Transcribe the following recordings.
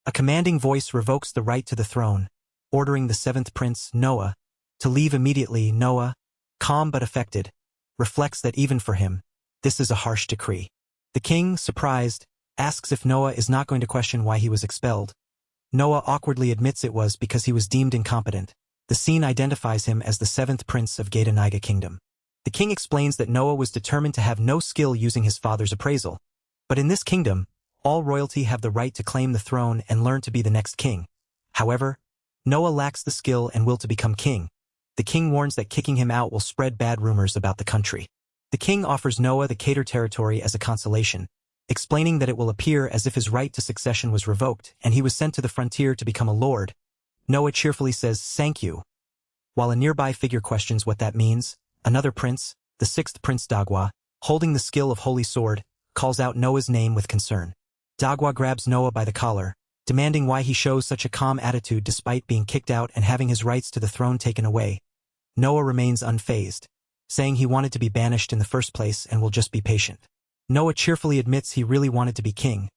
A commanding voice revokes the right to the throne, ordering the seventh prince, Noah, to leave immediately. Noah, calm but affected, reflects that even for him, this is a harsh decree. The king, surprised, asks if Noah is not going to question why he was expelled. Noah awkwardly admits it was because he was deemed incompetent. The scene identifies him as the seventh prince of Niga kingdom. The king explains that Noah was determined to have no skill using his father's appraisal. But in this kingdom, all royalty have the right to claim the throne and learn to be the next king. However, Noah lacks the skill and will to become king. The king warns that kicking him out will spread bad rumors about the country. The king offers Noah the Cater territory as a consolation, explaining that it will appear as if his right to succession was revoked and he was sent to the frontier to become a lord. Noah cheerfully says, "Thank you." While a nearby figure questions what that means, another prince, the sixth Prince Dagwa, holding the skill of Holy Sword, calls out Noah's name with concern. Dagwa grabs Noah by the collar, demanding why he shows such a calm attitude despite being kicked out and having his rights to the throne taken away. Noah remains unfazed, saying he wanted to be banished in the first place and will just be patient. Noah cheerfully admits he really wanted to be king,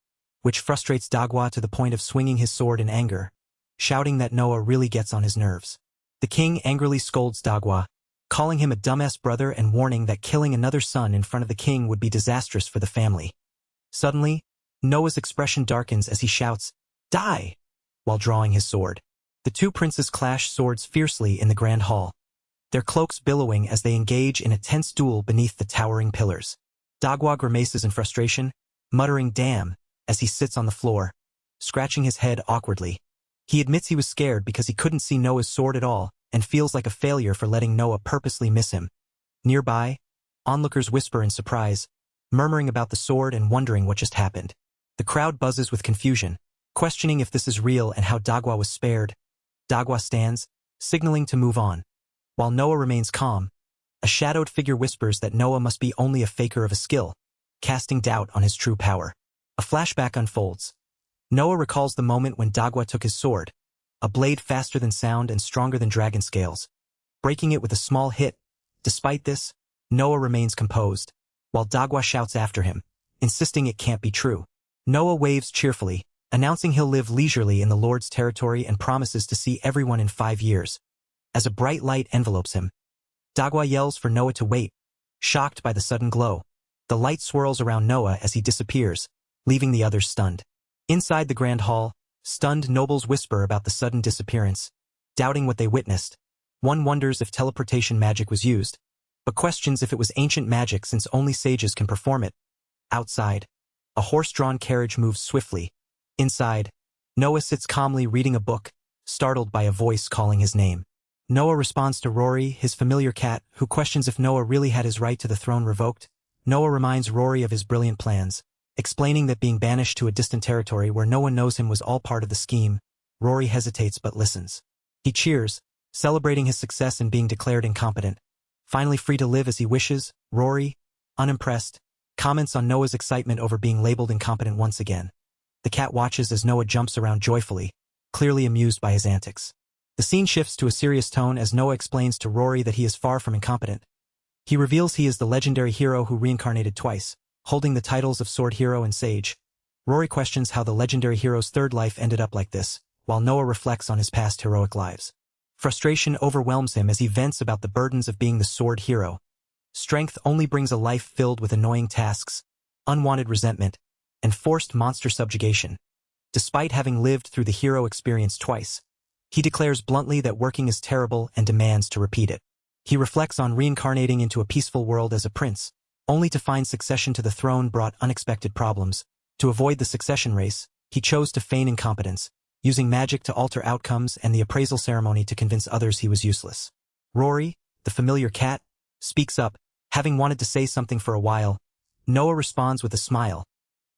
which frustrates Dagwa to the point of swinging his sword in anger, shouting that Noah really gets on his nerves. The king angrily scolds Dagwa, calling him a dumbass brother and warning that killing another son in front of the king would be disastrous for the family. Suddenly, Noah's expression darkens as he shouts, "Die!" while drawing his sword. The two princes clash swords fiercely in the grand hall, their cloaks billowing as they engage in a tense duel beneath the towering pillars. Dagwa grimaces in frustration, muttering "damn" as he sits on the floor, scratching his head awkwardly. He admits he was scared because he couldn't see Noah's sword at all and feels like a failure for letting Noah purposely miss him. Nearby, onlookers whisper in surprise, murmuring about the sword and wondering what just happened. The crowd buzzes with confusion, questioning if this is real and how Dagwa was spared. Dagwa stands, signaling to move on. While Noah remains calm, a shadowed figure whispers that Noah must be only a faker of a skill, casting doubt on his true power. A flashback unfolds. Noah recalls the moment when Dagwa took his sword, a blade faster than sound and stronger than dragon scales, breaking it with a small hit. Despite this, Noah remains composed, while Dagwa shouts after him, insisting it can't be true. Noah waves cheerfully, announcing he'll live leisurely in the Lord's territory and promises to see everyone in 5 years. As a bright light envelopes him, Dagwa yells for Noah to wait, shocked by the sudden glow. The light swirls around Noah as he disappears, leaving the others stunned. Inside the grand hall, stunned nobles whisper about the sudden disappearance, doubting what they witnessed. One wonders if teleportation magic was used, but questions if it was ancient magic since only sages can perform it. Outside, a horse-drawn carriage moves swiftly. Inside, Noah sits calmly reading a book, startled by a voice calling his name. Noah responds to Rory, his familiar cat, who questions if Noah really had his right to the throne revoked. Noah reminds Rory of his brilliant plans, explaining that being banished to a distant territory where no one knows him was all part of the scheme. Rory hesitates but listens. He cheers, celebrating his success in being declared incompetent. Finally free to live as he wishes, Rory, unimpressed, comments on Noah's excitement over being labeled incompetent once again. The cat watches as Noah jumps around joyfully, clearly amused by his antics. The scene shifts to a serious tone as Noah explains to Rory that he is far from incompetent. He reveals he is the legendary hero who reincarnated twice, holding the titles of Sword Hero and Sage. Rory questions how the legendary hero's third life ended up like this, while Noah reflects on his past heroic lives. Frustration overwhelms him as he vents about the burdens of being the Sword Hero. Strength only brings a life filled with annoying tasks, unwanted resentment, and forced monster subjugation. Despite having lived through the hero experience twice, he declares bluntly that working is terrible and demands to repeat it. He reflects on reincarnating into a peaceful world as a prince, only to find succession to the throne brought unexpected problems. To avoid the succession race, he chose to feign incompetence, using magic to alter outcomes and the appraisal ceremony to convince others he was useless. Rory, the familiar cat, speaks up, having wanted to say something for a while. Noah responds with a smile,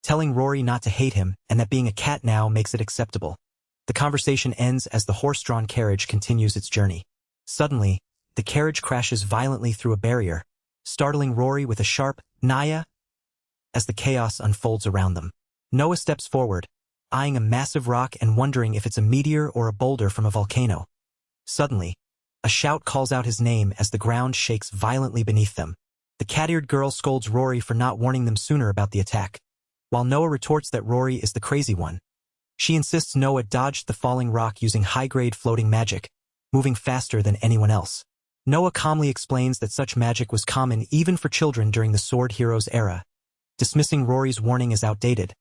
telling Rory not to hate him and that being a cat now makes it acceptable. The conversation ends as the horse-drawn carriage continues its journey. Suddenly, the carriage crashes violently through a barrier, startling Rory with a sharp "Naya" as the chaos unfolds around them. Noah steps forward, eyeing a massive rock and wondering if it's a meteor or a boulder from a volcano. Suddenly, a shout calls out his name as the ground shakes violently beneath them. The cat-eared girl scolds Rory for not warning them sooner about the attack, while Noah retorts that Rory is the crazy one. She insists Noah dodged the falling rock using high-grade floating magic, moving faster than anyone else. Noah calmly explains that such magic was common even for children during the Sword Heroes era. Dismissing Rory's warning as outdated,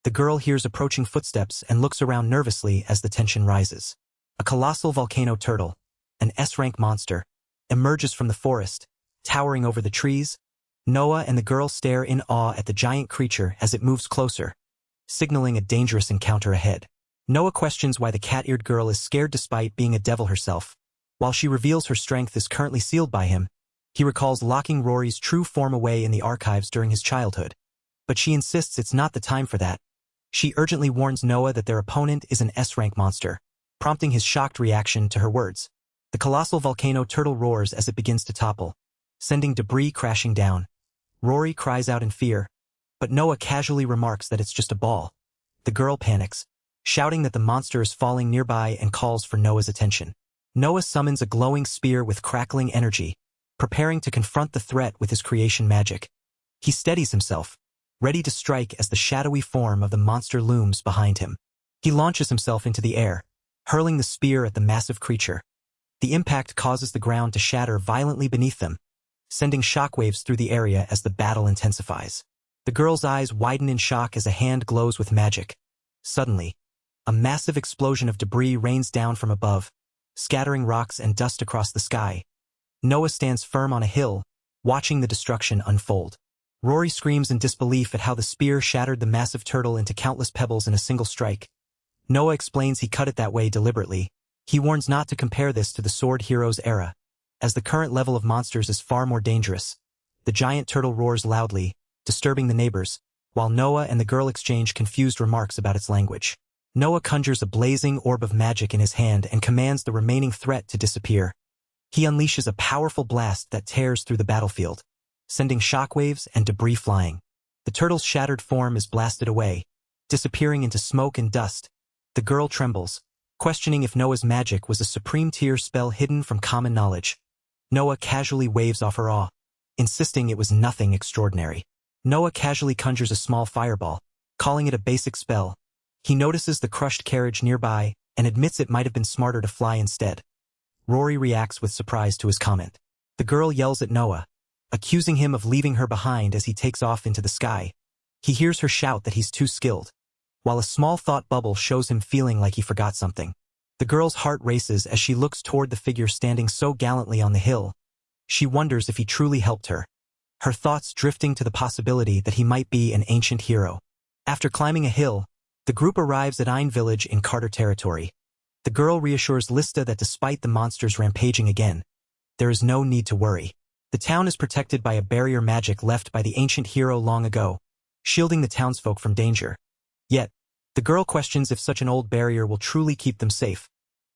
the girl hears approaching footsteps and looks around nervously as the tension rises. A colossal volcano turtle, an S-rank monster, emerges from the forest, towering over the trees. Noah and the girl stare in awe at the giant creature as it moves closer, signaling a dangerous encounter ahead. Noah questions why the cat-eared girl is scared despite being a devil herself. While she reveals her strength is currently sealed by him, he recalls locking Rory's true form away in the archives during his childhood. But she insists it's not the time for that. She urgently warns Noah that their opponent is an S-rank monster, prompting his shocked reaction to her words. The colossal volcano turtle roars as it begins to topple, sending debris crashing down. Rory cries out in fear, but Noah casually remarks that it's just a ball. The girl panics, shouting that the monster is falling nearby and calls for Noah's attention. Noah summons a glowing spear with crackling energy, preparing to confront the threat with his creation magic. He steadies himself, ready to strike as the shadowy form of the monster looms behind him. He launches himself into the air, hurling the spear at the massive creature. The impact causes the ground to shatter violently beneath them, sending shockwaves through the area as the battle intensifies. The girl's eyes widen in shock as a hand glows with magic. Suddenly, a massive explosion of debris rains down from above, scattering rocks and dust across the sky. Noah stands firm on a hill, watching the destruction unfold. Rory screams in disbelief at how the spear shattered the massive turtle into countless pebbles in a single strike. Noah explains he cut it that way deliberately. He warns not to compare this to the Sword Heroes era, as the current level of monsters is far more dangerous. The giant turtle roars loudly, disturbing the neighbors, while Noah and the girl exchange confused remarks about its language. Noah conjures a blazing orb of magic in his hand and commands the remaining threat to disappear. He unleashes a powerful blast that tears through the battlefield, sending shockwaves and debris flying. The turtle's shattered form is blasted away, disappearing into smoke and dust. The girl trembles, questioning if Noah's magic was a supreme tier spell hidden from common knowledge. Noah casually waves off her awe, insisting it was nothing extraordinary. Noah casually conjures a small fireball, calling it a basic spell. He notices the crushed carriage nearby and admits it might have been smarter to fly instead. Rory reacts with surprise to his comment. The girl yells at Noah, accusing him of leaving her behind as he takes off into the sky. He hears her shout that he's too skilled, while a small thought bubble shows him feeling like he forgot something. The girl's heart races as she looks toward the figure standing so gallantly on the hill. She wonders if he truly helped her, her thoughts drifting to the possibility that he might be an ancient hero. After climbing a hill, the group arrives at Ein village in Carter territory. The girl reassures Lista that despite the monsters rampaging again, there is no need to worry. The town is protected by a barrier magic left by the ancient hero long ago, shielding the townsfolk from danger. Yet, the girl questions if such an old barrier will truly keep them safe,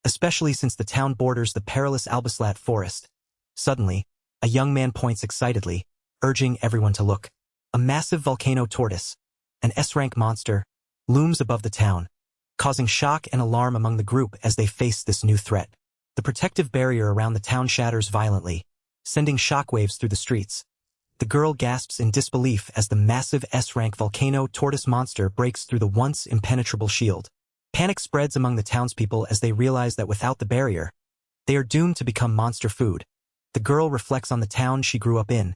especially since the town borders the perilous Albaslat forest. Suddenly, a young man points excitedly, urging everyone to look. A massive volcano tortoise, an S-rank monster, looms above the town, causing shock and alarm among the group as they face this new threat. The protective barrier around the town shatters violently, sending shockwaves through the streets. The girl gasps in disbelief as the massive S-rank volcano tortoise monster breaks through the once impenetrable shield. Panic spreads among the townspeople as they realize that without the barrier, they are doomed to become monster food. The girl reflects on the town she grew up in,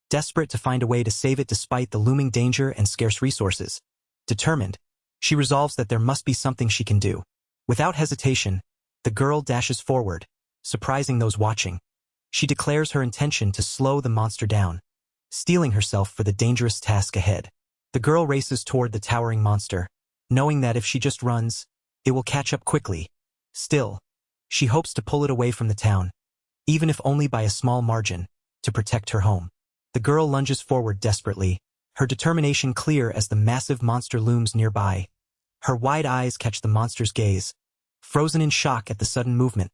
desperate to find a way to save it despite the looming danger and scarce resources. Determined, she resolves that there must be something she can do. Without hesitation, the girl dashes forward, surprising those watching. She declares her intention to slow the monster down, steeling herself for the dangerous task ahead. The girl races toward the towering monster, knowing that if she just runs, it will catch up quickly. Still, she hopes to pull it away from the town, even if only by a small margin, to protect her home. The girl lunges forward desperately, her determination clear as the massive monster looms nearby. Her wide eyes catch the monster's gaze, frozen in shock at the sudden movement.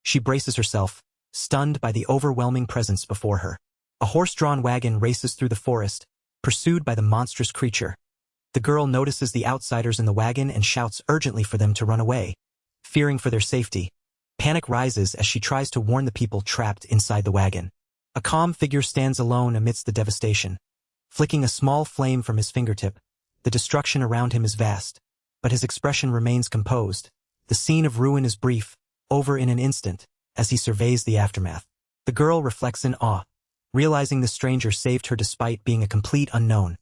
She braces herself, stunned by the overwhelming presence before her. A horse-drawn wagon races through the forest, pursued by the monstrous creature. The girl notices the outsiders in the wagon and shouts urgently for them to run away, fearing for their safety. Panic rises as she tries to warn the people trapped inside the wagon. A calm figure stands alone amidst the devastation, flicking a small flame from his fingertip. The destruction around him is vast, but his expression remains composed. The scene of ruin is brief, over in an instant, as he surveys the aftermath. The girl reflects in awe, realizing the stranger saved her despite being a complete unknown.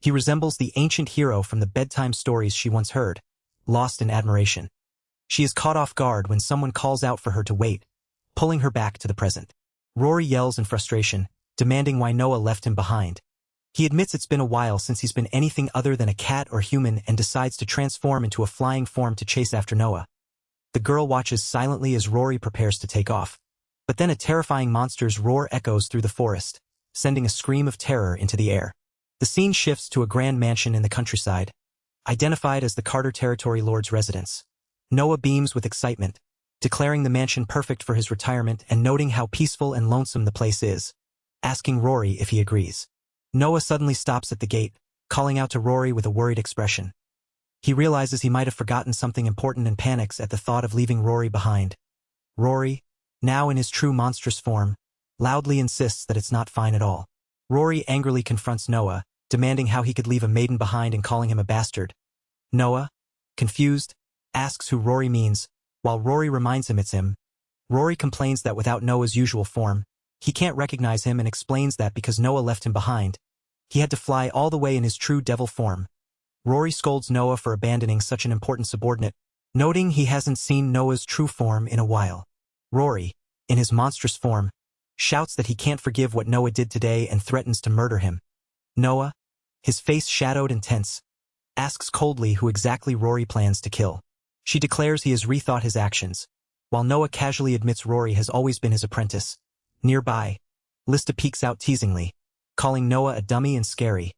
He resembles the ancient hero from the bedtime stories she once heard, lost in admiration. She is caught off guard when someone calls out for her to wait, pulling her back to the present. Rory yells in frustration, demanding why Noah left him behind. He admits it's been a while since he's been anything other than a cat or human and decides to transform into a flying form to chase after Noah. The girl watches silently as Rory prepares to take off. But then a terrifying monster's roar echoes through the forest, sending a scream of terror into the air. The scene shifts to a grand mansion in the countryside, identified as the Carter Territory Lord's residence. Noah beams with excitement, declaring the mansion perfect for his retirement and noting how peaceful and lonesome the place is, asking Rory if he agrees. Noah suddenly stops at the gate, calling out to Rory with a worried expression. He realizes he might have forgotten something important and panics at the thought of leaving Rory behind. Rory, now in his true monstrous form, loudly insists that it's not fine at all. Rory angrily confronts Noah, demanding how he could leave a maiden behind and calling him a bastard. Noah, confused, asks who Rory means, while Rory reminds him it's him. Rory complains that without Noah's usual form, he can't recognize him and explains that because Noah left him behind, he had to fly all the way in his true devil form. Rory scolds Noah for abandoning such an important subordinate, noting he hasn't seen Noah's true form in a while. Rory, in his monstrous form, shouts that he can't forgive what Noah did today and threatens to murder him. Noah, his face shadowed and tense, asks coldly who exactly Rory plans to kill. She declares he has rethought his actions, while Noah casually admits Rory has always been his apprentice. Nearby, Lista peeks out teasingly, calling Noah a dummy and scary.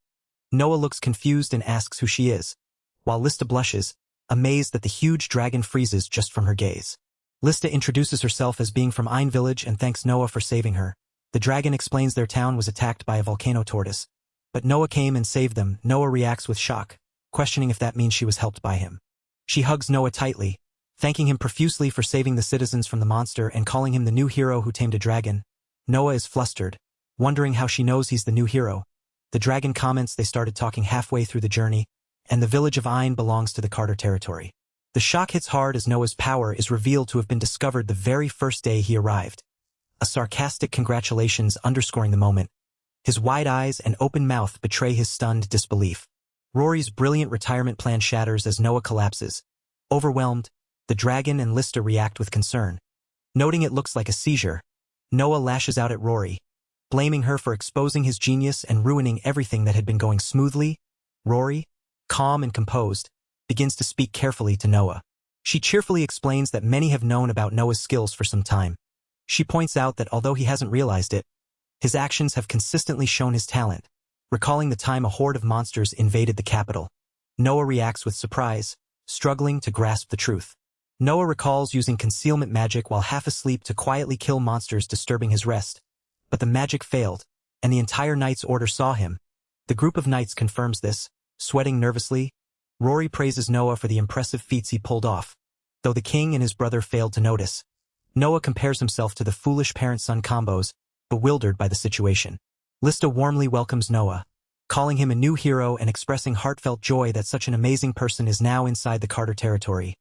Noah looks confused and asks who she is, while Lista blushes, amazed that the huge dragon freezes just from her gaze. Lista introduces herself as being from Ein village and thanks Noah for saving her. The dragon explains their town was attacked by a volcano tortoise, but Noah came and saved them. Noah reacts with shock, questioning if that means she was helped by him. She hugs Noah tightly, thanking him profusely for saving the citizens from the monster and calling him the new hero who tamed a dragon. Noah is flustered, wondering how she knows he's the new hero. The dragon comments they started talking halfway through the journey, and the village of Ein belongs to the Carter territory. The shock hits hard as Noah's power is revealed to have been discovered the very first day he arrived. A sarcastic congratulations underscoring the moment. His wide eyes and open mouth betray his stunned disbelief. Rory's brilliant retirement plan shatters as Noah collapses. Overwhelmed, the dragon and Lista react with concern. Noting it looks like a seizure, Noah lashes out at Rory, blaming her for exposing his genius and ruining everything that had been going smoothly. Rory, calm and composed, begins to speak carefully to Noah. She cheerfully explains that many have known about Noah's skills for some time. She points out that although he hasn't realized it, his actions have consistently shown his talent, recalling the time a horde of monsters invaded the capital. Noah reacts with surprise, struggling to grasp the truth. Noah recalls using concealment magic while half asleep to quietly kill monsters disturbing his rest. But the magic failed, and the entire Knights Order saw him. The group of knights confirms this, sweating nervously. Rory praises Noah for the impressive feats he pulled off, though the king and his brother failed to notice. Noah compares himself to the foolish parent-son combos, bewildered by the situation. Lista warmly welcomes Noah, calling him a new hero and expressing heartfelt joy that such an amazing person is now inside the Carter territory.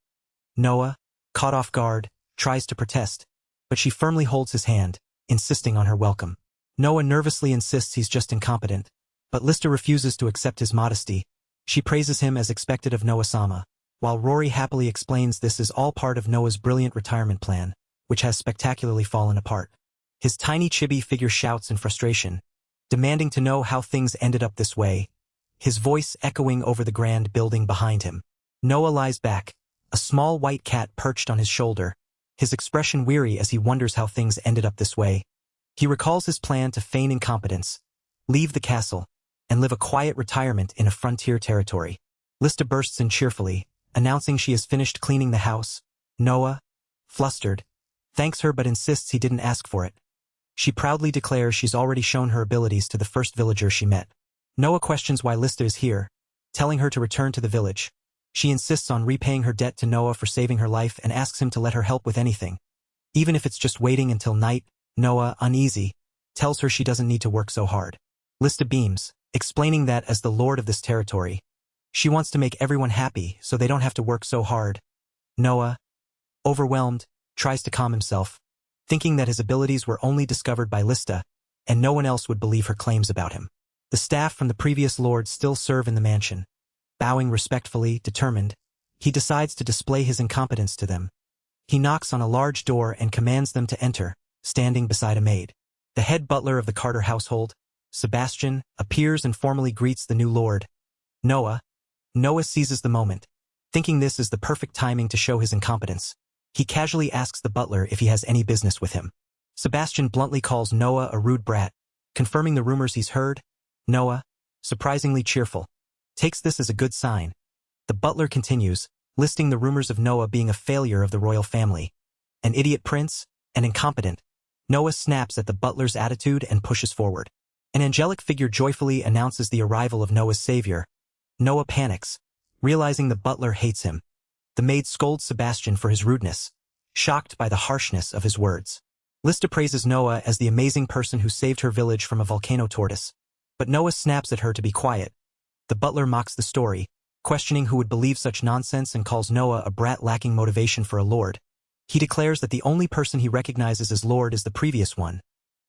Noah, caught off guard, tries to protest, but she firmly holds his hand, insisting on her welcome. Noah nervously insists he's just incompetent, but Lista refuses to accept his modesty. She praises him as expected of Noah-sama, while Rory happily explains this is all part of Noah's brilliant retirement plan, which has spectacularly fallen apart. His tiny chibi figure shouts in frustration, demanding to know how things ended up this way, his voice echoing over the grand building behind him. Noah lies back, a small white cat perched on his shoulder, his expression weary as he wonders how things ended up this way. He recalls his plan to feign incompetence, leave the castle, and live a quiet retirement in a frontier territory. Lista bursts in cheerfully, announcing she has finished cleaning the house. Noah, flustered, thanks her but insists he didn't ask for it. She proudly declares she's already shown her abilities to the first villager she met. Noah questions why Lista is here, telling her to return to the village. She insists on repaying her debt to Noah for saving her life and asks him to let her help with anything, even if it's just waiting until night. Noah, uneasy, tells her she doesn't need to work so hard. Lista beams, explaining that as the lord of this territory, She wants to make everyone happy so they don't have to work so hard. Noah, overwhelmed, tries to calm himself, thinking that his abilities were only discovered by Lista, and no one else would believe her claims about him. The staff from the previous lord still serve in the mansion. Bowing respectfully, determined, he decides to display his incompetence to them. He knocks on a large door and commands them to enter, standing beside a maid. The head butler of the Carter household, Sebastian, appears and formally greets the new lord. Noah seizes the moment, thinking this is the perfect timing to show his incompetence. He casually asks the butler if he has any business with him. Sebastian bluntly calls Noah a rude brat, confirming the rumors he's heard. Noah, surprisingly cheerful, takes this as a good sign. The butler continues, listing the rumors of Noah being a failure of the royal family. An idiot prince, and incompetent. Noah snaps at the butler's attitude and pushes forward. An angelic figure joyfully announces the arrival of Noah's savior. Noah panics, realizing the butler hates him. The maid scolds Sebastian for his rudeness, shocked by the harshness of his words. Lista praises Noah as the amazing person who saved her village from a volcano tortoise. But Noah snaps at her to be quiet. The butler mocks the story, questioning who would believe such nonsense, and calls Noah a brat lacking motivation for a lord. He declares that the only person he recognizes as lord is the previous one,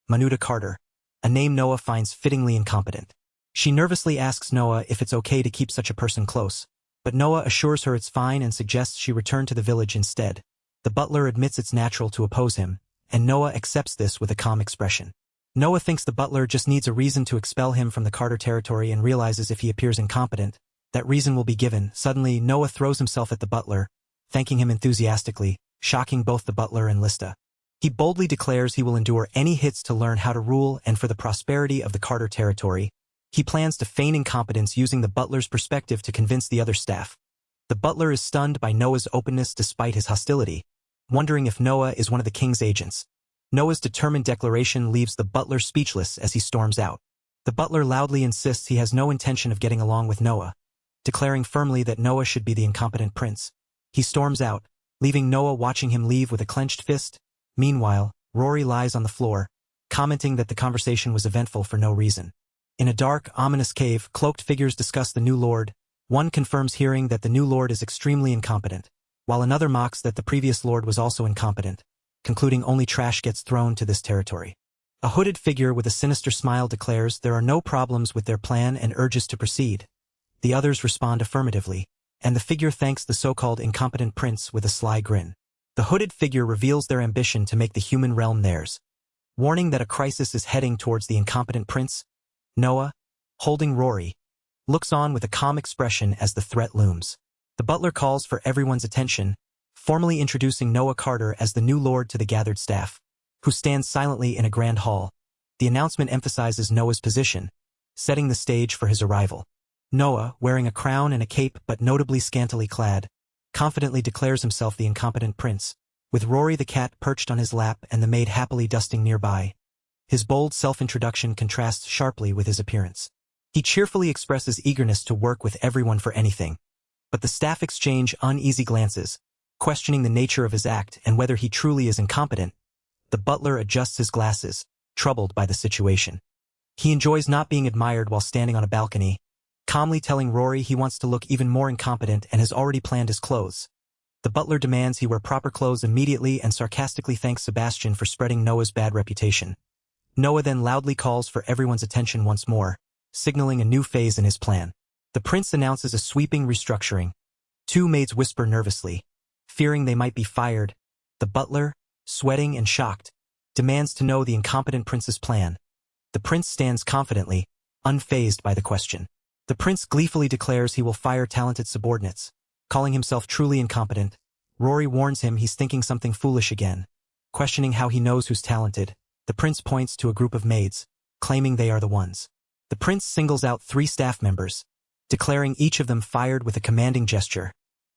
Manuda Carter, a name Noah finds fittingly incompetent. She nervously asks Noah if it's okay to keep such a person close, but Noah assures her it's fine and suggests she return to the village instead. The butler admits it's natural to oppose him, and Noah accepts this with a calm expression. Noah thinks the butler just needs a reason to expel him from the Carter territory and realizes if he appears incompetent, that reason will be given. Suddenly, Noah throws himself at the butler, thanking him enthusiastically, shocking both the butler and Lista. He boldly declares he will endure any hits to learn how to rule and for the prosperity of the Carter territory. He plans to feign incompetence using the butler's perspective to convince the other staff. The butler is stunned by Noah's openness despite his hostility, wondering if Noah is one of the king's agents. Noah's determined declaration leaves the butler speechless as he storms out. The butler loudly insists he has no intention of getting along with Noah, declaring firmly that Noah should be the incompetent prince. He storms out, leaving Noah watching him leave with a clenched fist. Meanwhile, Rory lies on the floor, commenting that the conversation was eventful for no reason. In a dark, ominous cave, cloaked figures discuss the new lord. One confirms hearing that the new lord is extremely incompetent, while another mocks that the previous lord was also incompetent, concluding only trash gets thrown to this territory. A hooded figure with a sinister smile declares there are no problems with their plan and urges to proceed. The others respond affirmatively, and the figure thanks the so-called incompetent prince with a sly grin. The hooded figure reveals their ambition to make the human realm theirs, warning that a crisis is heading towards the incompetent prince. Noah, holding Rory, looks on with a calm expression as the threat looms. The butler calls for everyone's attention, formally introducing Noah Carter as the new lord to the gathered staff, who stands silently in a grand hall. The announcement emphasizes Noah's position, setting the stage for his arrival. Noah, wearing a crown and a cape but notably scantily clad, confidently declares himself the incompetent prince, with Rory the cat perched on his lap and the maid happily dusting nearby. His bold self-introduction contrasts sharply with his appearance. He cheerfully expresses eagerness to work with everyone for anything, but the staff exchange uneasy glances, questioning the nature of his act and whether he truly is incompetent. The butler adjusts his glasses, troubled by the situation. He enjoys not being admired while standing on a balcony, calmly telling Rory he wants to look even more incompetent and has already planned his clothes. The butler demands he wear proper clothes immediately and sarcastically thanks Sebastian for spreading Noah's bad reputation. Noah then loudly calls for everyone's attention once more, signaling a new phase in his plan. The prince announces a sweeping restructuring. Two maids whisper nervously, fearing they might be fired. The butler, sweating and shocked, demands to know the incompetent prince's plan. The prince stands confidently, unfazed by the question. The prince gleefully declares he will fire talented subordinates, calling himself truly incompetent. Rory warns him he's thinking something foolish again. Questioning how he knows who's talented, the prince points to a group of maids, claiming they are the ones. The prince singles out 3 staff members, declaring each of them fired with a commanding gesture.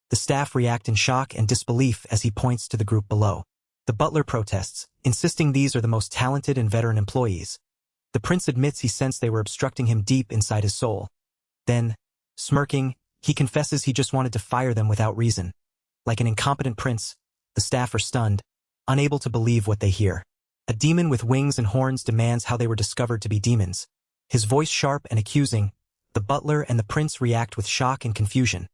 The staff react in shock and disbelief as he points to the group below. The butler protests, insisting these are the most talented and veteran employees. The prince admits he sensed they were obstructing him deep inside his soul. Then, smirking, he confesses he just wanted to fire them without reason. Like an incompetent prince, the staff are stunned, unable to believe what they hear. A demon with wings and horns demands how they were discovered to be demons, his voice sharp and accusing. The butler and the prince react with shock and confusion.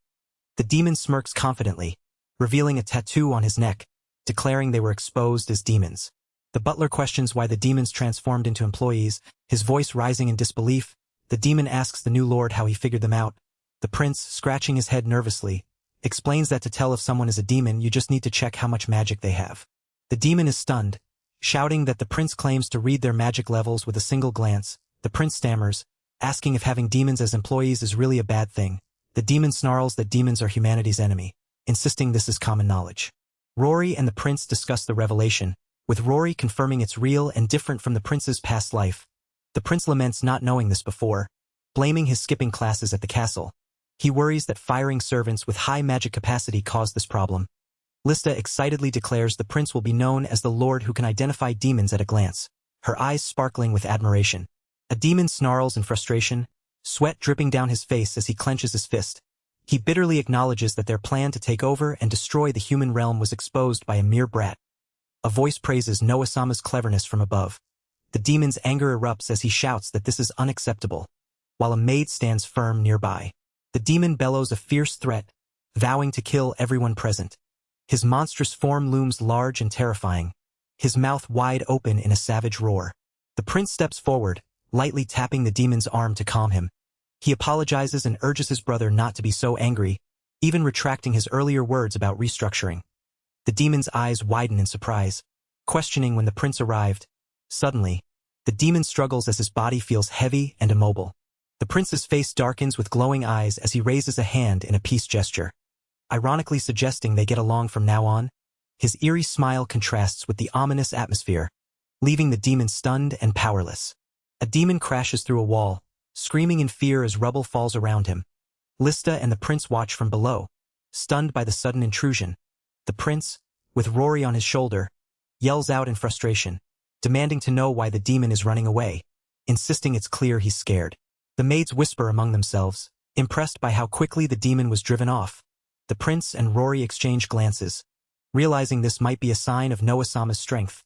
The demon smirks confidently, revealing a tattoo on his neck, declaring they were exposed as demons. The butler questions why the demons transformed into employees, his voice rising in disbelief. The demon asks the new lord how he figured them out. The prince, scratching his head nervously, explains that to tell if someone is a demon, you just need to check how much magic they have. The demon is stunned, shouting that the prince claims to read their magic levels with a single glance. The prince stammers, asking if having demons as employees is really a bad thing. The demon snarls that demons are humanity's enemy, insisting this is common knowledge. Rory and the prince discuss the revelation, with Rory confirming it's real and different from the prince's past life. The prince laments not knowing this before, blaming his skipping classes at the castle. He worries that firing servants with high magic capacity caused this problem. Lista excitedly declares the prince will be known as the lord who can identify demons at a glance, her eyes sparkling with admiration. A demon snarls in frustration, sweat dripping down his face as he clenches his fist. He bitterly acknowledges that their plan to take over and destroy the human realm was exposed by a mere brat. A voice praises Noah-sama's cleverness from above. The demon's anger erupts as he shouts that this is unacceptable, while a maid stands firm nearby. The demon bellows a fierce threat, vowing to kill everyone present. His monstrous form looms large and terrifying, his mouth wide open in a savage roar. The prince steps forward, lightly tapping the demon's arm to calm him. He apologizes and urges his brother not to be so angry, even retracting his earlier words about restructuring. The demon's eyes widen in surprise, questioning when the prince arrived. Suddenly, the demon struggles as his body feels heavy and immobile. The prince's face darkens with glowing eyes as he raises a hand in a peace gesture, ironically suggesting they get along from now on. His eerie smile contrasts with the ominous atmosphere, leaving the demon stunned and powerless. A demon crashes through a wall, screaming in fear as rubble falls around him. Lista and the prince watch from below, stunned by the sudden intrusion. The prince, with Rory on his shoulder, yells out in frustration, demanding to know why the demon is running away, insisting it's clear he's scared. The maids whisper among themselves, impressed by how quickly the demon was driven off. The prince and Rory exchange glances, realizing this might be a sign of Noah-sama's strength.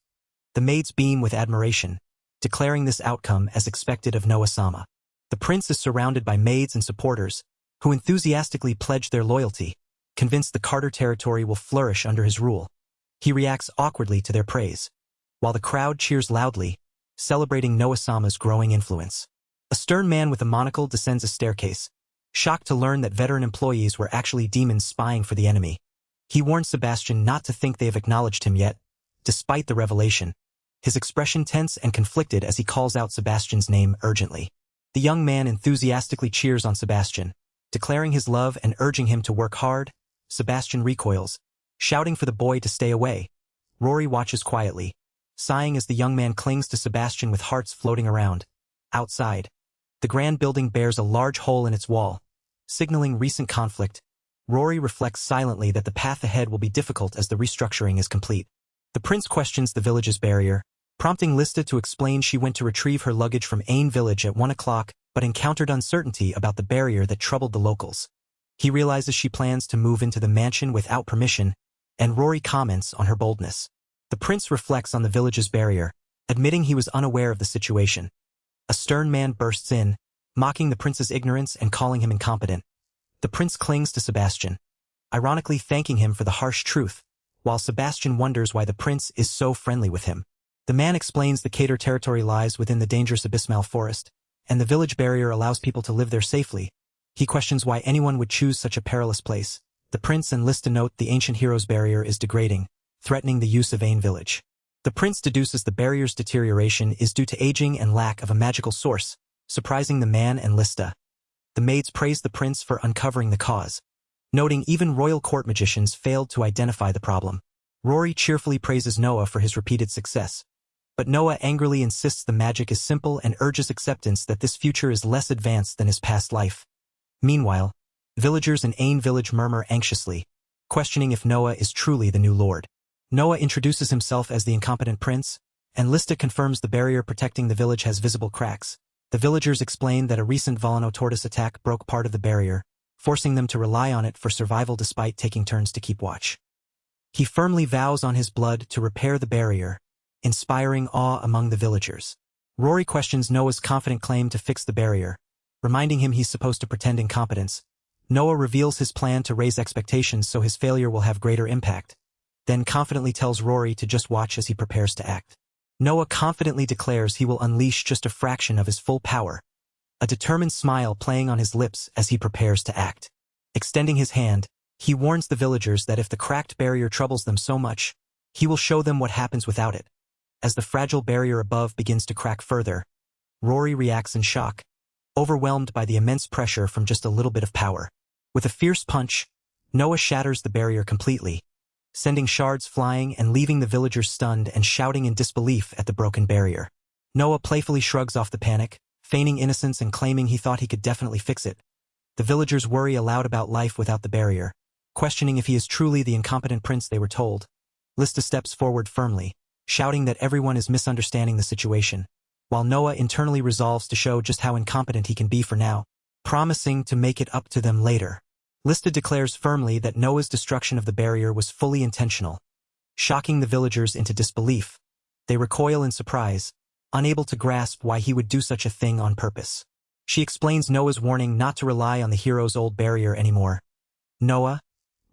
The maids beam with admiration, declaring this outcome as expected of Noah-sama. The prince is surrounded by maids and supporters, who enthusiastically pledge their loyalty, convinced the Carter territory will flourish under his rule. He reacts awkwardly to their praise, while the crowd cheers loudly, celebrating Noah-sama's growing influence. A stern man with a monocle descends a staircase, shocked to learn that veteran employees were actually demons spying for the enemy. He warns Sebastian not to think they have acknowledged him yet, despite the revelation, his expression tense and conflicted as he calls out Sebastian's name urgently. The young man enthusiastically cheers on Sebastian, declaring his love and urging him to work hard. Sebastian recoils, shouting for the boy to stay away. Rory watches quietly, sighing as the young man clings to Sebastian with hearts floating around. Outside, the grand building bears a large hole in its wall, signaling recent conflict. Rory reflects silently that the path ahead will be difficult as the restructuring is complete. The prince questions the village's barrier, prompting Lista to explain she went to retrieve her luggage from Ain village at 1 o'clock but encountered uncertainty about the barrier that troubled the locals. He realizes she plans to move into the mansion without permission, and Rory comments on her boldness. The prince reflects on the village's barrier, admitting he was unaware of the situation. A stern man bursts in, mocking the prince's ignorance and calling him incompetent. The prince clings to Sebastian, ironically thanking him for the harsh truth, while Sebastian wonders why the prince is so friendly with him. The man explains the Cater territory lies within the dangerous Abysmal Forest, and the village barrier allows people to live there safely. He questions why anyone would choose such a perilous place. The prince and Lista note the ancient hero's barrier is degrading, threatening the use of Ain village. The prince deduces the barrier's deterioration is due to aging and lack of a magical source, surprising the man and Lista. The maids praise the prince for uncovering the cause, noting even royal court magicians failed to identify the problem. Rory cheerfully praises Noah for his repeated success, but Noah angrily insists the magic is simple and urges acceptance that this future is less advanced than his past life. Meanwhile, villagers in Ain village murmur anxiously, questioning if Noah is truly the new lord. Noah introduces himself as the incompetent prince, and Lista confirms the barrier protecting the village has visible cracks. The villagers explain that a recent Volano tortoise attack broke part of the barrier, forcing them to rely on it for survival despite taking turns to keep watch. He firmly vows on his blood to repair the barrier, inspiring awe among the villagers. Rory questions Noah's confident claim to fix the barrier, reminding him he's supposed to pretend incompetence. Noah reveals his plan to raise expectations so his failure will have greater impact, then confidently tells Rory to just watch as he prepares to act. Noah confidently declares he will unleash just a fraction of his full power, a determined smile playing on his lips as he prepares to act. Extending his hand, he warns the villagers that if the cracked barrier troubles them so much, he will show them what happens without it. As the fragile barrier above begins to crack further, Rory reacts in shock, overwhelmed by the immense pressure from just a little bit of power. With a fierce punch, Noah shatters the barrier completely, sending shards flying and leaving the villagers stunned and shouting in disbelief at the broken barrier. Noah playfully shrugs off the panic, feigning innocence and claiming he thought he could definitely fix it. The villagers worry aloud about life without the barrier, questioning if he is truly the incompetent prince they were told. Lista steps forward firmly, shouting that everyone is misunderstanding the situation, while Noah internally resolves to show just how incompetent he can be for now, promising to make it up to them later. Lista declares firmly that Noah's destruction of the barrier was fully intentional, shocking the villagers into disbelief. They recoil in surprise, unable to grasp why he would do such a thing on purpose. She explains Noah's warning not to rely on the hero's old barrier anymore. Noah,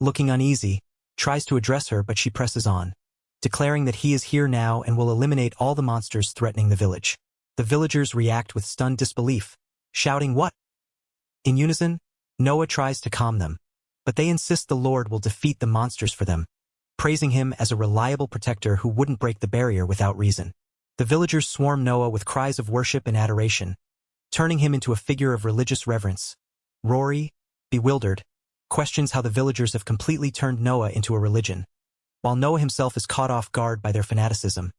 looking uneasy, tries to address her, but she presses on, declaring that he is here now and will eliminate all the monsters threatening the village. The villagers react with stunned disbelief, shouting, "What?" In unison, Noah tries to calm them, but they insist the Lord will defeat the monsters for them, praising him as a reliable protector who wouldn't break the barrier without reason. The villagers swarm Noah with cries of worship and adoration, turning him into a figure of religious reverence. Rory, bewildered, questions how the villagers have completely turned Noah into a religion, while Noah himself is caught off guard by their fanaticism.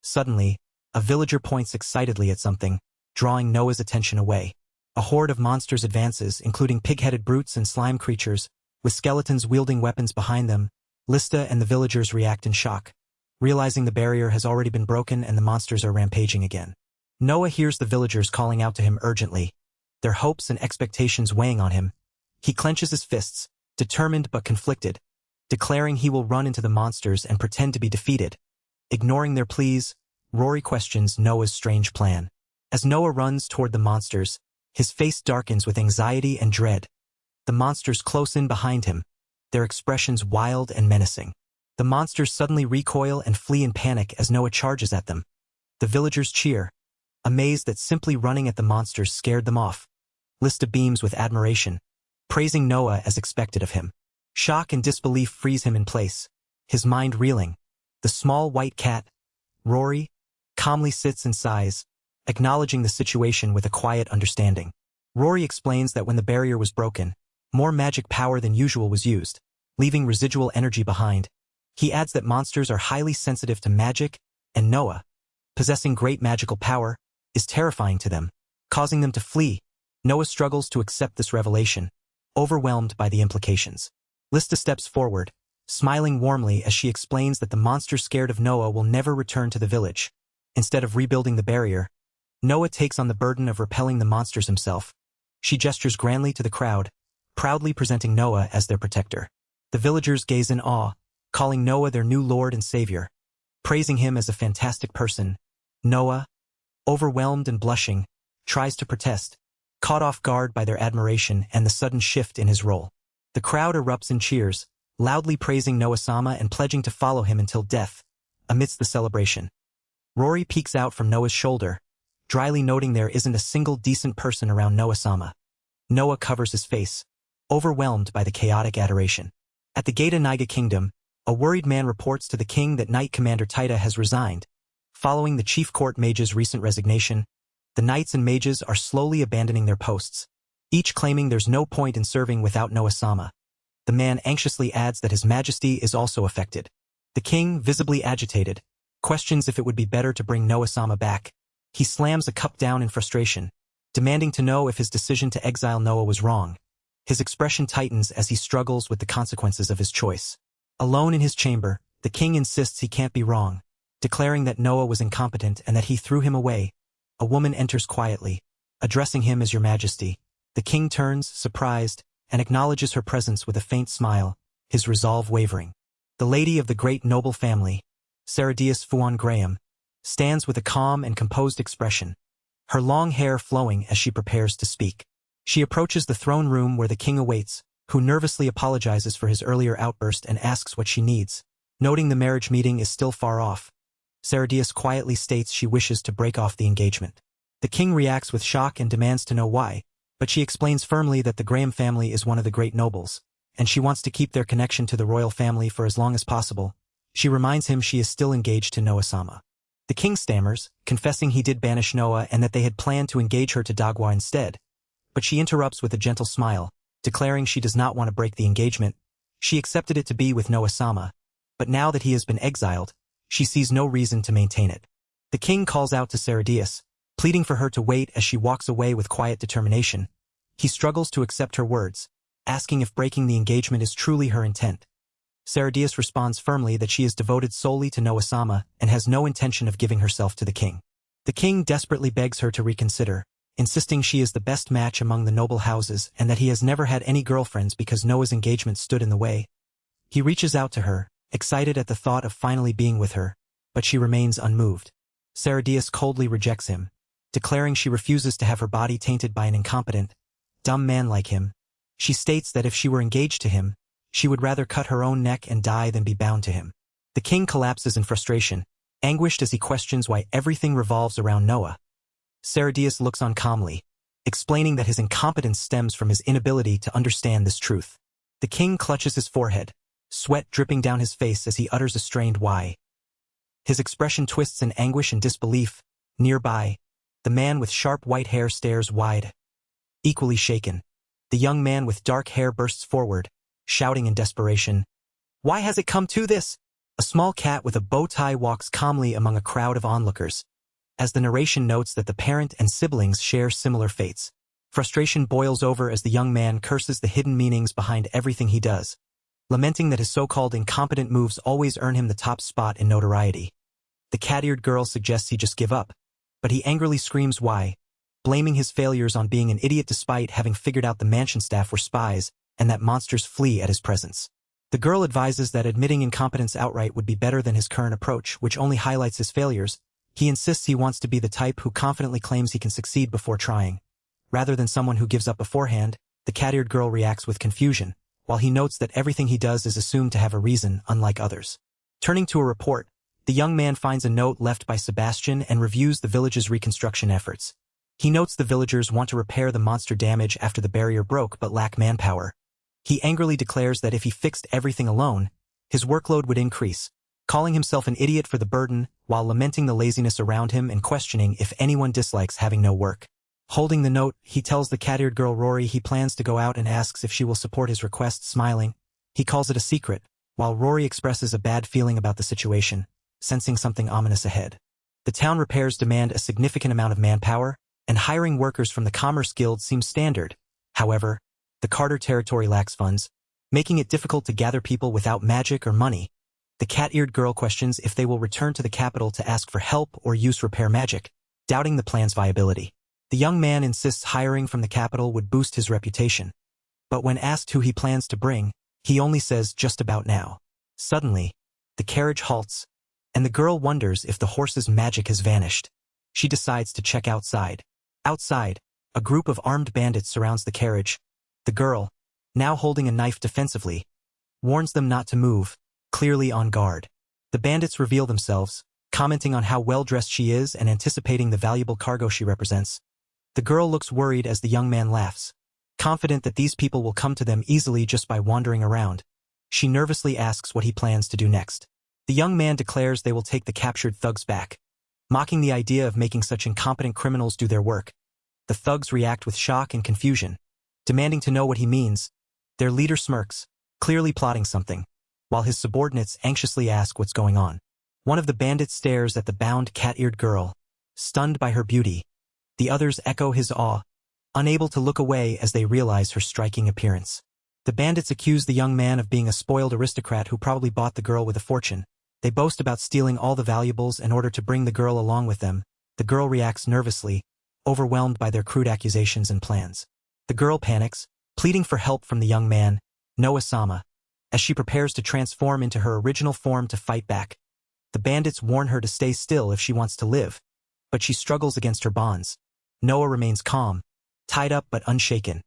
Suddenly, a villager points excitedly at something, drawing Noah's attention away. A horde of monsters advances, including pig-headed brutes and slime creatures, with skeletons wielding weapons behind them. Lista and the villagers react in shock, realizing the barrier has already been broken and the monsters are rampaging again. Noah hears the villagers calling out to him urgently, their hopes and expectations weighing on him. He clenches his fists, determined but conflicted, declaring he will run into the monsters and pretend to be defeated. Ignoring their pleas, Rory questions Noah's strange plan. As Noah runs toward the monsters, his face darkens with anxiety and dread. The monsters close in behind him, their expressions wild and menacing. The monsters suddenly recoil and flee in panic as Noah charges at them. The villagers cheer, amazed that simply running at the monsters scared them off. Lista beams with admiration, praising Noah as expected of him. Shock and disbelief freeze him in place, his mind reeling. The small white cat, Rory, calmly sits and sighs, acknowledging the situation with a quiet understanding. Rory explains that when the barrier was broken, more magic power than usual was used, leaving residual energy behind. He adds that monsters are highly sensitive to magic, and Noah, possessing great magical power, is terrifying to them, causing them to flee. Noah struggles to accept this revelation, overwhelmed by the implications. Lista steps forward, smiling warmly as she explains that the monsters scared of Noah will never return to the village. Instead of rebuilding the barrier, Noah takes on the burden of repelling the monsters himself. She gestures grandly to the crowd, proudly presenting Noah as their protector. The villagers gaze in awe, calling Noah their new lord and savior, praising him as a fantastic person. Noah, overwhelmed and blushing, tries to protest, caught off guard by their admiration and the sudden shift in his role. The crowd erupts in cheers, loudly praising Noah-sama and pledging to follow him until death. Amidst the celebration, Rory peeks out from Noah's shoulder, dryly noting there isn't a single decent person around Noah-sama. Noah covers his face, overwhelmed by the chaotic adoration. At the gate of Niga Kingdom, a worried man reports to the king that Knight Commander Taita has resigned. Following the chief court mage's recent resignation, the knights and mages are slowly abandoning their posts, each claiming there's no point in serving without Noah-sama. The man anxiously adds that his majesty is also affected. The king, visibly agitated, questions if it would be better to bring Noah-sama back. He slams a cup down in frustration, demanding to know if his decision to exile Noah was wrong. His expression tightens as he struggles with the consequences of his choice. Alone in his chamber, the king insists he can't be wrong, declaring that Noah was incompetent and that he threw him away. A woman enters quietly, addressing him as Your Majesty. The king turns, surprised, and acknowledges her presence with a faint smile, his resolve wavering. The lady of the great noble family, Saradius Fuan Graham, stands with a calm and composed expression, her long hair flowing as she prepares to speak. She approaches the throne room where the king awaits, who nervously apologizes for his earlier outburst and asks what she needs. Noting the marriage meeting is still far off, Saradius quietly states she wishes to break off the engagement. The king reacts with shock and demands to know why, but she explains firmly that the Graham family is one of the great nobles, and she wants to keep their connection to the royal family for as long as possible. She reminds him she is still engaged to Noah-sama. The king stammers, confessing he did banish Noah and that they had planned to engage her to Dagwa instead, but she interrupts with a gentle smile, declaring she does not want to break the engagement. She accepted it to be with Noah-sama, but now that he has been exiled, she sees no reason to maintain it. The king calls out to Saradius, pleading for her to wait as she walks away with quiet determination. He struggles to accept her words, asking if breaking the engagement is truly her intent. Saradius responds firmly that she is devoted solely to Noah-sama and has no intention of giving herself to the king. The king desperately begs her to reconsider, insisting she is the best match among the noble houses and that he has never had any girlfriends because Noah's engagement stood in the way. He reaches out to her, excited at the thought of finally being with her, but she remains unmoved. Saradius coldly rejects him, declaring she refuses to have her body tainted by an incompetent, dumb man like him. She states that if she were engaged to him, she would rather cut her own neck and die than be bound to him. The king collapses in frustration, anguished as he questions why everything revolves around Noah. Saradius looks on calmly, explaining that his incompetence stems from his inability to understand this truth. The king clutches his forehead, sweat dripping down his face as he utters a strained why. His expression twists in anguish and disbelief. Nearby, the man with sharp white hair stares wide, equally shaken. The young man with dark hair bursts forward, shouting in desperation, "Why has it come to this?" A small cat with a bow tie walks calmly among a crowd of onlookers, as the narration notes that the parent and siblings share similar fates. Frustration boils over as the young man curses the hidden meanings behind everything he does, lamenting that his so-called incompetent moves always earn him the top spot in notoriety. The cat-eared girl suggests he just give up, but he angrily screams why, blaming his failures on being an idiot despite having figured out the mansion staff were spies and that monsters flee at his presence. The girl advises that admitting incompetence outright would be better than his current approach, which only highlights his failures. He insists he wants to be the type who confidently claims he can succeed before trying, rather than someone who gives up beforehand. The cat-eared girl reacts with confusion, while he notes that everything he does is assumed to have a reason, unlike others. Turning to a report, the young man finds a note left by Sebastian and reviews the village's reconstruction efforts. He notes the villagers want to repair the monster damage after the barrier broke but lack manpower. He angrily declares that if he fixed everything alone, his workload would increase, calling himself an idiot for the burden while lamenting the laziness around him and questioning if anyone dislikes having no work. Holding the note, he tells the cat-eared girl Rory he plans to go out and asks if she will support his request, smiling. He calls it a secret, while Rory expresses a bad feeling about the situation, sensing something ominous ahead. The town repairs demand a significant amount of manpower, and hiring workers from the Commerce Guild seems standard. However, the Carter territory lacks funds, making it difficult to gather people without magic or money. The cat-eared girl questions if they will return to the capital to ask for help or use repair magic, doubting the plan's viability. The young man insists hiring from the capital would boost his reputation, but when asked who he plans to bring, he only says just about now. Suddenly, the carriage halts, and the girl wonders if the horse's magic has vanished. She decides to check outside. Outside, a group of armed bandits surrounds the carriage. The girl, now holding a knife defensively, warns them not to move, clearly on guard. The bandits reveal themselves, commenting on how well-dressed she is and anticipating the valuable cargo she represents. The girl looks worried as the young man laughs, confident that these people will come to them easily just by wandering around. She nervously asks what he plans to do next. The young man declares they will take the captured thugs back, mocking the idea of making such incompetent criminals do their work. The thugs react with shock and confusion, demanding to know what he means. Their leader smirks, clearly plotting something, while his subordinates anxiously ask what's going on. One of the bandits stares at the bound cat-eared girl, stunned by her beauty. The others echo his awe, unable to look away as they realize her striking appearance. The bandits accuse the young man of being a spoiled aristocrat who probably bought the girl with a fortune. They boast about stealing all the valuables in order to bring the girl along with them. The girl reacts nervously, overwhelmed by their crude accusations and plans. The girl panics, pleading for help from the young man, Noah-sama, as she prepares to transform into her original form to fight back. The bandits warn her to stay still if she wants to live, but she struggles against her bonds. Noah remains calm, tied up but unshaken,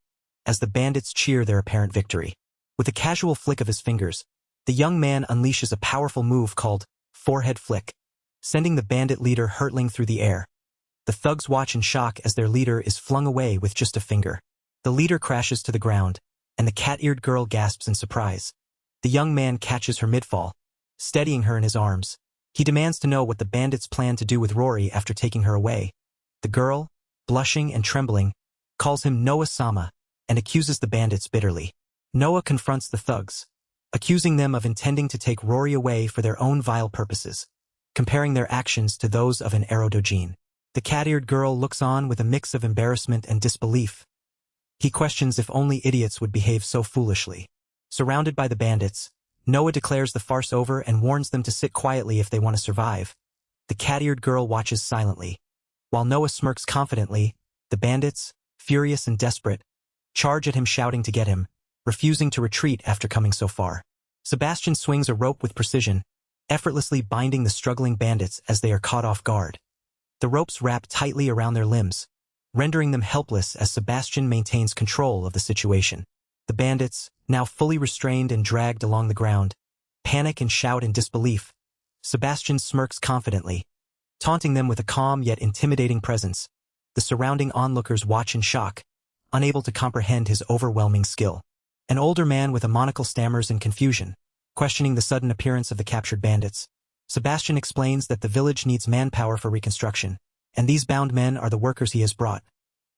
as the bandits cheer their apparent victory. With a casual flick of his fingers, the young man unleashes a powerful move called forehead flick, sending the bandit leader hurtling through the air. The thugs watch in shock as their leader is flung away with just a finger. The leader crashes to the ground, and the cat-eared girl gasps in surprise. The young man catches her mid-fall, steadying her in his arms. He demands to know what the bandits plan to do with Rory after taking her away. The girl, blushing and trembling, calls him Noah-sama and accuses the bandits bitterly. Noah confronts the thugs, accusing them of intending to take Rory away for their own vile purposes, comparing their actions to those of an erodogene. The cat-eared girl looks on with a mix of embarrassment and disbelief. He questions if only idiots would behave so foolishly. Surrounded by the bandits, Noah declares the farce over and warns them to sit quietly if they want to survive. The cat-eared girl watches silently. While Noah smirks confidently, the bandits, furious and desperate, charge at him shouting to get him, refusing to retreat after coming so far. Sebastian swings a rope with precision, effortlessly binding the struggling bandits as they are caught off guard. The ropes wrap tightly around their limbs, rendering them helpless as Sebastian maintains control of the situation. The bandits, now fully restrained and dragged along the ground, panic and shout in disbelief. Sebastian smirks confidently, taunting them with a calm yet intimidating presence. The surrounding onlookers watch in shock, unable to comprehend his overwhelming skill. An older man with a monocle stammers in confusion, questioning the sudden appearance of the captured bandits. Sebastian explains that the village needs manpower for reconstruction, and these bound men are the workers he has brought.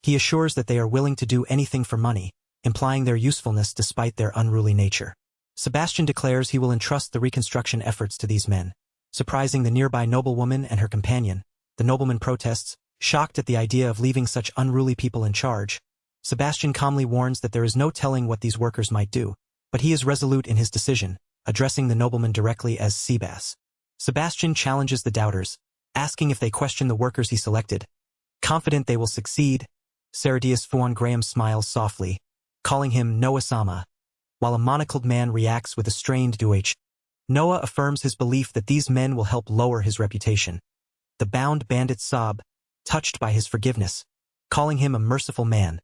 He assures that they are willing to do anything for money, implying their usefulness despite their unruly nature. Sebastian declares he will entrust the reconstruction efforts to these men, surprising the nearby noblewoman and her companion. The nobleman protests, shocked at the idea of leaving such unruly people in charge. Sebastian calmly warns that there is no telling what these workers might do, but he is resolute in his decision, addressing the nobleman directly as Seabass. Sebastian challenges the doubters, asking if they question the workers he selected. Confident they will succeed, Seradius Fuan Graham smiles softly, calling him Noah-sama, while a monocled man reacts with a strained Deutsch. Noah affirms his belief that these men will help lower his reputation. The bound bandits sob, touched by his forgiveness, calling him a merciful man.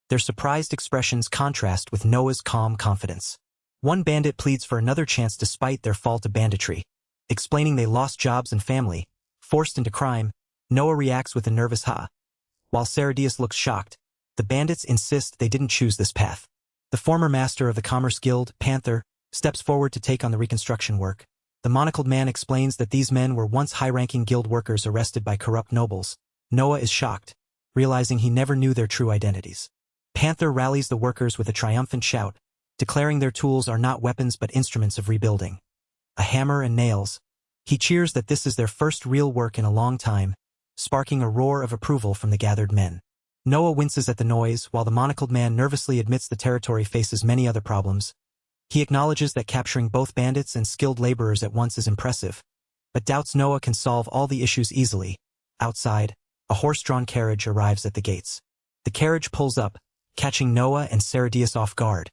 Their surprised expressions contrast with Noah's calm confidence. One bandit pleads for another chance despite their fall to banditry, explaining they lost jobs and family. Forced into crime, Noah reacts with a nervous ha. While Seradius looks shocked, the bandits insist they didn't choose this path. The former master of the Commerce Guild, Panther, steps forward to take on the reconstruction work. The monocled man explains that these men were once high-ranking guild workers arrested by corrupt nobles. Noah is shocked, realizing he never knew their true identities. Panther rallies the workers with a triumphant shout, declaring their tools are not weapons but instruments of rebuilding. A hammer and nails. He cheers that this is their first real work in a long time, sparking a roar of approval from the gathered men. Noah winces at the noise while the monocled man nervously admits the territory faces many other problems. He acknowledges that capturing both bandits and skilled laborers at once is impressive, but doubts Noah can solve all the issues easily. Outside, a horse-drawn carriage arrives at the gates. The carriage pulls up, catching Noah and Seradius off guard.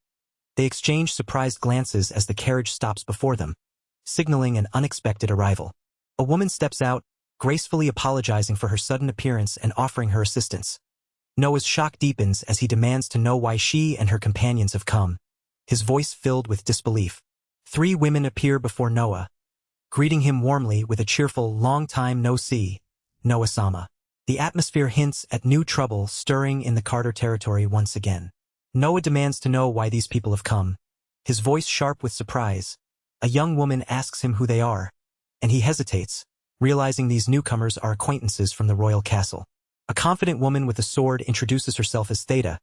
They exchange surprised glances as the carriage stops before them, signaling an unexpected arrival. A woman steps out, gracefully apologizing for her sudden appearance and offering her assistance. Noah's shock deepens as he demands to know why she and her companions have come, his voice filled with disbelief. 3 women appear before Noah, greeting him warmly with a cheerful "long time no see, Noah-sama." The atmosphere hints at new trouble stirring in the Carter territory once again. Noah demands to know why these people have come, his voice sharp with surprise. A young woman asks him who they are, and he hesitates, realizing these newcomers are acquaintances from the royal castle. A confident woman with a sword introduces herself as Theta,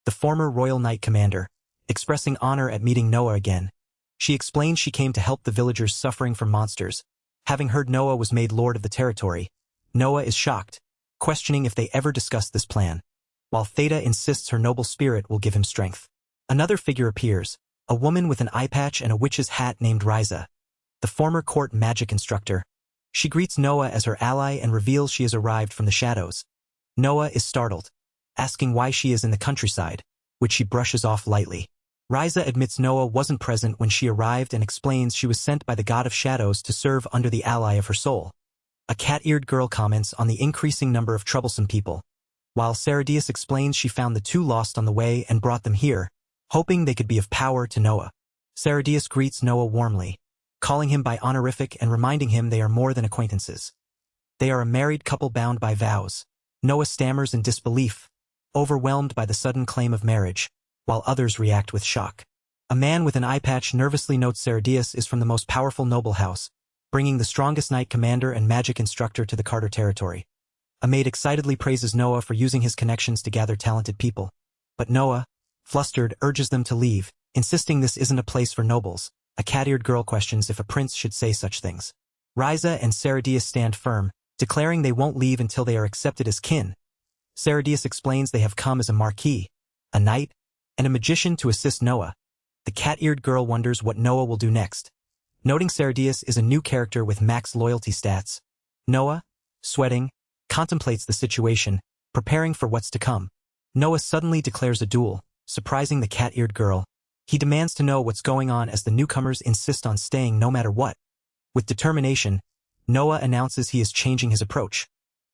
the former royal knight commander, expressing honor at meeting Noah again. She explains she came to help the villagers suffering from monsters. Having heard Noah was made lord of the territory, Noah is shocked, questioning if they ever discussed this plan, while Theta insists her noble spirit will give him strength. Another figure appears, a woman with an eye patch and a witch's hat named Riza, the former court magic instructor. She greets Noah as her ally and reveals she has arrived from the shadows. Noah is startled, asking why she is in the countryside, which she brushes off lightly. Riza admits Noah wasn't present when she arrived and explains she was sent by the god of shadows to serve under the ally of her soul. A cat-eared girl comments on the increasing number of troublesome people, while Saradius explains she found the two lost on the way and brought them here, hoping they could be of power to Noah. Saradius greets Noah warmly, calling him by honorific and reminding him they are more than acquaintances. They are a married couple bound by vows. Noah stammers in disbelief, overwhelmed by the sudden claim of marriage, while others react with shock. A man with an eye patch nervously notes Saradius is from the most powerful noble house, bringing the strongest knight commander and magic instructor to the Carter territory. A maid excitedly praises Noah for using his connections to gather talented people. But Noah, flustered, urges them to leave, insisting this isn't a place for nobles. A cat-eared girl questions if a prince should say such things. Ryza and Saradius stand firm, declaring they won't leave until they are accepted as kin. Saradius explains they have come as a marquis, a knight, and a magician to assist Noah. The cat-eared girl wonders what Noah will do next. Noting Saradius is a new character with max loyalty stats, Noah, sweating, contemplates the situation, preparing for what's to come. Noah suddenly declares a duel, surprising the cat-eared girl. He demands to know what's going on as the newcomers insist on staying no matter what. With determination, Noah announces he is changing his approach,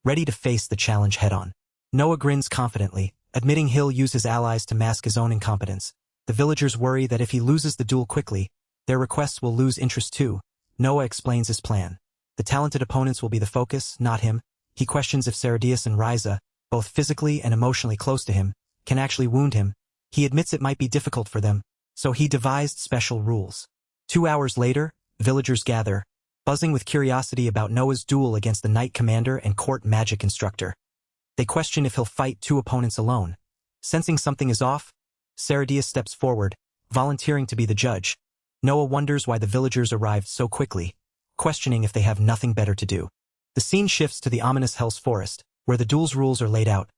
ready to face the challenge head-on. Noah grins confidently, admitting he'll use his allies to mask his own incompetence. The villagers worry that if he loses the duel quickly, their requests will lose interest too. Noah explains his plan. The talented opponents will be the focus, not him. He questions if Saradius and Ryza, both physically and emotionally close to him, can actually wound him. He admits it might be difficult for them, so he devised special rules. 2 hours later, villagers gather, buzzing with curiosity about Noah's duel against the knight commander and court magic instructor. They question if he'll fight 2 opponents alone. Sensing something is off, Saradius steps forward, volunteering to be the judge. Noah wonders why the villagers arrived so quickly, questioning if they have nothing better to do. The scene shifts to the ominous Hell's Forest, where the duel's rules are laid out.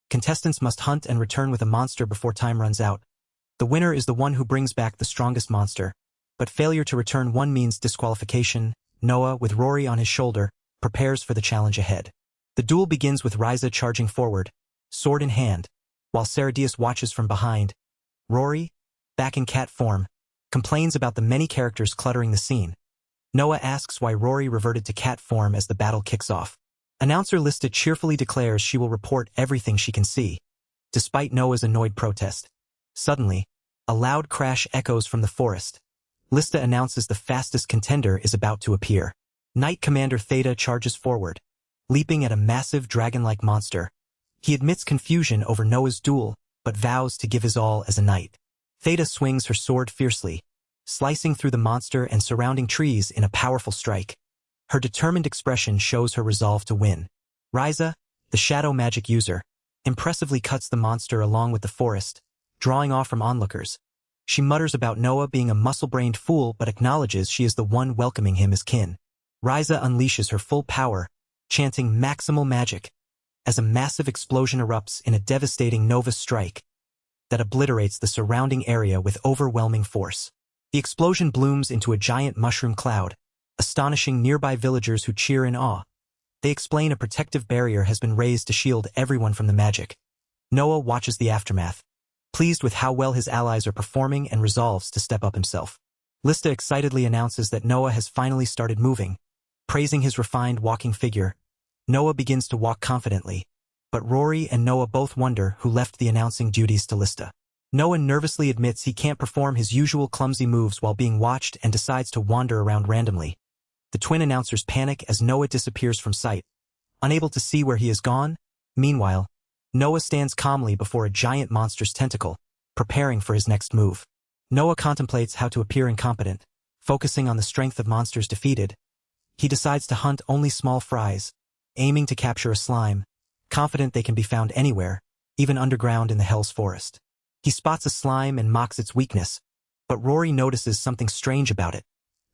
Contestants must hunt and return with a monster before time runs out. The winner is the one who brings back the strongest monster, but failure to return one means disqualification. Noah, with Rory on his shoulder, prepares for the challenge ahead. The duel begins with Ryza charging forward, sword in hand, while Saradius watches from behind. Rory, back in cat form, complains about the many characters cluttering the scene. Noah asks why Rory reverted to cat form as the battle kicks off. Announcer Lista cheerfully declares she will report everything she can see, despite Noah's annoyed protest. Suddenly, a loud crash echoes from the forest. Lista announces the fastest contender is about to appear. Knight Commander Theta charges forward, leaping at a massive dragon-like monster. He admits confusion over Noah's duel, but vows to give his all as a knight. Theta swings her sword fiercely, slicing through the monster and surrounding trees in a powerful strike. Her determined expression shows her resolve to win. Ryza, the shadow magic user, impressively cuts the monster along with the forest, drawing off from onlookers. She mutters about Noah being a muscle-brained fool but acknowledges she is the one welcoming him as kin. Ryza unleashes her full power, chanting maximal magic, as a massive explosion erupts in a devastating Nova strike that obliterates the surrounding area with overwhelming force. The explosion blooms into a giant mushroom cloud, astonishing nearby villagers who cheer in awe. They explain a protective barrier has been raised to shield everyone from the magic. Noah watches the aftermath, pleased with how well his allies are performing and resolves to step up himself. Lista excitedly announces that Noah has finally started moving, praising his refined walking figure. Noah begins to walk confidently, but Rory and Noah both wonder who left the announcing duties to Lista. Noah nervously admits he can't perform his usual clumsy moves while being watched and decides to wander around randomly. The twin announcers panic as Noah disappears from sight, unable to see where he has gone. Meanwhile, Noah stands calmly before a giant monster's tentacle, preparing for his next move. Noah contemplates how to appear incompetent, focusing on the strength of monsters defeated. He decides to hunt only small fries, aiming to capture a slime, confident they can be found anywhere, even underground in the Hell's Forest. He spots a slime and mocks its weakness, but Rory notices something strange about it.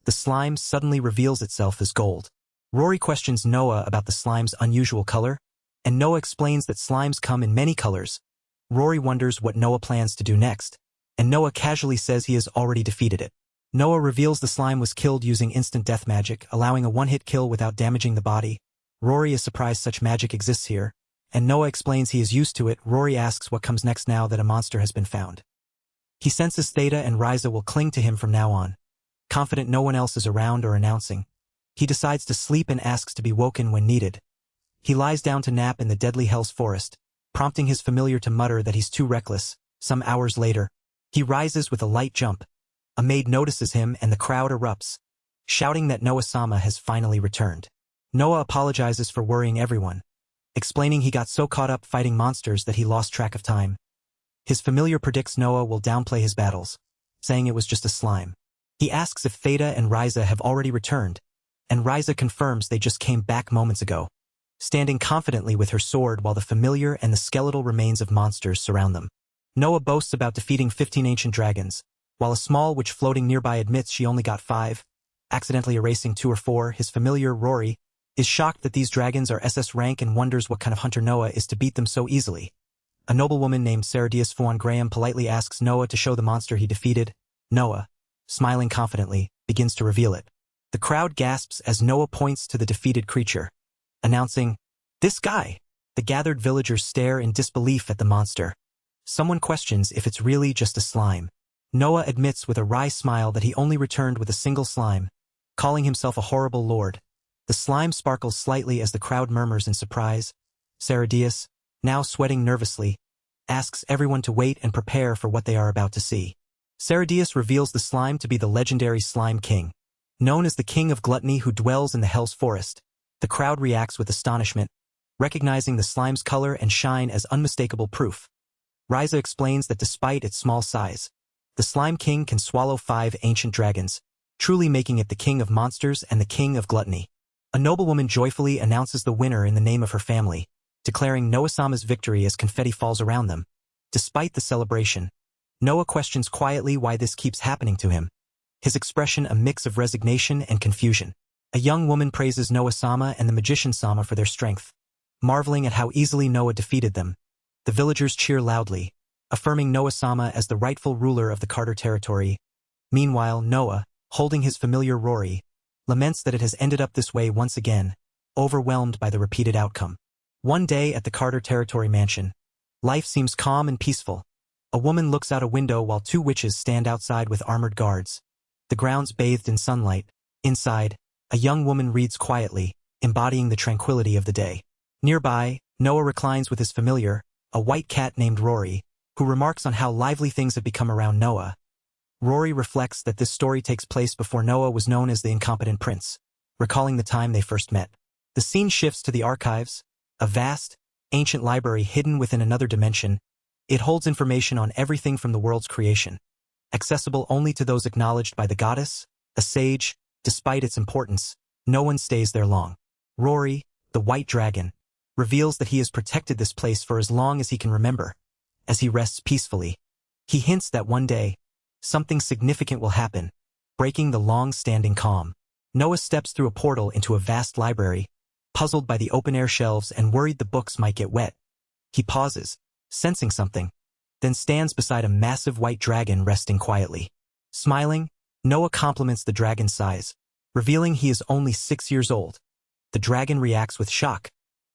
The slime suddenly reveals itself as gold. Rory questions Noah about the slime's unusual color, and Noah explains that slimes come in many colors. Rory wonders what Noah plans to do next, and Noah casually says he has already defeated it. Noah reveals the slime was killed using instant death magic, allowing a one-hit kill without damaging the body. Rory is surprised such magic exists here, and Noah explains he is used to it. Rory asks what comes next now that a monster has been found. He senses Theta and Ryza will cling to him from now on. Confident no one else is around or announcing, he decides to sleep and asks to be woken when needed. He lies down to nap in the deadly Hell's Forest, prompting his familiar to mutter that he's too reckless. Some hours later, he rises with a light jump. A maid notices him and the crowd erupts, shouting that Noah-sama has finally returned. Noah apologizes for worrying everyone, explaining he got so caught up fighting monsters that he lost track of time. His familiar predicts Noah will downplay his battles, saying it was just a slime. He asks if Theta and Ryza have already returned, and Ryza confirms they just came back moments ago, standing confidently with her sword while the familiar and the skeletal remains of monsters surround them. Noah boasts about defeating 15 ancient dragons, while a small witch floating nearby admits she only got 5, accidentally erasing 2 or 4. His familiar, Rory, is shocked that these dragons are SS rank and wonders what kind of hunter Noah is to beat them so easily. A noblewoman named Saradius Fuan Graham politely asks Noah to show the monster he defeated. Noah, smiling confidently, begins to reveal it. The crowd gasps as Noah points to the defeated creature, announcing, "This guy!" The gathered villagers stare in disbelief at the monster. Someone questions if it's really just a slime. Noah admits with a wry smile that he only returned with a single slime, calling himself a horrible lord. The slime sparkles slightly as the crowd murmurs in surprise. Saradius, now sweating nervously, asks everyone to wait and prepare for what they are about to see. Saradius reveals the slime to be the legendary Slime King, known as the King of Gluttony who dwells in the Hell's Forest. The crowd reacts with astonishment, recognizing the slime's color and shine as unmistakable proof. Ryza explains that despite its small size, the Slime King can swallow 5 ancient dragons, truly making it the King of Monsters and the King of Gluttony. A noblewoman joyfully announces the winner in the name of her family, declaring Noah-sama's victory as confetti falls around them. Despite the celebration, Noah questions quietly why this keeps happening to him, his expression a mix of resignation and confusion. A young woman praises Noah-sama and the magician-sama for their strength, marveling at how easily Noah defeated them. The villagers cheer loudly, affirming Noah-sama as the rightful ruler of the Carter territory. Meanwhile, Noah, holding his familiar Rory, laments that it has ended up this way once again, overwhelmed by the repeated outcome. One day at the Carter Territory mansion, life seems calm and peaceful. A woman looks out a window while 2 witches stand outside with armored guards. The grounds bathed in sunlight. Inside, a young woman reads quietly, embodying the tranquility of the day. Nearby, Noah reclines with his familiar, a white cat named Rory, who remarks on how lively things have become around Noah. Rory reflects that this story takes place before Noah was known as the incompetent prince, recalling the time they first met. The scene shifts to the archives, a vast, ancient library hidden within another dimension. It holds information on everything from the world's creation, accessible only to those acknowledged by the goddess, a sage. Despite its importance, no one stays there long. Rory, the white dragon, reveals that he has protected this place for as long as he can remember. As he rests peacefully, he hints that one day, something significant will happen, breaking the long-standing calm. Noah steps through a portal into a vast library, puzzled by the open-air shelves and worried the books might get wet. He pauses, sensing something, then stands beside a massive white dragon resting quietly. Smiling, Noah compliments the dragon's size, revealing he is only 6 years old. The dragon reacts with shock,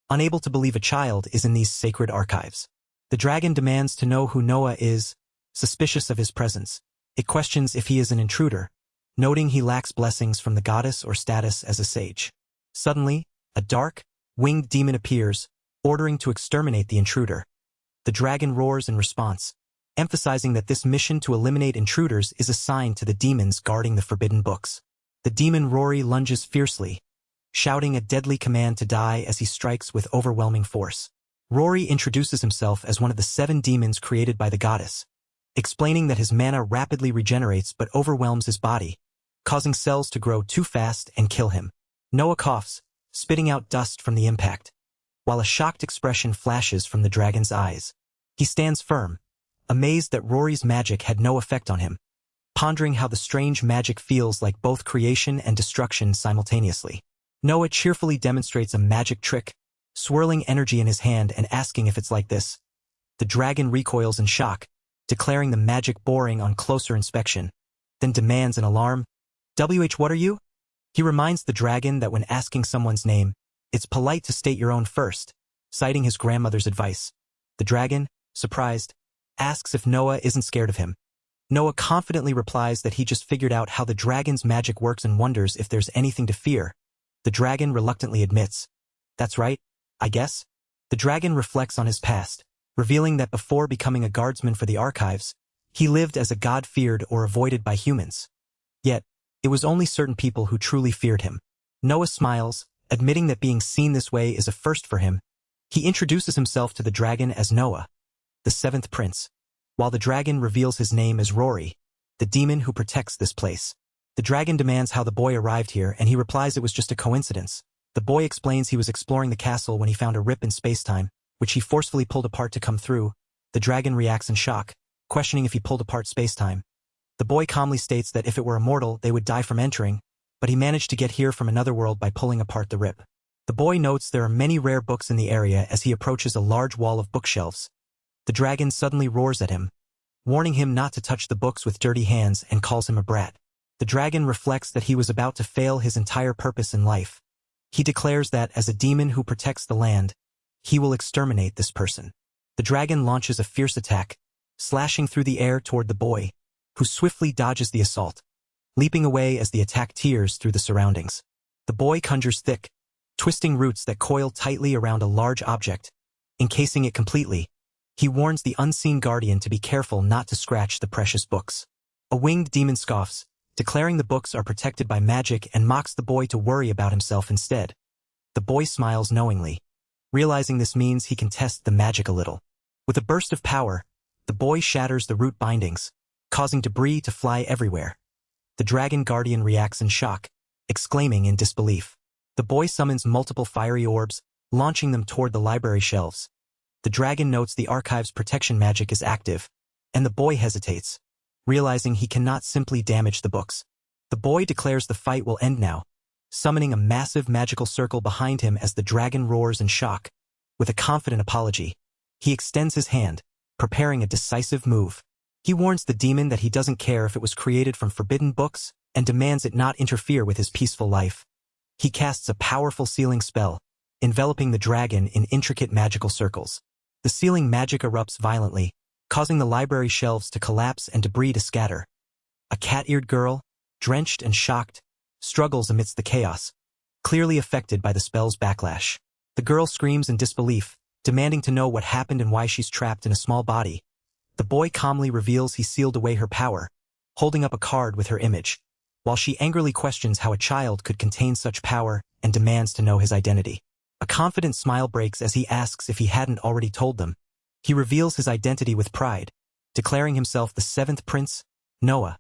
unable to believe a child is in these sacred archives. The dragon demands to know who Noah is, suspicious of his presence. It questions if he is an intruder, noting he lacks blessings from the goddess or status as a sage. Suddenly, a dark, winged demon appears, ordering to exterminate the intruder. The dragon roars in response, emphasizing that this mission to eliminate intruders is assigned to the demons guarding the forbidden books. The demon Rory lunges fiercely, shouting a deadly command to die as he strikes with overwhelming force. Rory introduces himself as one of the 7 demons created by the goddess, explaining that his mana rapidly regenerates but overwhelms his body, causing cells to grow too fast and kill him. Noah coughs, spitting out dust from the impact, while a shocked expression flashes from the dragon's eyes. He stands firm, amazed that Rory's magic had no effect on him, pondering how the strange magic feels like both creation and destruction simultaneously. Noah cheerfully demonstrates a magic trick, swirling energy in his hand and asking if it's like this. The dragon recoils in shock, declaring the magic boring on closer inspection, then demands in alarm, What are you? He reminds the dragon that when asking someone's name, it's polite to state your own first, citing his grandmother's advice. The dragon, surprised, asks if Noah isn't scared of him. Noah confidently replies that he just figured out how the dragon's magic works and wonders if there's anything to fear. The dragon reluctantly admits, "That's right, I guess." The dragon reflects on his past, revealing that before becoming a guardsman for the archives, he lived as a god feared or avoided by humans. Yet, it was only certain people who truly feared him. Noah smiles, admitting that being seen this way is a first for him. He introduces himself to the dragon as Noah, the seventh prince, while the dragon reveals his name as Rory, the demon who protects this place. The dragon demands how the boy arrived here, and he replies it was just a coincidence. The boy explains he was exploring the castle when he found a rip in space-time, which he forcefully pulled apart to come through. The dragon reacts in shock, questioning if he pulled apart space-time. The boy calmly states that if it were immortal, they would die from entering, but he managed to get here from another world by pulling apart the rip. The boy notes there are many rare books in the area as he approaches a large wall of bookshelves. The dragon suddenly roars at him, warning him not to touch the books with dirty hands and calls him a brat. The dragon reflects that he was about to fail his entire purpose in life. He declares that, as a demon who protects the land, he will exterminate this person. The dragon launches a fierce attack, slashing through the air toward the boy, who swiftly dodges the assault, leaping away as the attack tears through the surroundings. The boy conjures thick, twisting roots that coil tightly around a large object, encasing it completely. He warns the unseen guardian to be careful not to scratch the precious books. A winged demon scoffs, declaring the books are protected by magic, and mocks the boy to worry about himself instead. The boy smiles knowingly, realizing this means he can test the magic a little. With a burst of power, the boy shatters the root bindings, causing debris to fly everywhere. The dragon guardian reacts in shock, exclaiming in disbelief. The boy summons multiple fiery orbs, launching them toward the library shelves. The dragon notes the archive's protection magic is active, and the boy hesitates, realizing he cannot simply damage the books. The boy declares the fight will end now, summoning a massive magical circle behind him as the dragon roars in shock. With a confident apology, he extends his hand, preparing a decisive move. He warns the demon that he doesn't care if it was created from forbidden books and demands it not interfere with his peaceful life. He casts a powerful sealing spell, enveloping the dragon in intricate magical circles. The sealing magic erupts violently, causing the library shelves to collapse and debris to scatter. A cat-eared girl, drenched and shocked, struggles amidst the chaos, clearly affected by the spell's backlash. The girl screams in disbelief, demanding to know what happened and why she's trapped in a small body. The boy calmly reveals he sealed away her power, holding up a card with her image, while she angrily questions how a child could contain such power and demands to know his identity. A confident smile breaks as he asks if he hadn't already told them. He reveals his identity with pride, declaring himself the seventh prince, Noah,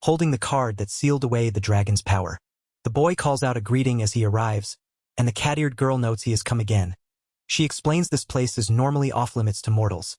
holding the card that sealed away the dragon's power. The boy calls out a greeting as he arrives, and the cat-eared girl notes he has come again. She explains this place is normally off-limits to mortals.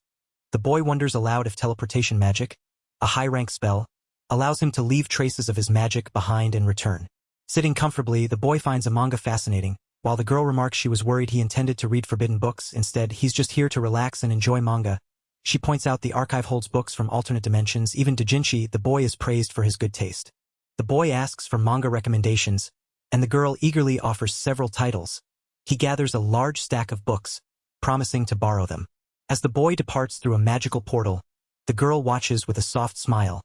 The boy wonders aloud if teleportation magic, a high-rank spell, allows him to leave traces of his magic behind and return. Sitting comfortably, the boy finds a manga fascinating. While the girl remarks she was worried he intended to read forbidden books, instead he's just here to relax and enjoy manga. She points out the archive holds books from alternate dimensions. Even Dojinshi, the boy, is praised for his good taste. The boy asks for manga recommendations, and the girl eagerly offers several titles. He gathers a large stack of books, promising to borrow them. As the boy departs through a magical portal, the girl watches with a soft smile,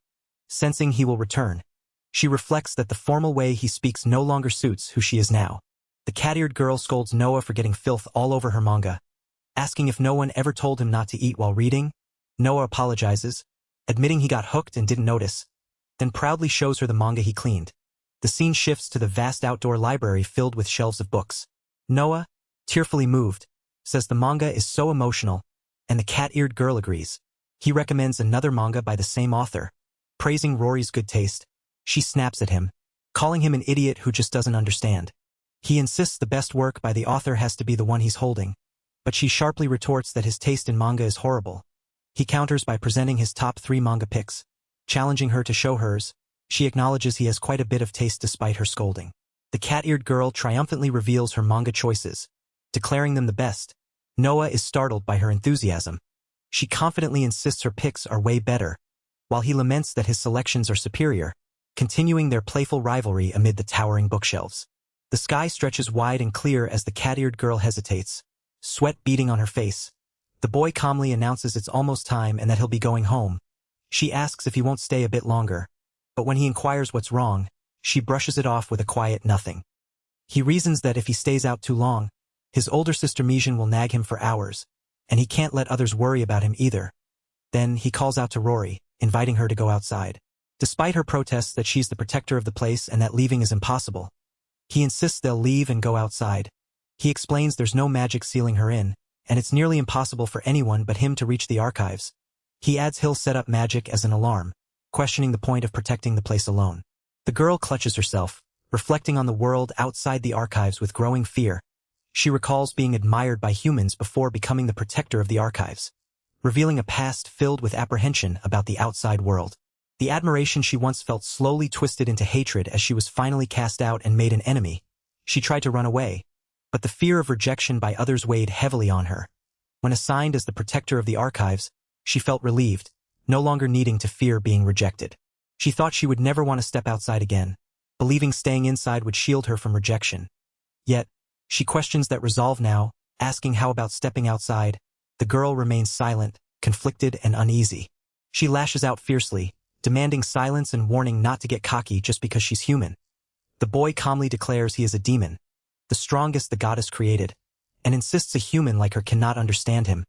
sensing he will return. She reflects that the formal way he speaks no longer suits who she is now. The cat-eared girl scolds Noah for getting filth all over her manga, asking if no one ever told him not to eat while reading. Noah apologizes, admitting he got hooked and didn't notice, then proudly shows her the manga he cleaned. The scene shifts to the vast outdoor library filled with shelves of books. Noah, tearfully moved, says the manga is so emotional, and the cat-eared girl agrees. He recommends another manga by the same author, praising Rory's good taste. She snaps at him, calling him an idiot who just doesn't understand. He insists the best work by the author has to be the one he's holding, but she sharply retorts that his taste in manga is horrible. He counters by presenting his top 3 manga picks, challenging her to show hers. She acknowledges he has quite a bit of taste despite her scolding. The cat-eared girl triumphantly reveals her manga choices, declaring them the best. Noah is startled by her enthusiasm. She confidently insists her picks are way better, while he laments that his selections are superior, continuing their playful rivalry amid the towering bookshelves. The sky stretches wide and clear as the cat-eared girl hesitates, sweat beading on her face. The boy calmly announces it's almost time and that he'll be going home. She asks if he won't stay a bit longer, but when he inquires what's wrong, she brushes it off with a quiet nothing. He reasons that if he stays out too long, His older sister Mijin will nag him for hours, and he can't let others worry about him either. Then he calls out to Rory, inviting her to go outside. Despite her protests that she's the protector of the place and that leaving is impossible, he insists they'll leave and go outside. He explains there's no magic sealing her in, and it's nearly impossible for anyone but him to reach the archives. He adds he'll set up magic as an alarm, questioning the point of protecting the place alone. The girl clutches herself, reflecting on the world outside the archives with growing fear. She recalls being admired by humans before becoming the protector of the archives, revealing a past filled with apprehension about the outside world. The admiration she once felt slowly twisted into hatred as she was finally cast out and made an enemy. She tried to run away, but the fear of rejection by others weighed heavily on her. When assigned as the protector of the archives, she felt relieved, no longer needing to fear being rejected. She thought she would never want to step outside again, believing staying inside would shield her from rejection. Yet, she questions that resolve now, asking how about stepping outside. The girl remains silent, conflicted and uneasy. She lashes out fiercely, demanding silence and warning not to get cocky just because she's human. The boy calmly declares he is a demon, the strongest the goddess created, and insists a human like her cannot understand him.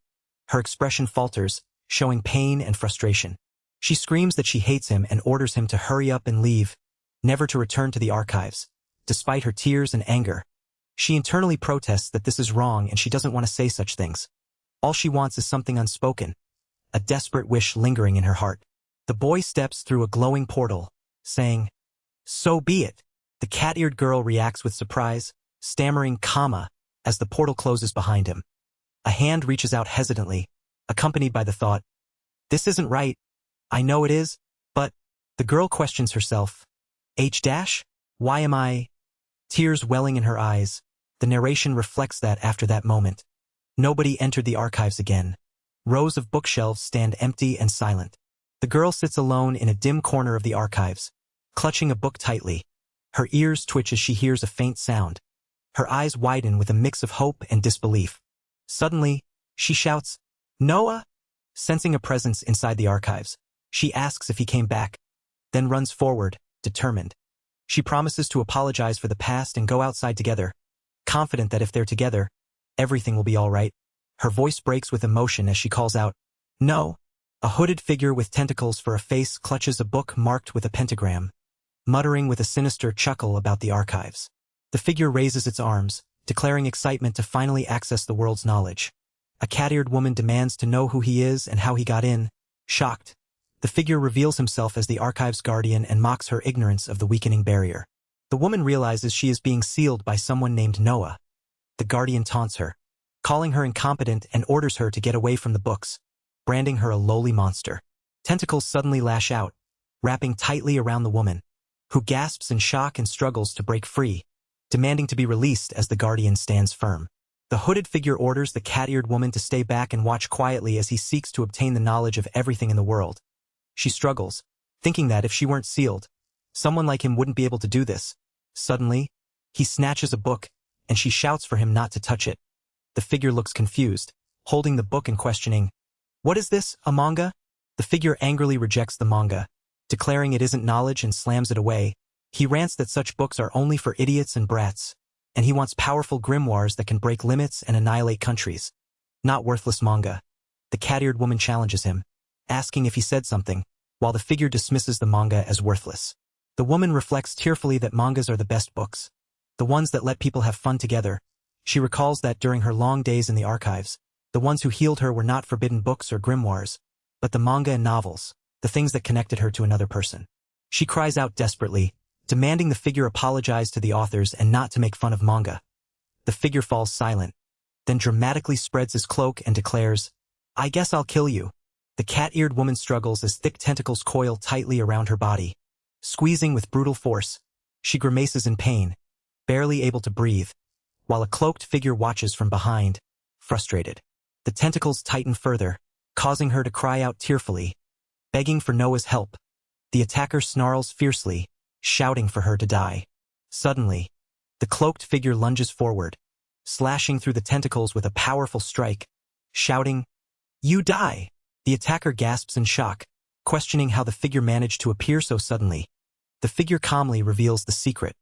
Her expression falters, showing pain and frustration. She screams that she hates him and orders him to hurry up and leave, never to return to the archives. Despite her tears and anger, she internally protests that this is wrong and she doesn't want to say such things. All she wants is something unspoken, a desperate wish lingering in her heart. The boy steps through a glowing portal, saying, "So be it." The cat-eared girl reacts with surprise, stammering comma, as the portal closes behind him. A hand reaches out hesitantly, accompanied by the thought, "This isn't right. I know it is, but..." The girl questions herself. Why am I? Tears welling in her eyes. The narration reflects that after that moment, nobody entered the archives again. Rows of bookshelves stand empty and silent. The girl sits alone in a dim corner of the archives, clutching a book tightly. Her ears twitch as she hears a faint sound. Her eyes widen with a mix of hope and disbelief. Suddenly, she shouts, "Noah!" Sensing a presence inside the archives, she asks if he came back, then runs forward, determined. She promises to apologize for the past and go outside together, confident that if they're together, everything will be all right. Her voice breaks with emotion as she calls out, "No!" A hooded figure with tentacles for a face clutches a book marked with a pentagram, muttering with a sinister chuckle about the archives. The figure raises its arms, declaring excitement to finally access the world's knowledge. A cat-eared woman demands to know who he is and how he got in. Shocked, the figure reveals himself as the archive's guardian and mocks her ignorance of the weakening barrier. The woman realizes she is being sealed by someone named Noah. The guardian taunts her, calling her incompetent and orders her to get away from the books, branding her a lowly monster. Tentacles suddenly lash out, wrapping tightly around the woman, who gasps in shock and struggles to break free, demanding to be released as the guardian stands firm. The hooded figure orders the cat-eared woman to stay back and watch quietly as he seeks to obtain the knowledge of everything in the world. She struggles, thinking that if she weren't sealed, someone like him wouldn't be able to do this. Suddenly, he snatches a book, and she shouts for him not to touch it. The figure looks confused, holding the book and questioning, "What is this, a manga?" The figure angrily rejects the manga, declaring it isn't knowledge and slams it away. He rants that such books are only for idiots and brats, and he wants powerful grimoires that can break limits and annihilate countries. Not worthless manga. The cat-eared woman challenges him, asking if he said something, while the figure dismisses the manga as worthless. The woman reflects tearfully that mangas are the best books, the ones that let people have fun together. She recalls that during her long days in the archives, the ones who healed her were not forbidden books or grimoires, but the manga and novels, the things that connected her to another person. She cries out desperately, demanding the figure apologize to the authors and not to make fun of manga. The figure falls silent, then dramatically spreads his cloak and declares, "I guess I'll kill you." The cat-eared woman struggles as thick tentacles coil tightly around her body. Squeezing with brutal force, she grimaces in pain, barely able to breathe, while a cloaked figure watches from behind, frustrated. The tentacles tighten further, causing her to cry out tearfully, begging for Noah's help. The attacker snarls fiercely, shouting for her to die. Suddenly, the cloaked figure lunges forward, slashing through the tentacles with a powerful strike, shouting, "You die!" The attacker gasps in shock, questioning how the figure managed to appear so suddenly. The figure calmly reveals the secret: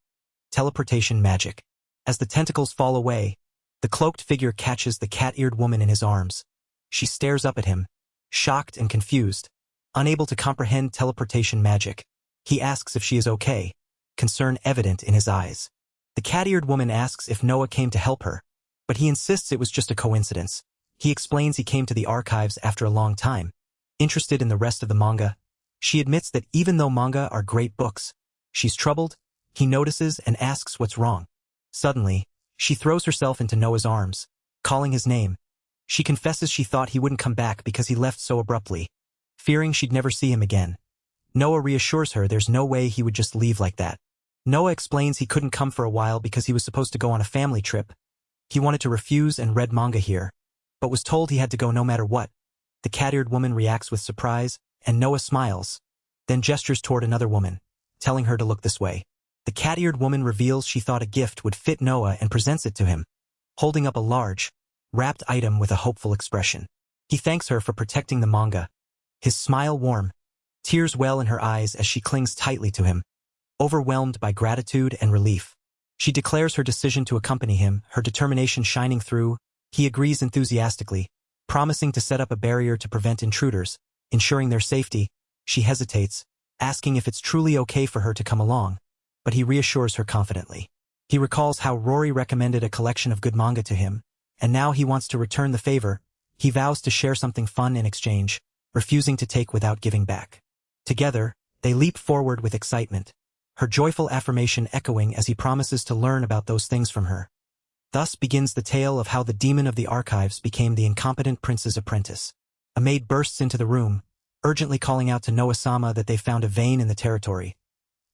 teleportation magic. As the tentacles fall away, The cloaked figure catches the cat-eared woman in his arms. She stares up at him, shocked and confused, unable to comprehend teleportation magic. He asks if she is okay, concern evident in his eyes. The cat-eared woman asks if Noah came to help her, but he insists it was just a coincidence. He explains he came to the archives after a long time, interested in the rest of the manga. She admits that even though manga are great books, she's troubled. He notices and asks what's wrong. Suddenly, she throws herself into Noah's arms, calling his name. She confesses she thought he wouldn't come back because he left so abruptly, fearing she'd never see him again. Noah reassures her there's no way he would just leave like that. Noah explains he couldn't come for a while because he was supposed to go on a family trip. He wanted to refuse and read manga here, but was told he had to go no matter what. The cat-eared woman reacts with surprise, and Noah smiles, then gestures toward another woman, telling her to look this way. The cat-eared woman reveals she thought a gift would fit Noah and presents it to him, holding up a large, wrapped item with a hopeful expression. He thanks her for protecting the manga. His smile warm, tears well in her eyes as she clings tightly to him, overwhelmed by gratitude and relief. She declares her decision to accompany him, her determination shining through. He agrees enthusiastically, promising to set up a barrier to prevent intruders, ensuring their safety. She hesitates, asking if it's truly okay for her to come along, but he reassures her confidently. He recalls how Rory recommended a collection of good manga to him, and now he wants to return the favor. He vows to share something fun in exchange, refusing to take without giving back. Together, they leap forward with excitement, her joyful affirmation echoing as he promises to learn about those things from her. Thus begins the tale of how the demon of the archives became the incompetent prince's apprentice. A maid bursts into the room, urgently calling out to Noah-sama that they found a vein in the territory.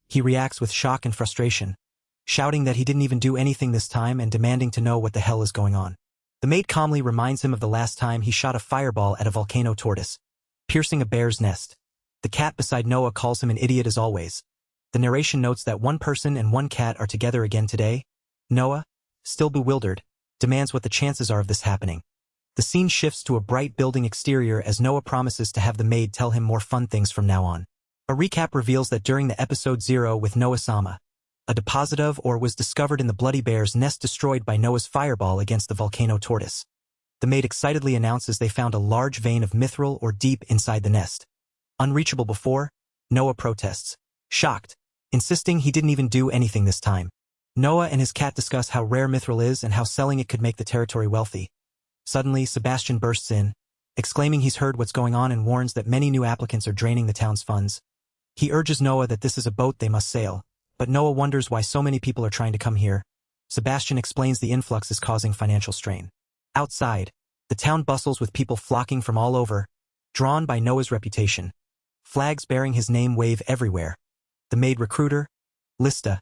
He reacts with shock and frustration, shouting that he didn't even do anything this time and demanding to know what the hell is going on. The maid calmly reminds him of the last time he shot a fireball at a volcano tortoise, piercing a bear's nest. The cat beside Noah calls him an idiot as always. The narration notes that one person and one cat are together again today. Noah, still bewildered, demands what the chances are of this happening. The scene shifts to a bright building exterior as Noah promises to have the maid tell him more fun things from now on. A recap reveals that during the episode 0 with Noah-sama, a deposit of ore was discovered in the bloody bear's nest destroyed by Noah's fireball against the volcano tortoise. The maid excitedly announces they found a large vein of mithril ore deep inside the nest. Unreachable before, Noah protests, shocked, insisting he didn't even do anything this time. Noah and his cat discuss how rare mithril is and how selling it could make the territory wealthy. Suddenly, Sebastian bursts in, exclaiming he's heard what's going on and warns that many new applicants are draining the town's funds. He urges Noah that this is a boat they must sail, but Noah wonders why so many people are trying to come here. Sebastian explains the influx is causing financial strain. Outside, the town bustles with people flocking from all over, drawn by Noah's reputation. Flags bearing his name wave everywhere. The maid recruiter, Lista,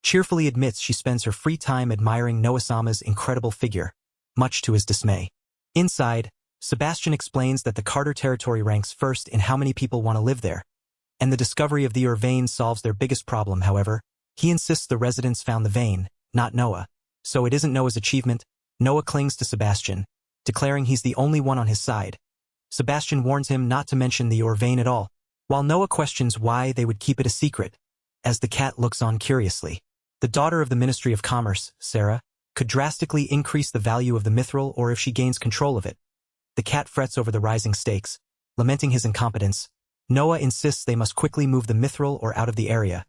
cheerfully admits she spends her free time admiring Noah-sama's incredible figure, much to his dismay. Inside, Sebastian explains that the Carter territory ranks first in how many people want to live there, and the discovery of the ore vein solves their biggest problem. However, he insists the residents found the vein, not Noah, so it isn't Noah's achievement. Noah clings to Sebastian, declaring he's the only one on his side. Sebastian warns him not to mention the ore vein at all, while Noah questions why they would keep it a secret, as the cat looks on curiously. The daughter of the Ministry of Commerce, Sarah, could drastically increase the value of the mithril ore if she gains control of it. The cat frets over the rising stakes, lamenting his incompetence. Noah insists they must quickly move the mithril ore out of the area,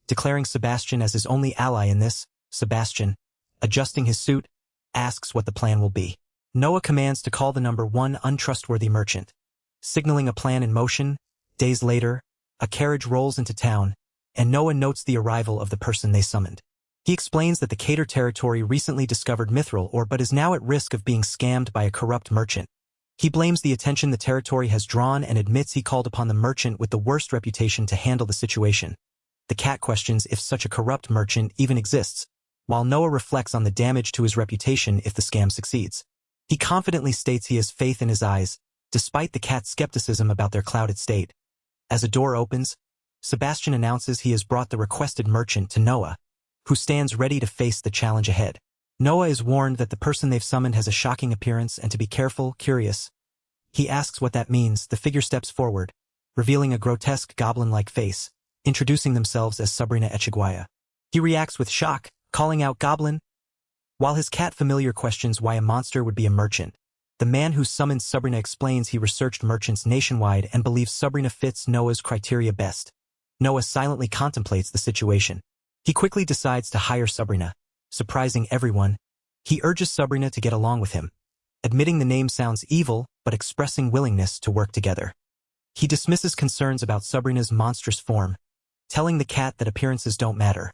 declaring Sebastian as his only ally in this. Sebastian, adjusting his suit, asks what the plan will be. Noah commands to call the number 1 untrustworthy merchant, signaling a plan in motion. Days later, a carriage rolls into town, and Noah notes the arrival of the person they summoned. He explains that the Cater territory recently discovered mithril ore but is now at risk of being scammed by a corrupt merchant. He blames the attention the territory has drawn and admits he called upon the merchant with the worst reputation to handle the situation. The cat questions if such a corrupt merchant even exists, while Noah reflects on the damage to his reputation if the scam succeeds. He confidently states he has faith in his eyes, despite the cat's skepticism about their clouded state. As a door opens, Sebastian announces he has brought the requested merchant to Noah, who stands ready to face the challenge ahead. Noah is warned that the person they've summoned has a shocking appearance and to be careful. Curious, he asks what that means. The figure steps forward, revealing a grotesque goblin-like face, introducing themselves as Sabrina Echiguaya. He reacts with shock, calling out, "Goblin, While his cat familiar questions why a monster would be a merchant, the man who summoned Sabrina explains he researched merchants nationwide and believes Sabrina fits Noah's criteria best. Noah silently contemplates the situation. He quickly decides to hire Sabrina. Surprising everyone, he urges Sabrina to get along with him, admitting the name sounds evil but expressing willingness to work together. He dismisses concerns about Sabrina's monstrous form, telling the cat that appearances don't matter.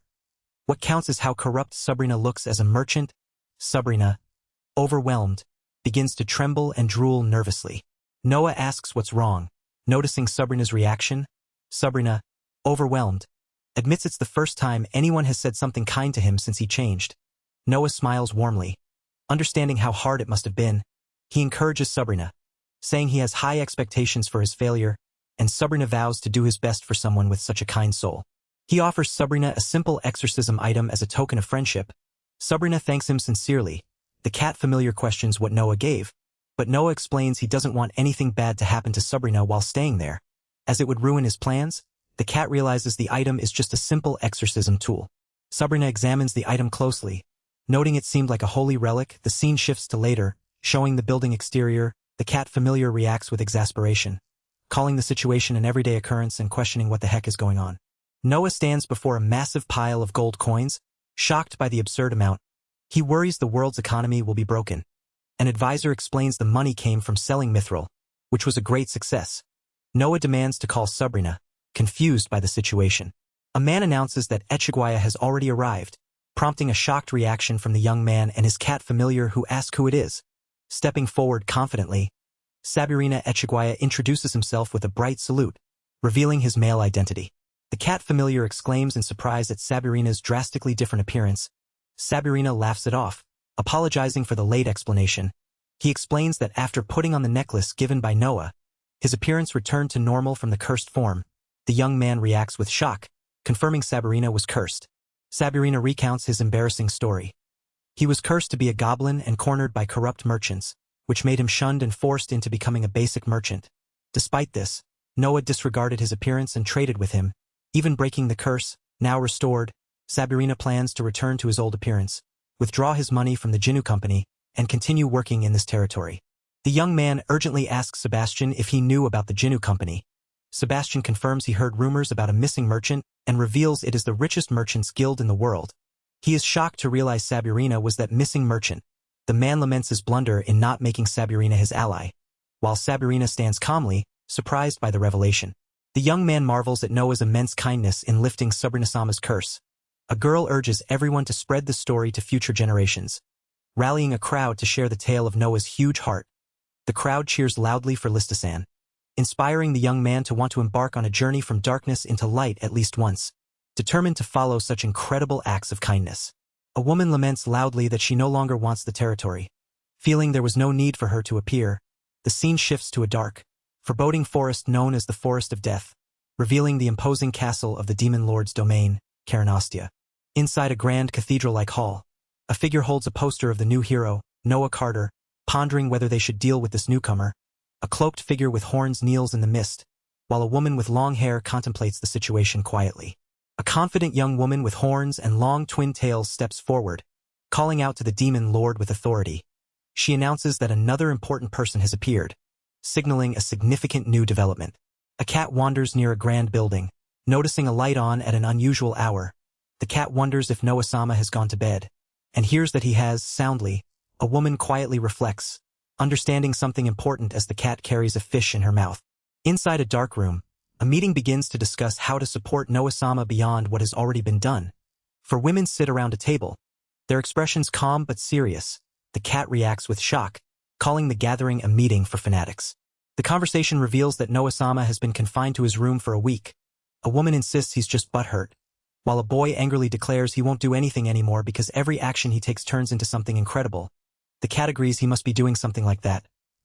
What counts is how corrupt Sabrina looks as a merchant. Sabrina, overwhelmed, begins to tremble and drool nervously. Noah asks what's wrong. Noticing Sabrina's reaction, Sabrina, overwhelmed, admits it's the first time anyone has said something kind to him since he changed. Noah smiles warmly. Understanding how hard it must have been, he encourages Sabrina, saying he has high expectations for his failure, and Sabrina vows to do his best for someone with such a kind soul. He offers Sabrina a simple exorcism item as a token of friendship. Sabrina thanks him sincerely. The cat familiar questions what Noah gave, but Noah explains he doesn't want anything bad to happen to Sabrina while staying there, as it would ruin his plans. The cat realizes the item is just a simple exorcism tool. Sabrina examines the item closely. Noting it seemed like a holy relic, the scene shifts to later, showing the building exterior. The cat familiar reacts with exasperation, calling the situation an everyday occurrence and questioning what the heck is going on. Noah stands before a massive pile of gold coins, shocked by the absurd amount. He worries the world's economy will be broken. An advisor explains the money came from selling mithril, which was a great success. Noah demands to call Sabrina, confused by the situation. A man announces that Echiguaya has already arrived, prompting a shocked reaction from the young man and his cat familiar who ask who it is. Stepping forward confidently, Sabrina Echiguaya introduces himself with a bright salute, revealing his male identity. The cat familiar exclaims in surprise at Sabrina's drastically different appearance. Sabrina laughs it off, apologizing for the late explanation. He explains that after putting on the necklace given by Noah, his appearance returned to normal from the cursed form. The young man reacts with shock, confirming Sabrina was cursed. Sabrina recounts his embarrassing story. He was cursed to be a goblin and cornered by corrupt merchants, which made him shunned and forced into becoming a basic merchant. Despite this, Noah disregarded his appearance and traded with him, even breaking the curse. Now restored, Sabrina plans to return to his old appearance, withdraw his money from the Jinnu company, and continue working in this territory. The young man urgently asks Sebastian if he knew about the Jinnu company. Sebastian confirms he heard rumors about a missing merchant and reveals it is the richest merchants guild in the world. He is shocked to realize Sabrina was that missing merchant. The man laments his blunder in not making Sabrina his ally, while Sabrina stands calmly, surprised by the revelation. The young man marvels at Noah's immense kindness in lifting Sabrina-sama's curse. A girl urges everyone to spread the story to future generations, rallying a crowd to share the tale of Noah's huge heart. The crowd cheers loudly for Listasan, inspiring the young man to want to embark on a journey from darkness into light at least once, determined to follow such incredible acts of kindness. A woman laments loudly that she no longer wants the territory. Feeling there was no need for her to appear, the scene shifts to a dark, foreboding forest known as the Forest of Death, revealing the imposing castle of the Demon Lord's domain, Karanostia. Inside a grand cathedral-like hall, a figure holds a poster of the new hero, Noah Carter, pondering whether they should deal with this newcomer. A cloaked figure with horns kneels in the mist, while a woman with long hair contemplates the situation quietly. A confident young woman with horns and long twin tails steps forward, calling out to the Demon Lord with authority. She announces that another important person has appeared, signaling a significant new development. A cat wanders near a grand building, noticing a light on at an unusual hour. The cat wonders if Noah-sama has gone to bed, and hears that he has, soundly. A woman quietly reflects, understanding something important as the cat carries a fish in her mouth. Inside a dark room, a meeting begins to discuss how to support Noah-sama beyond what has already been done. For women sit around a table, their expressions calm but serious. The cat reacts with shock, calling the gathering a meeting for fanatics. The conversation reveals that Noah-sama has been confined to his room for a week. A woman insists he's just butthurt, while a boy angrily declares he won't do anything anymore because every action he takes turns into something incredible. The cat agrees he must be doing something like that.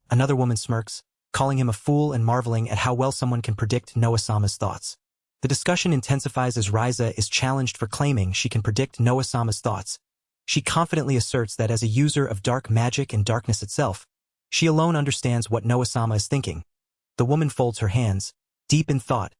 Another woman smirks, calling him a fool and marveling at how well someone can predict Noah-sama's thoughts. The discussion intensifies as Riza is challenged for claiming she can predict Noah-sama's thoughts. She confidently asserts that as a user of dark magic and darkness itself, she alone understands what Noah-sama is thinking. The woman folds her hands, deep in thought,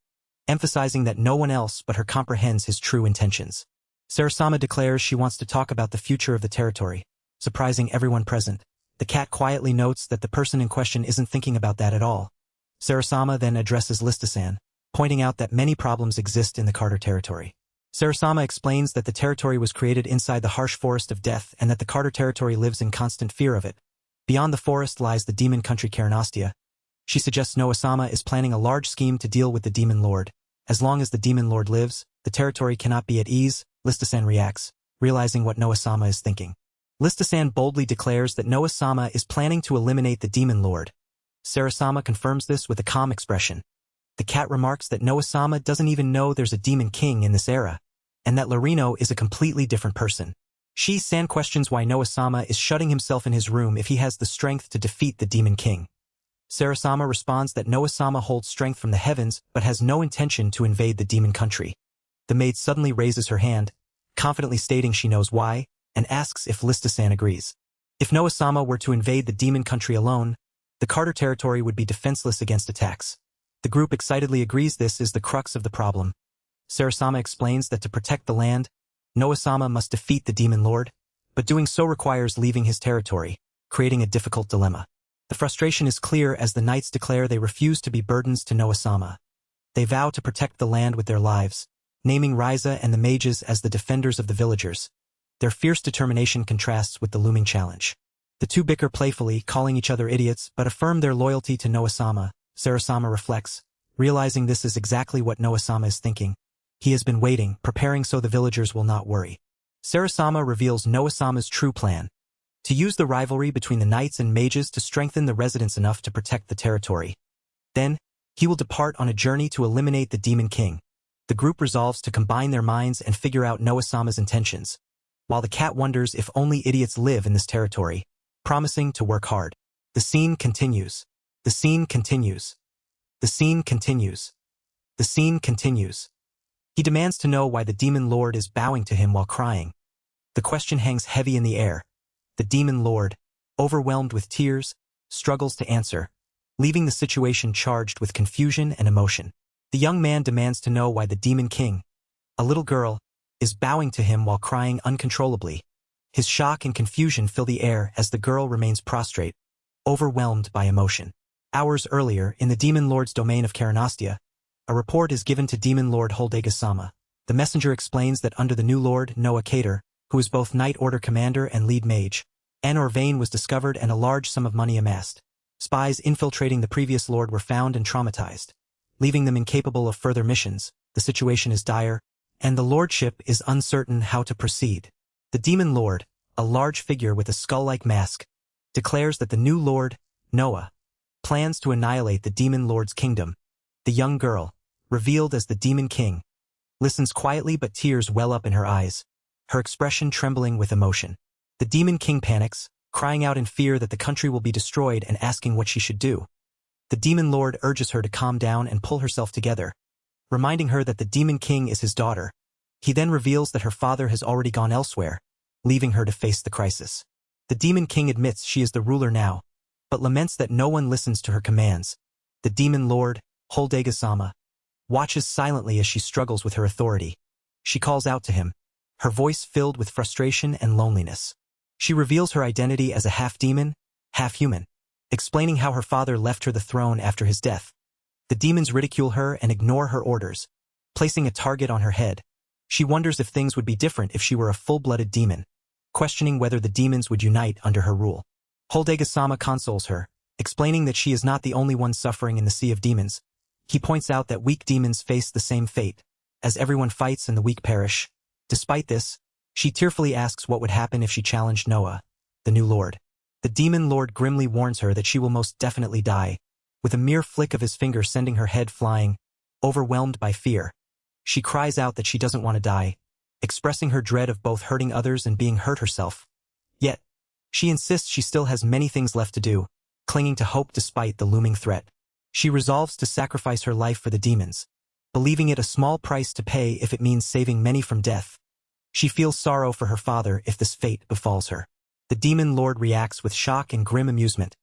emphasizing that no one else but her comprehends his true intentions. Sarasama declares she wants to talk about the future of the territory, surprising everyone present. The cat quietly notes that the person in question isn't thinking about that at all. Sarasama then addresses Listasan, pointing out that many problems exist in the Carter territory. Sarasama explains that the territory was created inside the harsh forest of death and that the Carter territory lives in constant fear of it. Beyond the forest lies the demon country Karanastia. She suggests Noah-sama is planning a large scheme to deal with the demon lord. As long as the demon lord lives, the territory cannot be at ease. Listasan reacts, realizing what Noah-sama is thinking. Listasan boldly declares that Noah-sama is planning to eliminate the demon lord. Sarasama confirms this with a calm expression. The cat remarks that Noah-sama doesn't even know there's a demon king in this era, and that Larino is a completely different person. Shi-san questions why Noah-sama is shutting himself in his room if he has the strength to defeat the demon king. Sarasama responds that Noah-sama holds strength from the heavens but has no intention to invade the demon country. The maid suddenly raises her hand, confidently stating she knows why, and asks if Listasan agrees. If Noah-sama were to invade the demon country alone, the Carter territory would be defenseless against attacks. The group excitedly agrees this is the crux of the problem. Sarasama explains that to protect the land, Noah-sama must defeat the demon lord, but doing so requires leaving his territory, creating a difficult dilemma. The frustration is clear as the knights declare they refuse to be burdens to Noah-sama. They vow to protect the land with their lives, naming Ryza and the mages as the defenders of the villagers. Their fierce determination contrasts with the looming challenge. The two bicker playfully, calling each other idiots, but affirm their loyalty to Noah-sama. Sarasama reflects, realizing this is exactly what Noah-sama is thinking. He has been waiting, preparing so the villagers will not worry. Sarasama reveals Noah-sama's true plan: to use the rivalry between the knights and mages to strengthen the residents enough to protect the territory. Then, he will depart on a journey to eliminate the demon king. The group resolves to combine their minds and figure out Noah-sama's intentions, while the cat wonders if only idiots live in this territory, promising to work hard. The scene continues. The scene continues. The scene continues. The scene continues. He demands to know why the demon lord is bowing to him while crying. The question hangs heavy in the air. The demon lord, overwhelmed with tears, struggles to answer, leaving the situation charged with confusion and emotion. The young man demands to know why the demon king, a little girl, is bowing to him while crying uncontrollably. His shock and confusion fill the air as the girl remains prostrate, overwhelmed by emotion. Hours earlier, in the demon lord's domain of Karanastia, a report is given to demon lord Holdega-sama. The messenger explains that under the new lord, Noah-Cater, who is both Knight Order commander and lead mage, an Orvane was discovered and a large sum of money amassed. Spies infiltrating the previous lord were found and traumatized, leaving them incapable of further missions. The situation is dire, and the lordship is uncertain how to proceed. The demon lord, a large figure with a skull-like mask, declares that the new lord, Noah, plans to annihilate the demon lord's kingdom. The young girl, revealed as the demon king, listens quietly but tears well up in her eyes, her expression trembling with emotion. The demon king panics, crying out in fear that the country will be destroyed and asking what she should do. The demon lord urges her to calm down and pull herself together, reminding her that the demon king is his daughter. He then reveals that her father has already gone elsewhere, leaving her to face the crisis. The demon king admits she is the ruler now, but laments that no one listens to her commands. The demon lord, Holdega-sama, watches silently as she struggles with her authority. She calls out to him, her voice filled with frustration and loneliness. She reveals her identity as a half-demon, half-human, explaining how her father left her the throne after his death. The demons ridicule her and ignore her orders, placing a target on her head. She wonders if things would be different if she were a full-blooded demon, questioning whether the demons would unite under her rule. Holdega-sama consoles her, explaining that she is not the only one suffering in the sea of demons. He points out that weak demons face the same fate, as everyone fights and the weak perish. Despite this, she tearfully asks what would happen if she challenged Noah, the new lord. The demon lord grimly warns her that she will most definitely die, with a mere flick of his finger sending her head flying, overwhelmed by fear. She cries out that she doesn't want to die, expressing her dread of both hurting others and being hurt herself. Yet, she insists she still has many things left to do, clinging to hope despite the looming threat. She resolves to sacrifice her life for the demons, believing it a small price to pay if it means saving many from death. She feels sorrow for her father if this fate befalls her. The demon lord reacts with shock and grim amusement,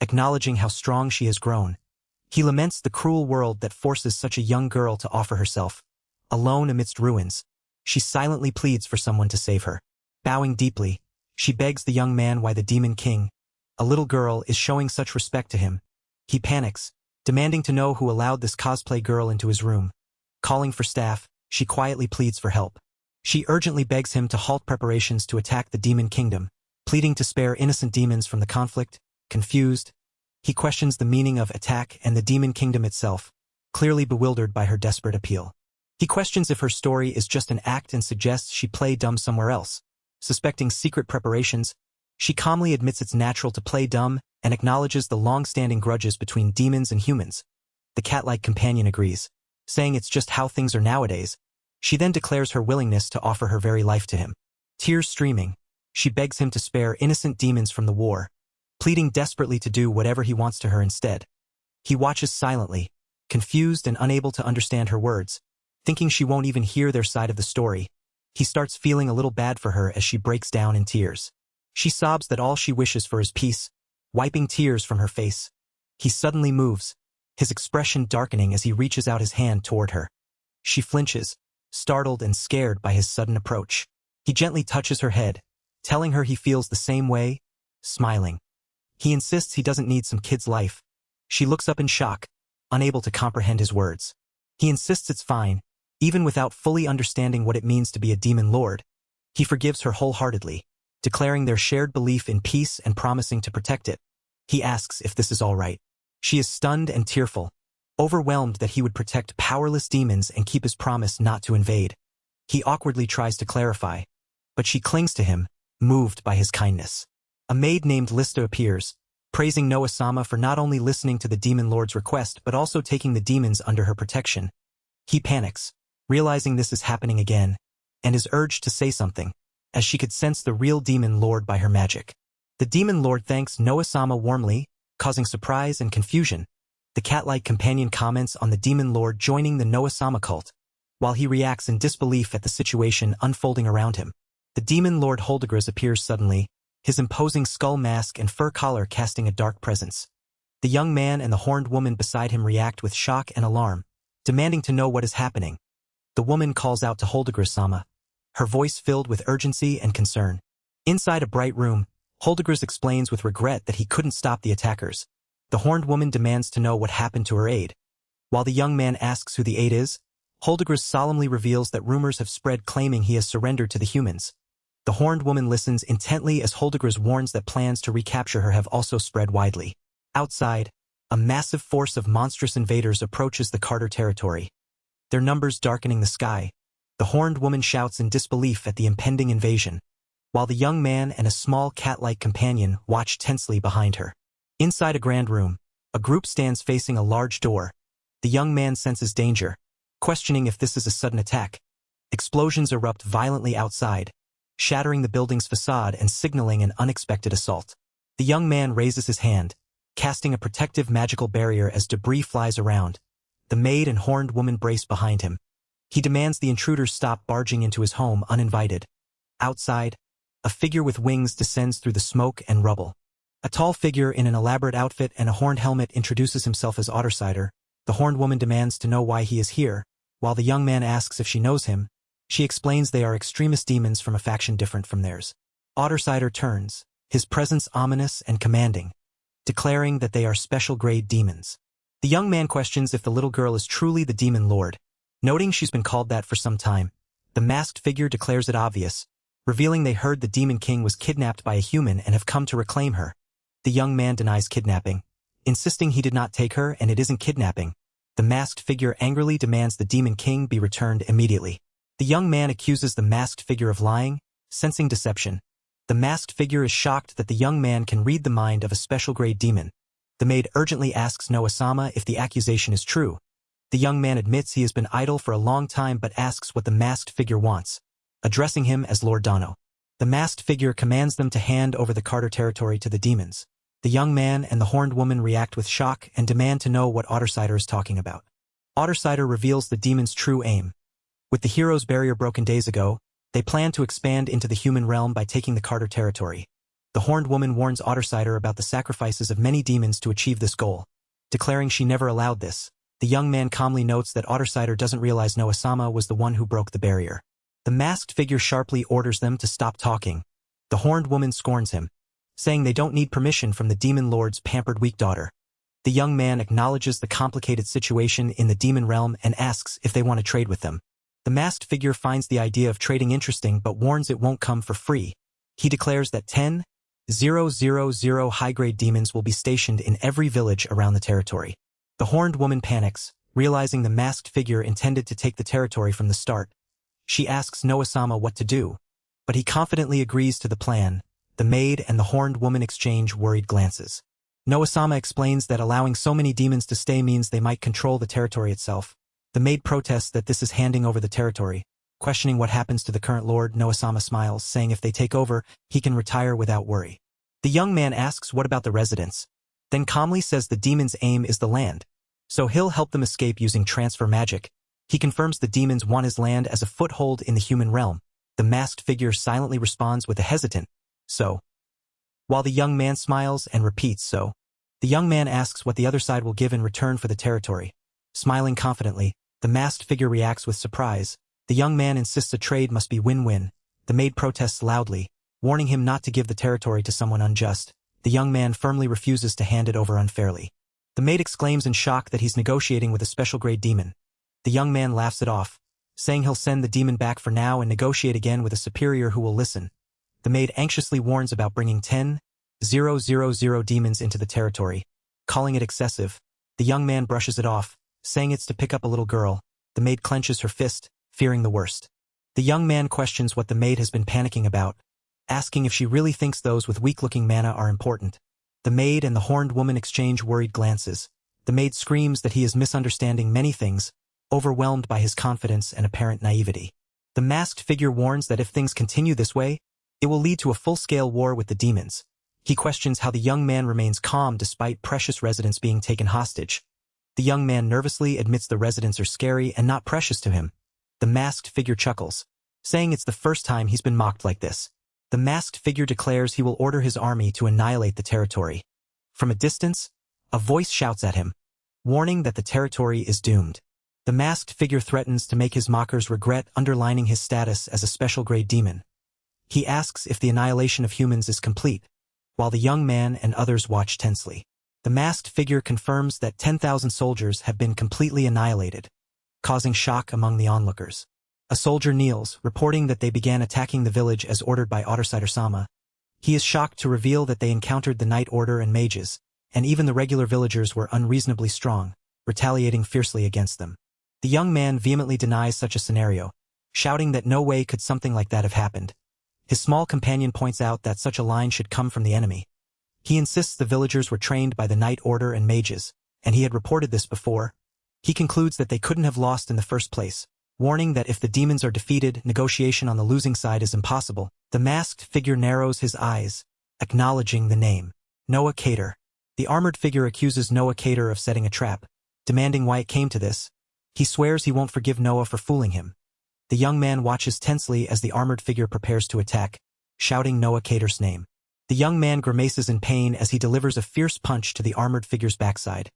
acknowledging how strong she has grown. He laments the cruel world that forces such a young girl to offer herself, alone amidst ruins, She silently pleads for someone to save her. Bowing deeply, she begs the young man why the Demon King, a little girl, is showing such respect to him. He panics, demanding to know who allowed this cosplay girl into his room. Calling for staff, she quietly pleads for help. She urgently begs him to halt preparations to attack the Demon Kingdom, pleading to spare innocent demons from the conflict. Confused, he questions the meaning of attack and the Demon Kingdom itself, clearly bewildered by her desperate appeal. He questions if her story is just an act and suggests she play dumb somewhere else. Suspecting secret preparations, she calmly admits it's natural to play dumb and acknowledges the long-standing grudges between demons and humans. The cat-like companion agrees, saying it's just how things are nowadays. She then declares her willingness to offer her very life to him. Tears streaming, she begs him to spare innocent demons from the war, pleading desperately to do whatever he wants to her instead. He watches silently, confused and unable to understand her words, thinking she won't even hear their side of the story. He starts feeling a little bad for her as she breaks down in tears. She sobs that all she wishes for is peace, wiping tears from her face. He suddenly moves, his expression darkening as he reaches out his hand toward her. She flinches, startled and scared by his sudden approach. He gently touches her head, telling her he feels the same way, smiling. He insists he doesn't need some kid's life. She looks up in shock, unable to comprehend his words. He insists it's fine, even without fully understanding what it means to be a demon lord. He forgives her wholeheartedly, declaring their shared belief in peace and promising to protect it. He asks if this is all right. She is stunned and tearful, overwhelmed that he would protect powerless demons and keep his promise not to invade. He awkwardly tries to clarify, but she clings to him, moved by his kindness. A maid named Lista appears, praising Noah-sama for not only listening to the demon lord's request but also taking the demons under her protection. He panics, realizing this is happening again, and is urged to say something, as she could sense the real demon lord by her magic. The demon lord thanks Noah-sama warmly, causing surprise and confusion. The cat-like companion comments on the demon lord joining the Noah-sama cult, while he reacts in disbelief at the situation unfolding around him. The demon lord Holdegras appears suddenly, his imposing skull mask and fur collar casting a dark presence. The young man and the horned woman beside him react with shock and alarm, demanding to know what is happening. The woman calls out to Holdegras-sama, her voice filled with urgency and concern. Inside a bright room, Holdegras explains with regret that he couldn't stop the attackers. The horned woman demands to know what happened to her aide. While the young man asks who the aide is, Holdegras solemnly reveals that rumors have spread claiming he has surrendered to the humans. The horned woman listens intently as Holdegras warns that plans to recapture her have also spread widely. Outside, a massive force of monstrous invaders approaches the Carter territory, their numbers darkening the sky. The horned woman shouts in disbelief at the impending invasion, while the young man and a small cat-like companion watch tensely behind her. Inside a grand room, a group stands facing a large door. The young man senses danger, questioning if this is a sudden attack. Explosions erupt violently outside, shattering the building's facade and signaling an unexpected assault. The young man raises his hand, casting a protective magical barrier as debris flies around. The maid and horned woman brace behind him. He demands the intruders stop barging into his home uninvited. Outside, a figure with wings descends through the smoke and rubble. A tall figure in an elaborate outfit and a horned helmet introduces himself as Ottersider. The horned woman demands to know why he is here, while the young man asks if she knows him. She explains they are extremist demons from a faction different from theirs. Ottersider turns, his presence ominous and commanding, declaring that they are special-grade demons. The young man questions if the little girl is truly the demon lord. Noting she's been called that for some time, the masked figure declares it obvious, revealing they heard the Demon King was kidnapped by a human and have come to reclaim her. The young man denies kidnapping, insisting he did not take her and it isn't kidnapping. The masked figure angrily demands the Demon King be returned immediately. The young man accuses the masked figure of lying, sensing deception. The masked figure is shocked that the young man can read the mind of a special-grade demon. The maid urgently asks Noah-sama if the accusation is true. The young man admits he has been idle for a long time but asks what the masked figure wants, addressing him as Lord Dano. The masked figure commands them to hand over the Carter territory to the demons. The young man and the horned woman react with shock and demand to know what Ottersider is talking about. Ottersider reveals the demon's true aim. With the hero's barrier broken days ago, they plan to expand into the human realm by taking the Carter territory. The horned woman warns Ottersider about the sacrifices of many demons to achieve this goal, declaring she never allowed this. The young man calmly notes that Ottersider doesn't realize Noah-sama was the one who broke the barrier. The masked figure sharply orders them to stop talking. The horned woman scorns him, saying they don't need permission from the demon lord's pampered weak daughter. The young man acknowledges the complicated situation in the demon realm and asks if they want to trade with them. The masked figure finds the idea of trading interesting but warns it won't come for free. He declares that 10,000 high-grade demons will be stationed in every village around the territory. The horned woman panics, realizing the masked figure intended to take the territory from the start. She asks Noah-sama what to do, but he confidently agrees to the plan. The maid and the horned woman exchange worried glances. Noah-sama explains that allowing so many demons to stay means they might control the territory itself. The maid protests that this is handing over the territory. Questioning what happens to the current lord, Noah-sama smiles, saying if they take over, he can retire without worry. The young man asks what about the residents, then calmly says the demon's aim is the land, so he'll help them escape using transfer magic. He confirms the demons want his land as a foothold in the human realm. The masked figure silently responds with a hesitant, so. While the young man smiles and repeats so. The young man asks what the other side will give in return for the territory. Smiling confidently, the masked figure reacts with surprise. The young man insists a trade must be win-win. The maid protests loudly, warning him not to give the territory to someone unjust. The young man firmly refuses to hand it over unfairly. The maid exclaims in shock that he's negotiating with a special-grade demon. The young man laughs it off, saying he'll send the demon back for now and negotiate again with a superior who will listen. The maid anxiously warns about bringing 10,000 demons into the territory, calling it excessive. The young man brushes it off, saying it's to pick up a little girl. The maid clenches her fist, fearing the worst. The young man questions what the maid has been panicking about, asking if she really thinks those with weak-looking mana are important. The maid and the horned woman exchange worried glances. The maid screams that he is misunderstanding many things, overwhelmed by his confidence and apparent naivety. The masked figure warns that if things continue this way, it will lead to a full-scale war with the demons. He questions how the young man remains calm despite precious residents being taken hostage. The young man nervously admits the residents are scary and not precious to him. The masked figure chuckles, saying it's the first time he's been mocked like this. The masked figure declares he will order his army to annihilate the territory. From a distance, a voice shouts at him, warning that the territory is doomed. The masked figure threatens to make his mockers regret underlining his status as a special-grade demon. He asks if the annihilation of humans is complete, while the young man and others watch tensely. The masked figure confirms that 10,000 soldiers have been completely annihilated, causing shock among the onlookers. A soldier kneels, reporting that they began attacking the village as ordered by Outsider-sama. He is shocked to reveal that they encountered the Night Order and mages, and even the regular villagers were unreasonably strong, retaliating fiercely against them. The young man vehemently denies such a scenario, shouting that no way could something like that have happened. His small companion points out that such a line should come from the enemy. He insists the villagers were trained by the Night Order and mages, and he had reported this before. He concludes that they couldn't have lost in the first place, warning that if the demons are defeated, negotiation on the losing side is impossible. The masked figure narrows his eyes, acknowledging the name. Manhwa. The armored figure accuses Manhwa of setting a trap, demanding why it came to this. He swears he won't forgive Noah for fooling him. The young man watches tensely as the armored figure prepares to attack, shouting Manhwa's name. The young man grimaces in pain as he delivers a fierce punch to the armored figure's backside,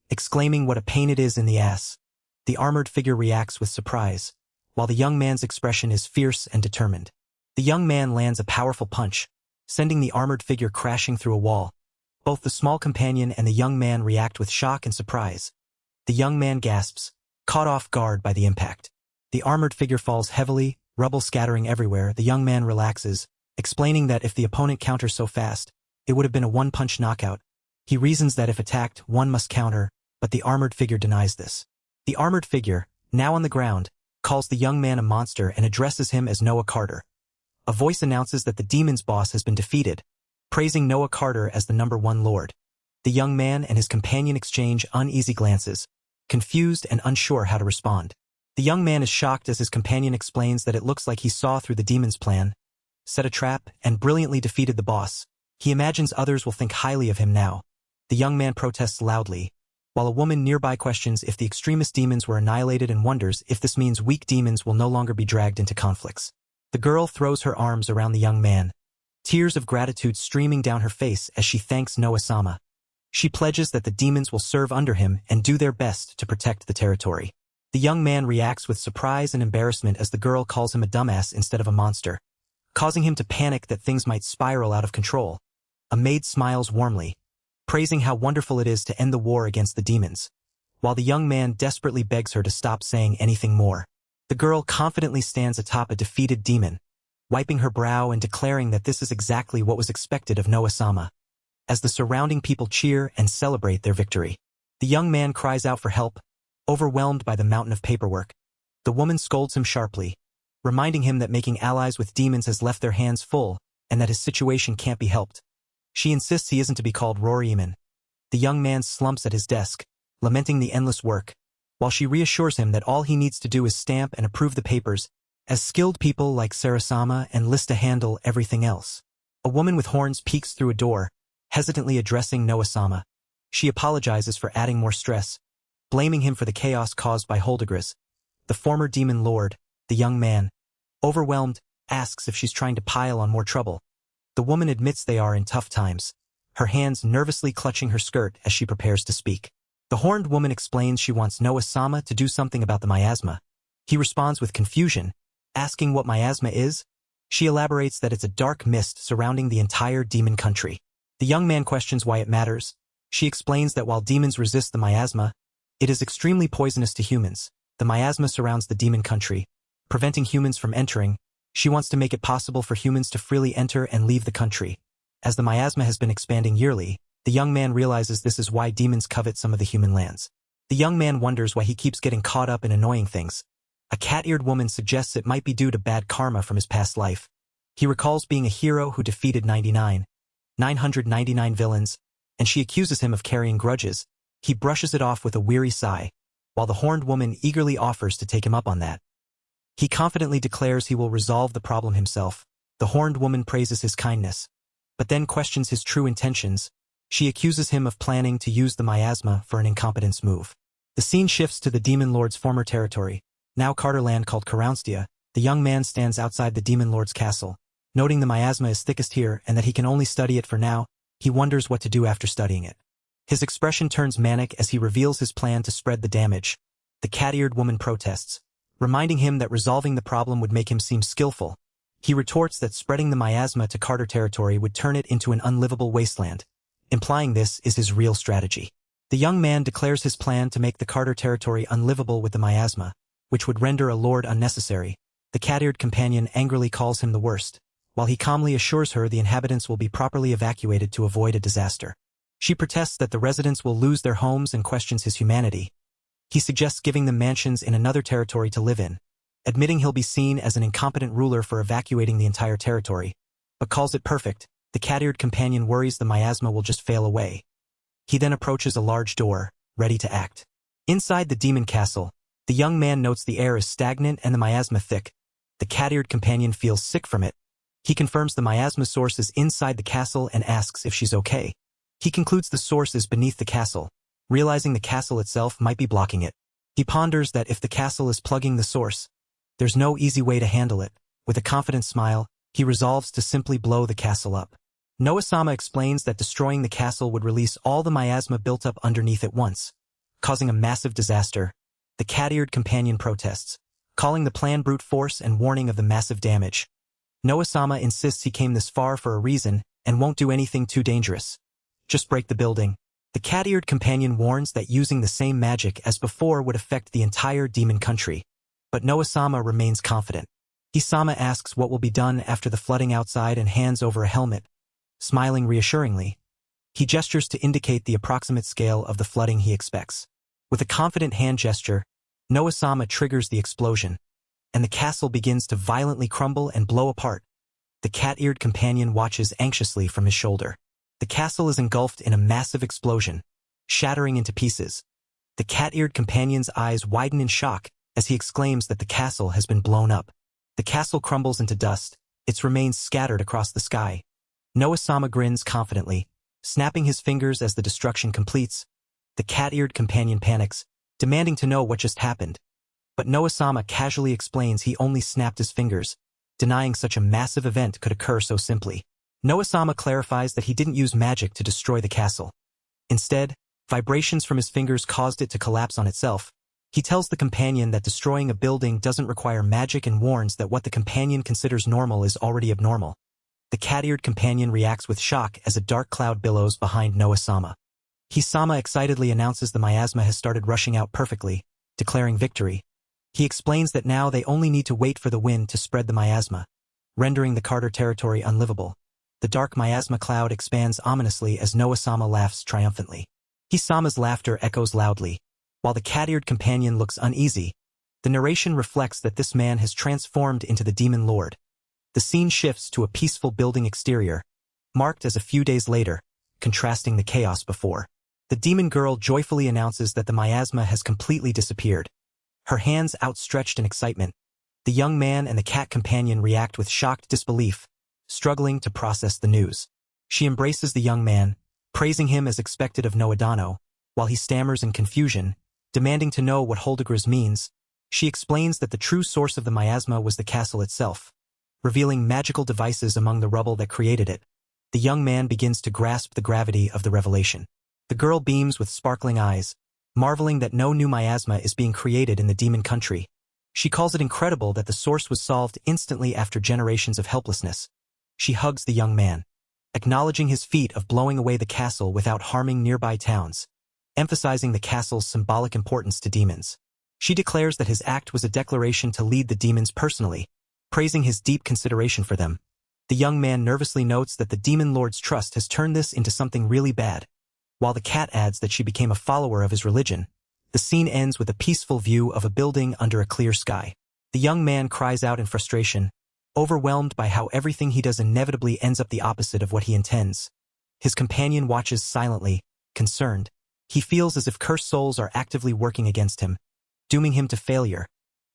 exclaiming what a pain it is in the ass. The armored figure reacts with surprise, while the young man's expression is fierce and determined. The young man lands a powerful punch, sending the armored figure crashing through a wall. Both the small companion and the young man react with shock and surprise. The young man gasps, caught off guard by the impact. The armored figure falls heavily, rubble scattering everywhere. The young man relaxes, explaining that if the opponent counters so fast, it would have been a one-punch knockout. He reasons that if attacked, one must counter, but the armored figure denies this. The armored figure, now on the ground, calls the young man a monster and addresses him as Manhwa. A voice announces that the demon's boss has been defeated, praising Manhwa as the #1 lord. The young man and his companion exchange uneasy glances, confused and unsure how to respond. The young man is shocked as his companion explains that it looks like he saw through the demon's plan, set a trap, and brilliantly defeated the boss. He imagines others will think highly of him now. The young man protests loudly, while a woman nearby questions if the extremist demons were annihilated and wonders if this means weak demons will no longer be dragged into conflicts. The girl throws her arms around the young man, tears of gratitude streaming down her face as she thanks Noah-sama. She pledges that the demons will serve under him and do their best to protect the territory. The young man reacts with surprise and embarrassment as the girl calls him a dumbass instead of a monster, causing him to panic that things might spiral out of control. A maid smiles warmly, praising how wonderful it is to end the war against the demons, while the young man desperately begs her to stop saying anything more. The girl confidently stands atop a defeated demon, wiping her brow and declaring that this is exactly what was expected of Noah-sama. As the surrounding people cheer and celebrate their victory, the young man cries out for help, overwhelmed by the mountain of paperwork. The woman scolds him sharply, reminding him that making allies with demons has left their hands full and that his situation can't be helped. She insists he isn't to be called Roriman. The young man slumps at his desk, lamenting the endless work, while she reassures him that all he needs to do is stamp and approve the papers, as skilled people like Sarasama and Lista handle everything else. A woman with horns peeks through a door, hesitantly addressing Noah-sama. She apologizes for adding more stress, blaming him for the chaos caused by Holdegras, the former demon lord. The young man, overwhelmed, asks if she's trying to pile on more trouble. The woman admits they are in tough times, her hands nervously clutching her skirt as she prepares to speak. The horned woman explains she wants Noah-sama to do something about the miasma. He responds with confusion, asking what miasma is. She elaborates that it's a dark mist surrounding the entire demon country. The young man questions why it matters. She explains that while demons resist the miasma, it is extremely poisonous to humans. The miasma surrounds the demon country, preventing humans from entering. She wants to make it possible for humans to freely enter and leave the country. As the miasma has been expanding yearly, the young man realizes this is why demons covet some of the human lands. The young man wonders why he keeps getting caught up in annoying things. A cat-eared woman suggests it might be due to bad karma from his past life. He recalls being a hero who defeated 999 villains, and she accuses him of carrying grudges. He brushes it off with a weary sigh, while the horned woman eagerly offers to take him up on that. He confidently declares he will resolve the problem himself. The horned woman praises his kindness, but then questions his true intentions. She accuses him of planning to use the miasma for an incompetence move. The scene shifts to the demon lord's former territory, now Carterland called Karaunstia. The young man stands outside the demon lord's castle. Noting the miasma is thickest here and that he can only study it for now, he wonders what to do after studying it. His expression turns manic as he reveals his plan to spread the damage. The cat-eared woman protests, reminding him that resolving the problem would make him seem skillful. He retorts that spreading the miasma to Carter territory would turn it into an unlivable wasteland, implying this is his real strategy. The young man declares his plan to make the Carter territory unlivable with the miasma, which would render a lord unnecessary. The cat-eared companion angrily calls him the worst, while he calmly assures her the inhabitants will be properly evacuated to avoid a disaster. She protests that the residents will lose their homes and questions his humanity. He suggests giving them mansions in another territory to live in, admitting he'll be seen as an incompetent ruler for evacuating the entire territory, but calls it perfect. The cat-eared companion worries the miasma will just fail away. He then approaches a large door, ready to act. Inside the demon castle, the young man notes the air is stagnant and the miasma thick. The cat-eared companion feels sick from it. He confirms the miasma source is inside the castle and asks if she's okay. He concludes the source is beneath the castle, realizing the castle itself might be blocking it. He ponders that if the castle is plugging the source, there's no easy way to handle it. With a confident smile, he resolves to simply blow the castle up. Noah-sama explains that destroying the castle would release all the miasma built up underneath at once, causing a massive disaster. The cat-eared companion protests, calling the plan brute force and warning of the massive damage. Noah-sama insists he came this far for a reason and won't do anything too dangerous. Just break the building. The cat-eared companion warns that using the same magic as before would affect the entire demon country, but Noah-sama remains confident. Hisama asks what will be done after the flooding outside and hands over a helmet. Smiling reassuringly, he gestures to indicate the approximate scale of the flooding he expects. With a confident hand gesture, Noah-sama triggers the explosion, and the castle begins to violently crumble and blow apart. The cat-eared companion watches anxiously from his shoulder. The castle is engulfed in a massive explosion, shattering into pieces. The cat-eared companion's eyes widen in shock as he exclaims that the castle has been blown up. The castle crumbles into dust, its remains scattered across the sky. Noah-sama grins confidently, snapping his fingers as the destruction completes. The cat-eared companion panics, demanding to know what just happened. But Noah-sama casually explains he only snapped his fingers, denying such a massive event could occur so simply. Noah-sama clarifies that he didn't use magic to destroy the castle. Instead, vibrations from his fingers caused it to collapse on itself. He tells the companion that destroying a building doesn't require magic and warns that what the companion considers normal is already abnormal. The cat-eared companion reacts with shock as a dark cloud billows behind Noah-sama. Hisama excitedly announces the miasma has started rushing out perfectly, declaring victory. He explains that now they only need to wait for the wind to spread the miasma, rendering the Carter territory unlivable. The dark miasma cloud expands ominously as Noah-sama laughs triumphantly. Hisama's laughter echoes loudly. While the cat-eared companion looks uneasy, the narration reflects that this man has transformed into the demon lord. The scene shifts to a peaceful building exterior, marked as a few days later, contrasting the chaos before. The demon girl joyfully announces that the miasma has completely disappeared. Her hands outstretched in excitement. The young man and the cat companion react with shocked disbelief, struggling to process the news. She embraces the young man, praising him as expected of Noadano, while he stammers in confusion, demanding to know what Holdegras means. She explains that the true source of the miasma was the castle itself, revealing magical devices among the rubble that created it. The young man begins to grasp the gravity of the revelation. The girl beams with sparkling eyes, marveling that no new miasma is being created in the demon country. She calls it incredible that the source was solved instantly after generations of helplessness. She hugs the young man, acknowledging his feat of blowing away the castle without harming nearby towns, emphasizing the castle's symbolic importance to demons. She declares that his act was a declaration to lead the demons personally, praising his deep consideration for them. The young man nervously notes that the demon lord's trust has turned this into something really bad. While the cat adds that she became a follower of his religion, the scene ends with a peaceful view of a building under a clear sky. The young man cries out in frustration, overwhelmed by how everything he does inevitably ends up the opposite of what he intends. His companion watches silently, concerned. He feels as if cursed souls are actively working against him, dooming him to failure.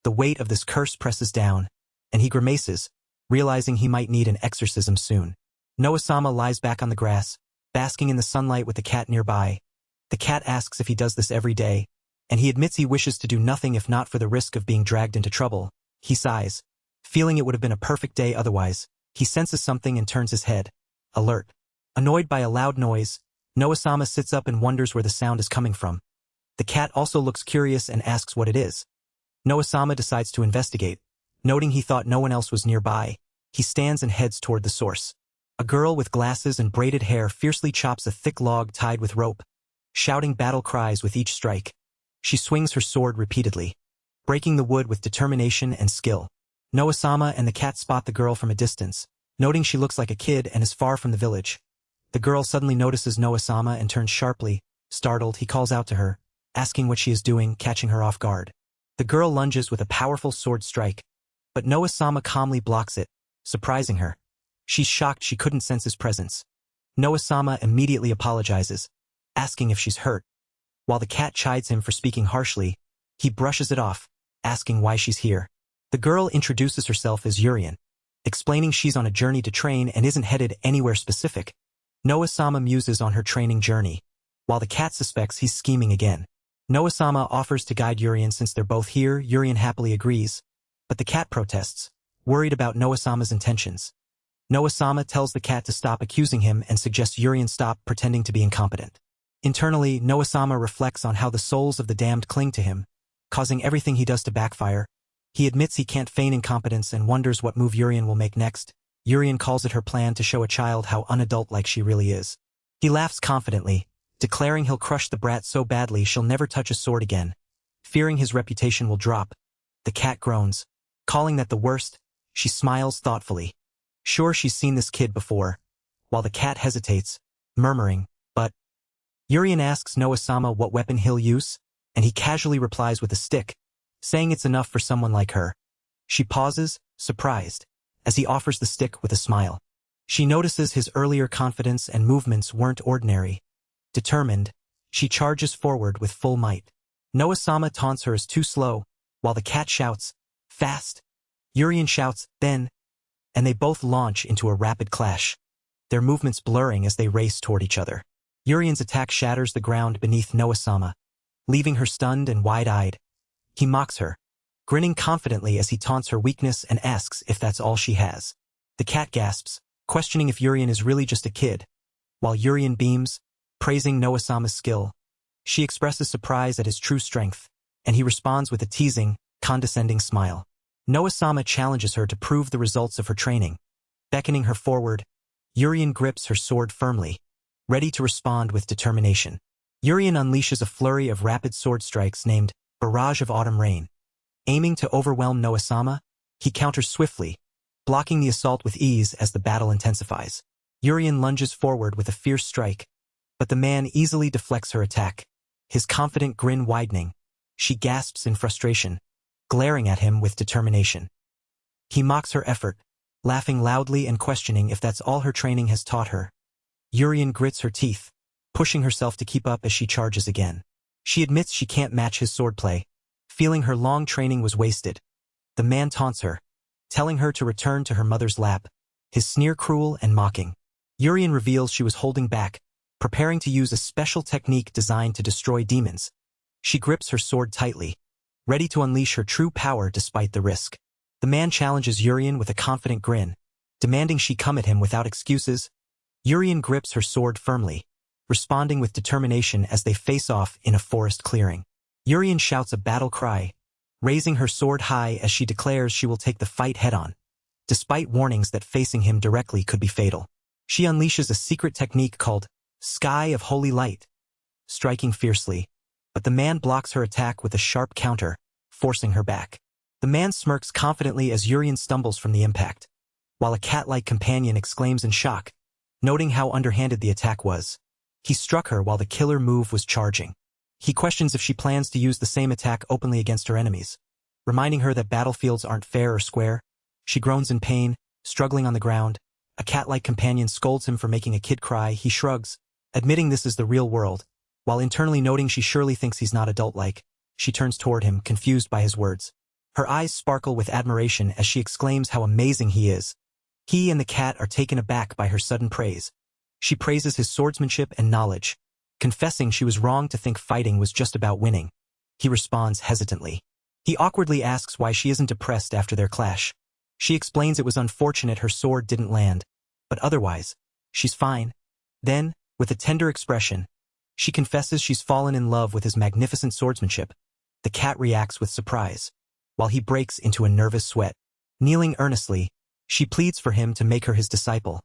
The weight of this curse presses down, and he grimaces, realizing he might need an exorcism soon. Noah-sama lies back on the grass, basking in the sunlight with the cat nearby. The cat asks if he does this every day, and he admits he wishes to do nothing if not for the risk of being dragged into trouble. He sighs, feeling it would have been a perfect day otherwise. He senses something and turns his head, alert. Annoyed by a loud noise, Noah-sama sits up and wonders where the sound is coming from. The cat also looks curious and asks what it is. Noah-sama decides to investigate. Noting he thought no one else was nearby, he stands and heads toward the source. A girl with glasses and braided hair fiercely chops a thick log tied with rope, shouting battle cries with each strike. She swings her sword repeatedly, breaking the wood with determination and skill. Noah-sama and the cat spot the girl from a distance, noting she looks like a kid and is far from the village. The girl suddenly notices Noah-sama and turns sharply. Startled, he calls out to her, asking what she is doing, catching her off guard. The girl lunges with a powerful sword strike, but Noah-sama calmly blocks it, surprising her. She's shocked she couldn't sense his presence. Noah-sama immediately apologizes, asking if she's hurt. While the cat chides him for speaking harshly, he brushes it off, asking why she's here. The girl introduces herself as Urien, explaining she's on a journey to train and isn't headed anywhere specific. Noah-sama muses on her training journey, while the cat suspects he's scheming again. Noah-sama offers to guide Urien since they're both here. Urien happily agrees, but the cat protests, worried about Noah-sama's intentions. Noah-sama tells the cat to stop accusing him and suggests Urien stop pretending to be incompetent. Internally, Noah-sama reflects on how the souls of the damned cling to him, causing everything he does to backfire. He admits he can't feign incompetence and wonders what move Urien will make next. Urien calls it her plan to show a child how unadult-like she really is. He laughs confidently, declaring he'll crush the brat so badly she'll never touch a sword again. Fearing his reputation will drop, the cat groans, calling that the worst. She smiles thoughtfully, sure she's seen this kid before, while the cat hesitates, murmuring, but... Urien asks Noah-sama what weapon he'll use, and he casually replies with a stick, saying it's enough for someone like her. She pauses, surprised, as he offers the stick with a smile. She notices his earlier confidence and movements weren't ordinary. Determined, she charges forward with full might. Noah-sama taunts her as too slow, while the cat shouts, fast. Urien shouts, then, and they both launch into a rapid clash, their movements blurring as they race toward each other. Urien's attack shatters the ground beneath Noah-sama, leaving her stunned and wide-eyed. He mocks her, grinning confidently as he taunts her weakness and asks if that's all she has. The cat gasps, questioning if Urien is really just a kid, while Urien beams, praising Noah-sama's skill. She expresses surprise at his true strength, and he responds with a teasing, condescending smile. Noa-sama challenges her to prove the results of her training. Beckoning her forward, Urien grips her sword firmly, ready to respond with determination. Urien unleashes a flurry of rapid sword strikes named Barrage of Autumn Rain. Aiming to overwhelm Noa-sama, he counters swiftly, blocking the assault with ease as the battle intensifies. Urien lunges forward with a fierce strike, but the man easily deflects her attack, his confident grin widening. She gasps in frustration, glaring at him with determination. He mocks her effort, laughing loudly and questioning if that's all her training has taught her. Urien grits her teeth, pushing herself to keep up as she charges again. She admits she can't match his swordplay, feeling her long training was wasted. The man taunts her, telling her to return to her mother's lap, his sneer cruel and mocking. Urien reveals she was holding back, preparing to use a special technique designed to destroy demons. She grips her sword tightly, ready to unleash her true power despite the risk. The man challenges Urien with a confident grin, demanding she come at him without excuses. Urien grips her sword firmly, responding with determination as they face off in a forest clearing. Urien shouts a battle cry, raising her sword high as she declares she will take the fight head-on, despite warnings that facing him directly could be fatal. She unleashes a secret technique called Sky of Holy Light, striking fiercely, but the man blocks her attack with a sharp counter, forcing her back. The man smirks confidently as Urien stumbles from the impact, while a cat-like companion exclaims in shock, noting how underhanded the attack was. He struck her while the killer move was charging. He questions if she plans to use the same attack openly against her enemies, reminding her that battlefields aren't fair or square. She groans in pain, struggling on the ground. A cat-like companion scolds him for making a kid cry. He shrugs, admitting this is the real world, while internally noting she surely thinks he's not adult-like. She turns toward him, confused by his words. Her eyes sparkle with admiration as she exclaims how amazing he is. He and the cat are taken aback by her sudden praise. She praises his swordsmanship and knowledge, confessing she was wrong to think fighting was just about winning. He responds hesitantly. He awkwardly asks why she isn't depressed after their clash. She explains it was unfortunate her sword didn't land, but otherwise, she's fine. Then, with a tender expression, she confesses she's fallen in love with his magnificent swordsmanship. The cat reacts with surprise, while he breaks into a nervous sweat. Kneeling earnestly, she pleads for him to make her his disciple.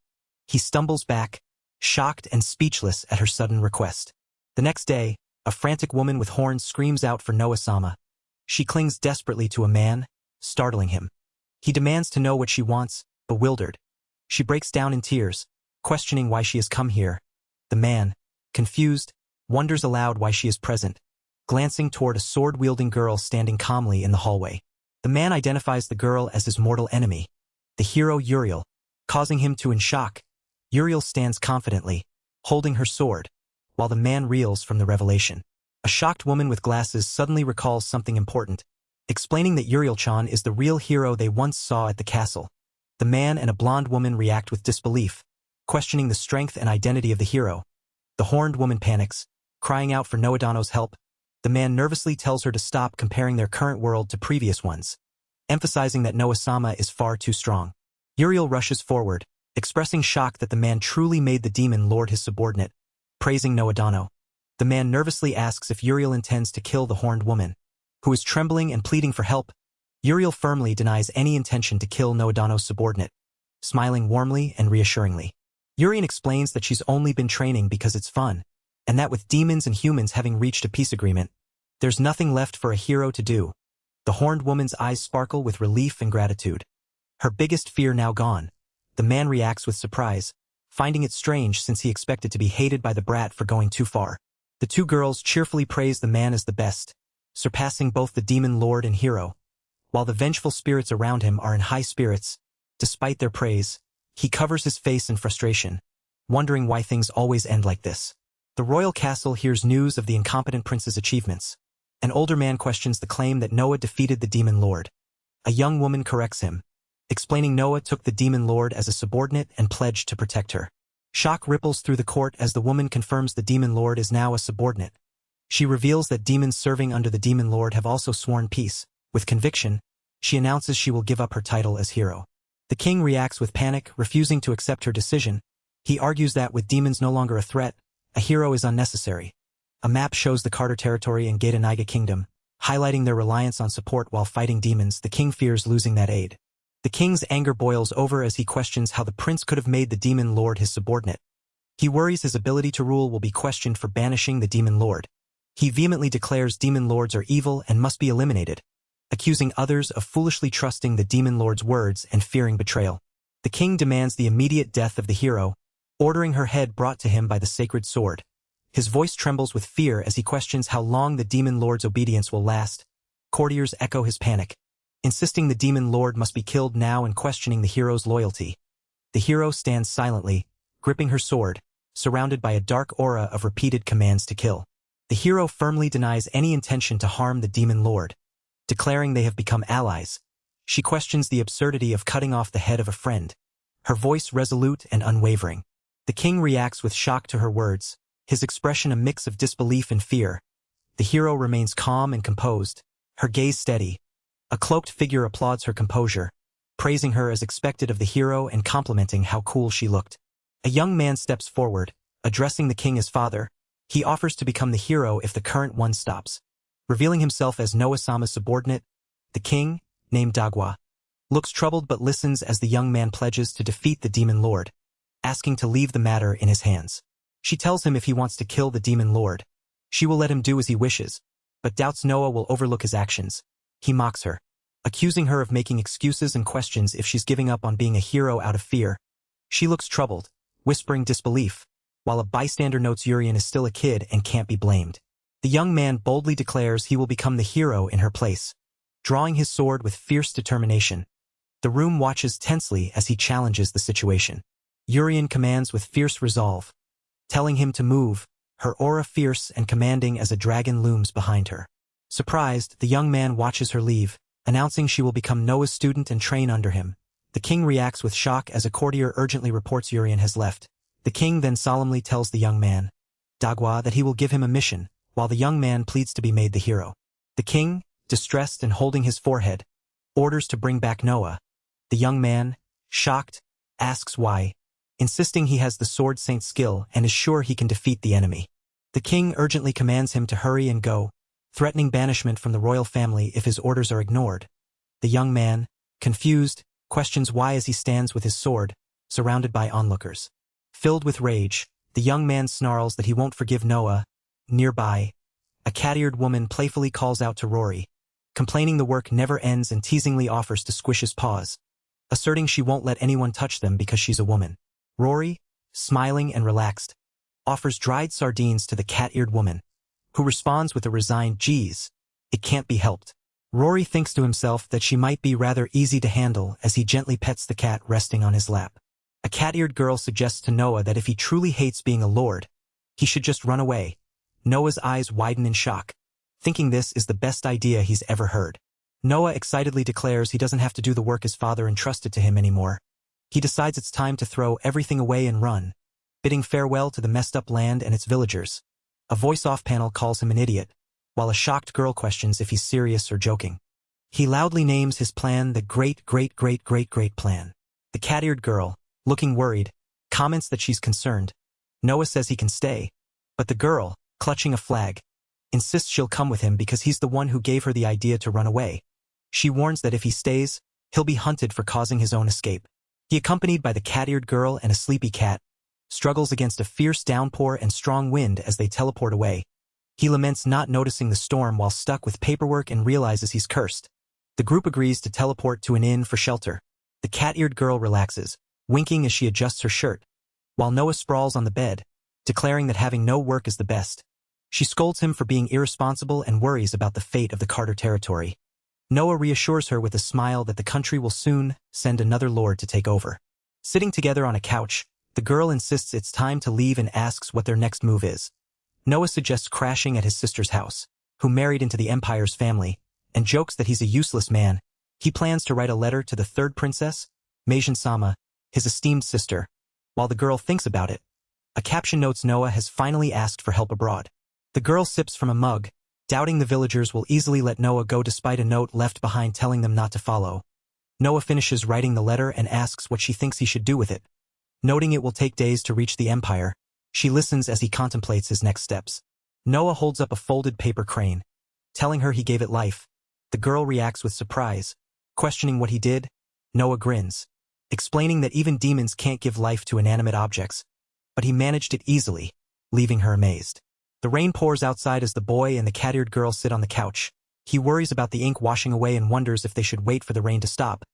He stumbles back, shocked and speechless at her sudden request. The next day, a frantic woman with horns screams out for Noa-sama. She clings desperately to a man, startling him. He demands to know what she wants, bewildered. She breaks down in tears, questioning why she has come here. The man, confused, wonders aloud why she is present, glancing toward a sword-wielding girl standing calmly in the hallway. The man identifies the girl as his mortal enemy, the hero Uriel, causing him to in shock. Uriel stands confidently, holding her sword, while the man reels from the revelation. A shocked woman with glasses suddenly recalls something important, explaining that Uriel-chan is the real hero they once saw at the castle. The man and a blonde woman react with disbelief, questioning the strength and identity of the hero. The horned woman panics, crying out for Noadano's help. The man nervously tells her to stop comparing their current world to previous ones, emphasizing that Noa-sama is far too strong. Uriel rushes forward, expressing shock that the man truly made the demon lord his subordinate, praising Noadano. The man nervously asks if Uriel intends to kill the horned woman, who is trembling and pleading for help. Uriel firmly denies any intention to kill Noadano's subordinate, smiling warmly and reassuringly. Urien explains that she's only been training because it's fun, and that with demons and humans having reached a peace agreement, there's nothing left for a hero to do. The horned woman's eyes sparkle with relief and gratitude. Her biggest fear now gone. The man reacts with surprise, finding it strange since he expected to be hated by the brat for going too far. The two girls cheerfully praise the man as the best, surpassing both the demon lord and hero. While the vengeful spirits around him are in high spirits, despite their praise, he covers his face in frustration, wondering why things always end like this. The royal castle hears news of the incompetent prince's achievements. An older man questions the claim that Noah defeated the demon lord. A young woman corrects him, explaining Noah took the demon lord as a subordinate and pledged to protect her. Shock ripples through the court as the woman confirms the demon lord is now a subordinate. She reveals that demons serving under the demon lord have also sworn peace. With conviction, she announces she will give up her title as hero. The king reacts with panic, refusing to accept her decision. He argues that with demons no longer a threat, a hero is unnecessary. A map shows the Carter territory in Gaetaniga Kingdom, highlighting their reliance on support while fighting demons. The king fears losing that aid. The king's anger boils over as he questions how the prince could have made the demon lord his subordinate. He worries his ability to rule will be questioned for banishing the demon lord. He vehemently declares demon lords are evil and must be eliminated, accusing others of foolishly trusting the demon lord's words and fearing betrayal. The king demands the immediate death of the hero, ordering her head brought to him by the sacred sword. His voice trembles with fear as he questions how long the demon lord's obedience will last. Courtiers echo his panic, insisting the demon lord must be killed now and questioning the hero's loyalty. The hero stands silently, gripping her sword, surrounded by a dark aura of repeated commands to kill. The hero firmly denies any intention to harm the demon lord, declaring they have become allies. She questions the absurdity of cutting off the head of a friend, her voice resolute and unwavering. The king reacts with shock to her words, his expression a mix of disbelief and fear. The hero remains calm and composed, her gaze steady. A cloaked figure applauds her composure, praising her as expected of the hero and complimenting how cool she looked. A young man steps forward, addressing the king as father. He offers to become the hero if the current one stops. Revealing himself as Noah-sama's subordinate, the king, named Dagwa, looks troubled but listens as the young man pledges to defeat the demon lord, asking to leave the matter in his hands. She tells him if he wants to kill the demon lord, she will let him do as he wishes, but doubts Noah will overlook his actions. He mocks her, accusing her of making excuses and questions if she's giving up on being a hero out of fear. She looks troubled, whispering disbelief, while a bystander notes Urian is still a kid and can't be blamed. The young man boldly declares he will become the hero in her place, drawing his sword with fierce determination. The room watches tensely as he challenges the situation. Urian commands with fierce resolve, telling him to move, her aura fierce and commanding as a dragon looms behind her. Surprised, the young man watches her leave, announcing she will become Noah's student and train under him. The king reacts with shock as a courtier urgently reports Urian has left. The king then solemnly tells the young man, Dagwa, that he will give him a mission, while the young man pleads to be made the hero. The king, distressed and holding his forehead, orders to bring back Noah. The young man, shocked, asks why, insisting he has the sword saint's skill and is sure he can defeat the enemy. The king urgently commands him to hurry and go, threatening banishment from the royal family if his orders are ignored. The young man, confused, questions why as he stands with his sword, surrounded by onlookers. Filled with rage, the young man snarls that he won't forgive Noah. Nearby, a cat-eared woman playfully calls out to Rory, complaining the work never ends and teasingly offers to squish his paws, asserting she won't let anyone touch them because she's a woman. Rory, smiling and relaxed, offers dried sardines to the cat-eared woman, who responds with a resigned "Geez, it can't be helped." Rory thinks to himself that she might be rather easy to handle as he gently pets the cat resting on his lap. A cat-eared girl suggests to Noah that if he truly hates being a lord, he should just run away. Noah's eyes widen in shock, thinking this is the best idea he's ever heard. Noah excitedly declares he doesn't have to do the work his father entrusted to him anymore. He decides it's time to throw everything away and run, bidding farewell to the messed-up land and its villagers. A voice-off panel calls him an idiot, while a shocked girl questions if he's serious or joking. He loudly names his plan the great plan. The cat-eared girl, looking worried, comments that she's concerned. Noah says he can stay, but the girl, clutching a flag, insists she'll come with him because he's the one who gave her the idea to run away. She warns that if he stays, he'll be hunted for causing his own escape. He, accompanied by the cat-eared girl and a sleepy cat, struggles against a fierce downpour and strong wind as they teleport away. He laments not noticing the storm while stuck with paperwork and realizes he's cursed. The group agrees to teleport to an inn for shelter. The cat-eared girl relaxes, winking as she adjusts her shirt, while Noah sprawls on the bed, declaring that having no work is the best. She scolds him for being irresponsible and worries about the fate of the Carter territory. Noah reassures her with a smile that the country will soon send another lord to take over. Sitting together on a couch, the girl insists it's time to leave and asks what their next move is. Noah suggests crashing at his sister's house, who married into the Empire's family, and jokes that he's a useless man. He plans to write a letter to the third princess, Meijin-sama, his esteemed sister. While the girl thinks about it, a caption notes Noah has finally asked for help abroad. The girl sips from a mug, doubting the villagers will easily let Noah go despite a note left behind telling them not to follow. Noah finishes writing the letter and asks what she thinks he should do with it. Noting it will take days to reach the Empire, she listens as he contemplates his next steps. Noah holds up a folded paper crane, telling her he gave it life. The girl reacts with surprise, questioning what he did. Noah grins, explaining that even demons can't give life to inanimate objects, but he managed it easily, leaving her amazed. The rain pours outside as the boy and the cat-eared girl sit on the couch. He worries about the ink washing away and wonders if they should wait for the rain to stop,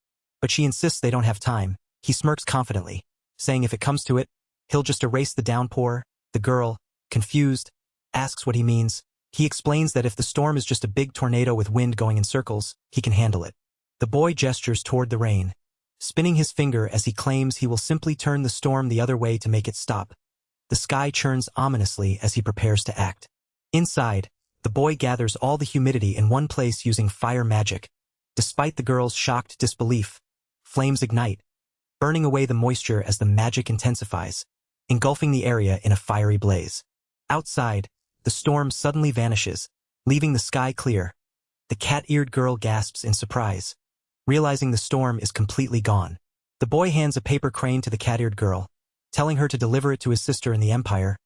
but she insists they don't have time. He smirks confidently, saying if it comes to it, he'll just erase the downpour. The girl, confused, asks what he means. He explains that if the storm is just a big tornado with wind going in circles, he can handle it. The boy gestures toward the rain, spinning his finger as he claims he will simply turn the storm the other way to make it stop. The sky churns ominously as he prepares to act. Inside, the boy gathers all the humidity in one place using fire magic. Despite the girl's shocked disbelief, flames ignite, burning away the moisture as the magic intensifies, engulfing the area in a fiery blaze. Outside, the storm suddenly vanishes, leaving the sky clear. The cat-eared girl gasps in surprise, realizing the storm is completely gone. The boy hands a paper crane to the cat-eared girl, telling her to deliver it to his sister in the Empire.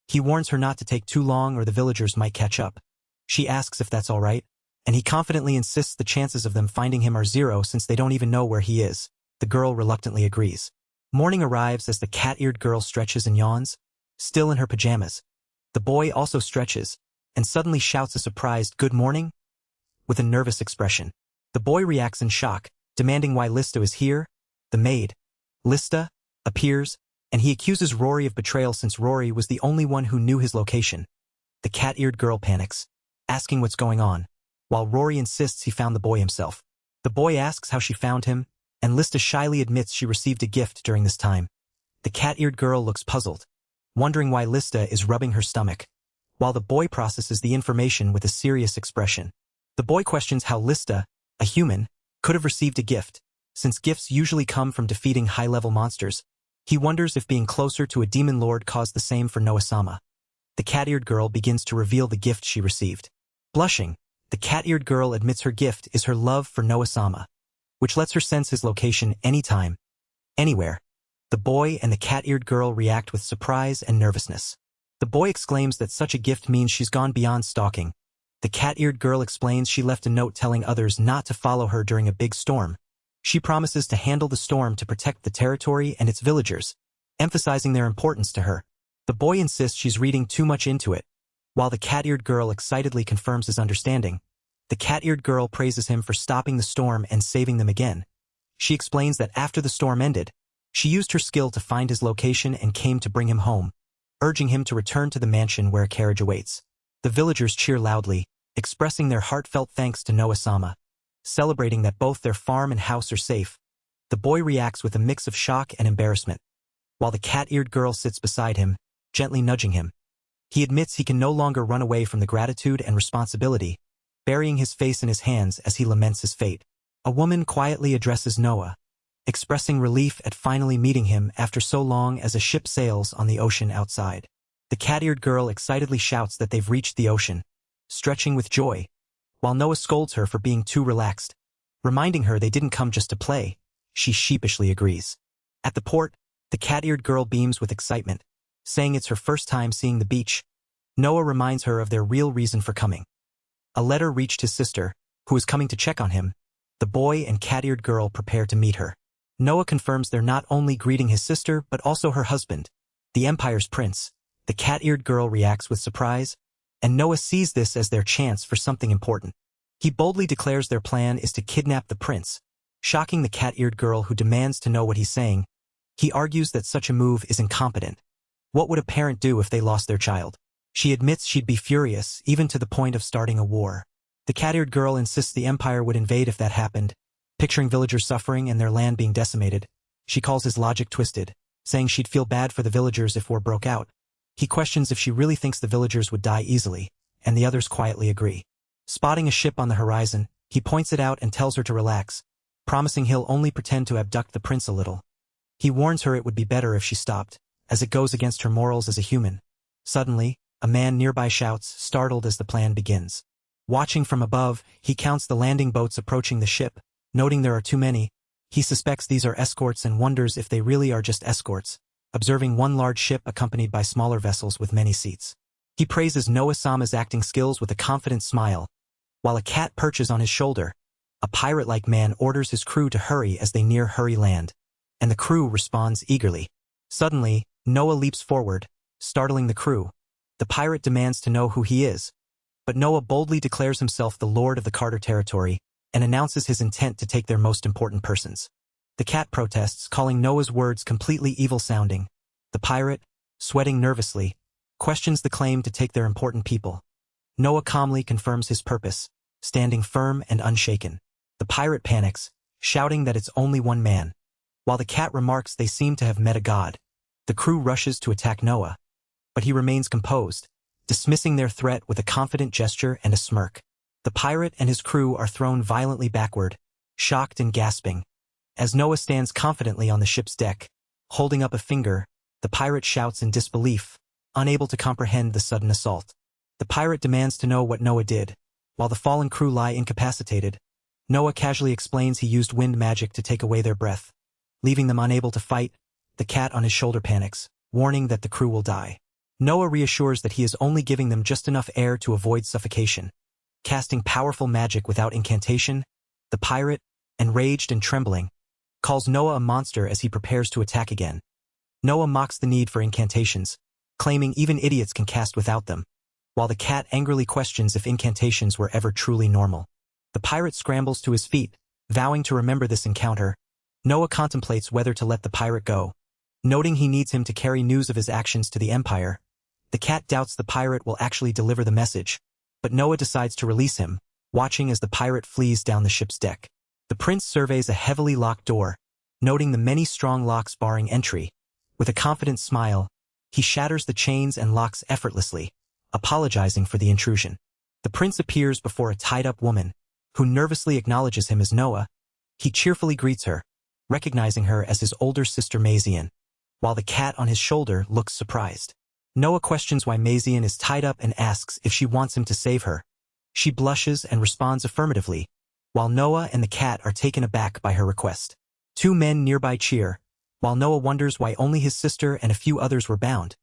He warns her not to take too long or the villagers might catch up. She asks if that's all right, and he confidently insists the chances of them finding him are 0 since they don't even know where he is. The girl reluctantly agrees. Morning arrives as the cat-eared girl stretches and yawns, still in her pajamas. The boy also stretches, and suddenly shouts a surprised "Good morning?" with a nervous expression. The boy reacts in shock, demanding why Lista is here. The maid, Lista, appears, and he accuses Rory of betrayal since Rory was the only one who knew his location. The cat-eared girl panics, asking what's going on, while Rory insists he found the boy himself. The boy asks how she found him, and Lista shyly admits she received a gift during this time. The cat-eared girl looks puzzled, wondering why Lista is rubbing her stomach, while the boy processes the information with a serious expression. The boy questions how Lista, a human, could have received a gift, since gifts usually come from defeating high-level monsters. He wonders if being closer to a demon lord caused the same for Noah-sama. The cat-eared girl begins to reveal the gift she received. Blushing, the cat-eared girl admits her gift is her love for Noah-sama, which lets her sense his location anytime, anywhere. The boy and the cat-eared girl react with surprise and nervousness. The boy exclaims that such a gift means she's gone beyond stalking. The cat-eared girl explains she left a note telling others not to follow her during a big storm. She promises to handle the storm to protect the territory and its villagers, emphasizing their importance to her. The boy insists she's reading too much into it. While the cat-eared girl excitedly confirms his understanding, the cat-eared girl praises him for stopping the storm and saving them again. She explains that after the storm ended, she used her skill to find his location and came to bring him home, urging him to return to the mansion where a carriage awaits. The villagers cheer loudly, expressing their heartfelt thanks to Noah-sama, celebrating that both their farm and house are safe. The boy reacts with a mix of shock and embarrassment, while the cat-eared girl sits beside him, gently nudging him. He admits he can no longer run away from the gratitude and responsibility, burying his face in his hands as he laments his fate. A woman quietly addresses Noah, expressing relief at finally meeting him after so long as a ship sails on the ocean outside. The cat-eared girl excitedly shouts that they've reached the ocean, stretching with joy, while Noah scolds her for being too relaxed, reminding her they didn't come just to play. She sheepishly agrees. At the port, the cat-eared girl beams with excitement, saying it's her first time seeing the beach. Noah reminds her of their real reason for coming. A letter reached his sister, who is coming to check on him. The boy and cat-eared girl prepare to meet her. Noah confirms they're not only greeting his sister but also her husband, the Empire's prince. The cat-eared girl reacts with surprise, and Noah sees this as their chance for something important. He boldly declares their plan is to kidnap the prince, shocking the cat-eared girl who demands to know what he's saying. He argues that such a move is incompetent. What would a parent do if they lost their child? She admits she'd be furious, even to the point of starting a war. The cat-eared girl insists the Empire would invade if that happened, picturing villagers suffering and their land being decimated. She calls his logic twisted, saying she'd feel bad for the villagers if war broke out. He questions if she really thinks the villagers would die easily, and the others quietly agree. Spotting a ship on the horizon, he points it out and tells her to relax, promising he'll only pretend to abduct the prince a little. He warns her it would be better if she stopped, as it goes against her morals as a human. Suddenly, a man nearby shouts, startled as the plan begins. Watching from above, he counts the landing boats approaching the ship, noting there are too many. He suspects these are escorts and wonders if they really are just escorts, observing one large ship accompanied by smaller vessels with many seats. He praises Noah-sama's acting skills with a confident smile, while a cat perches on his shoulder. A pirate-like man orders his crew to hurry as they near Hurry Land, and the crew responds eagerly. Suddenly, Noah leaps forward, startling the crew. The pirate demands to know who he is, but Noah boldly declares himself the lord of the Carter territory and announces his intent to take their most important persons. The cat protests, calling Noah's words completely evil-sounding. The pirate, sweating nervously, questions the claim to take their important people. Noah calmly confirms his purpose, standing firm and unshaken. The pirate panics, shouting that it's only one man. While the cat remarks they seem to have met a god, the crew rushes to attack Noah, but he remains composed, dismissing their threat with a confident gesture and a smirk. The pirate and his crew are thrown violently backward, shocked and gasping. As Noah stands confidently on the ship's deck, holding up a finger, the pirate shouts in disbelief, unable to comprehend the sudden assault. The pirate demands to know what Noah did. While the fallen crew lie incapacitated, Noah casually explains he used wind magic to take away their breath. Leaving them unable to fight, the cat on his shoulder panics, warning that the crew will die. Noah reassures that he is only giving them just enough air to avoid suffocation. Casting powerful magic without incantation, the pirate, enraged and trembling, calls Noah a monster as he prepares to attack again. Noah mocks the need for incantations, claiming even idiots can cast without them, while the cat angrily questions if incantations were ever truly normal. The pirate scrambles to his feet, vowing to remember this encounter. Noah contemplates whether to let the pirate go, noting he needs him to carry news of his actions to the Empire. The cat doubts the pirate will actually deliver the message, but Noah decides to release him, watching as the pirate flees down the ship's deck. The prince surveys a heavily locked door, noting the many strong locks barring entry. With a confident smile, he shatters the chains and locks effortlessly, apologizing for the intrusion. The prince appears before a tied-up woman, who nervously acknowledges him as Noah. He cheerfully greets her, recognizing her as his older sister Mazian, while the cat on his shoulder looks surprised. Noah questions why Mazian is tied up and asks if she wants him to save her. She blushes and responds affirmatively, while Noah and the cat are taken aback by her request. Two men nearby cheer, while Noah wonders why only his sister and a few others were bound.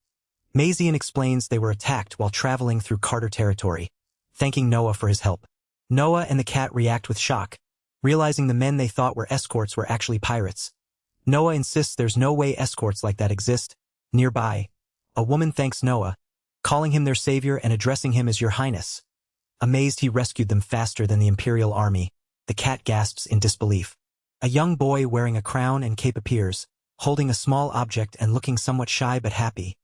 Mazian explains they were attacked while traveling through Carter territory, thanking Noah for his help. Noah and the cat react with shock, realizing the men they thought were escorts were actually pirates. Noah insists there's no way escorts like that exist. Nearby, a woman thanks Noah, calling him their savior and addressing him as Your Highness. Amazed he rescued them faster than the Imperial Army, the cat gasps in disbelief. A young boy wearing a crown and cape appears, holding a small object and looking somewhat shy but happy.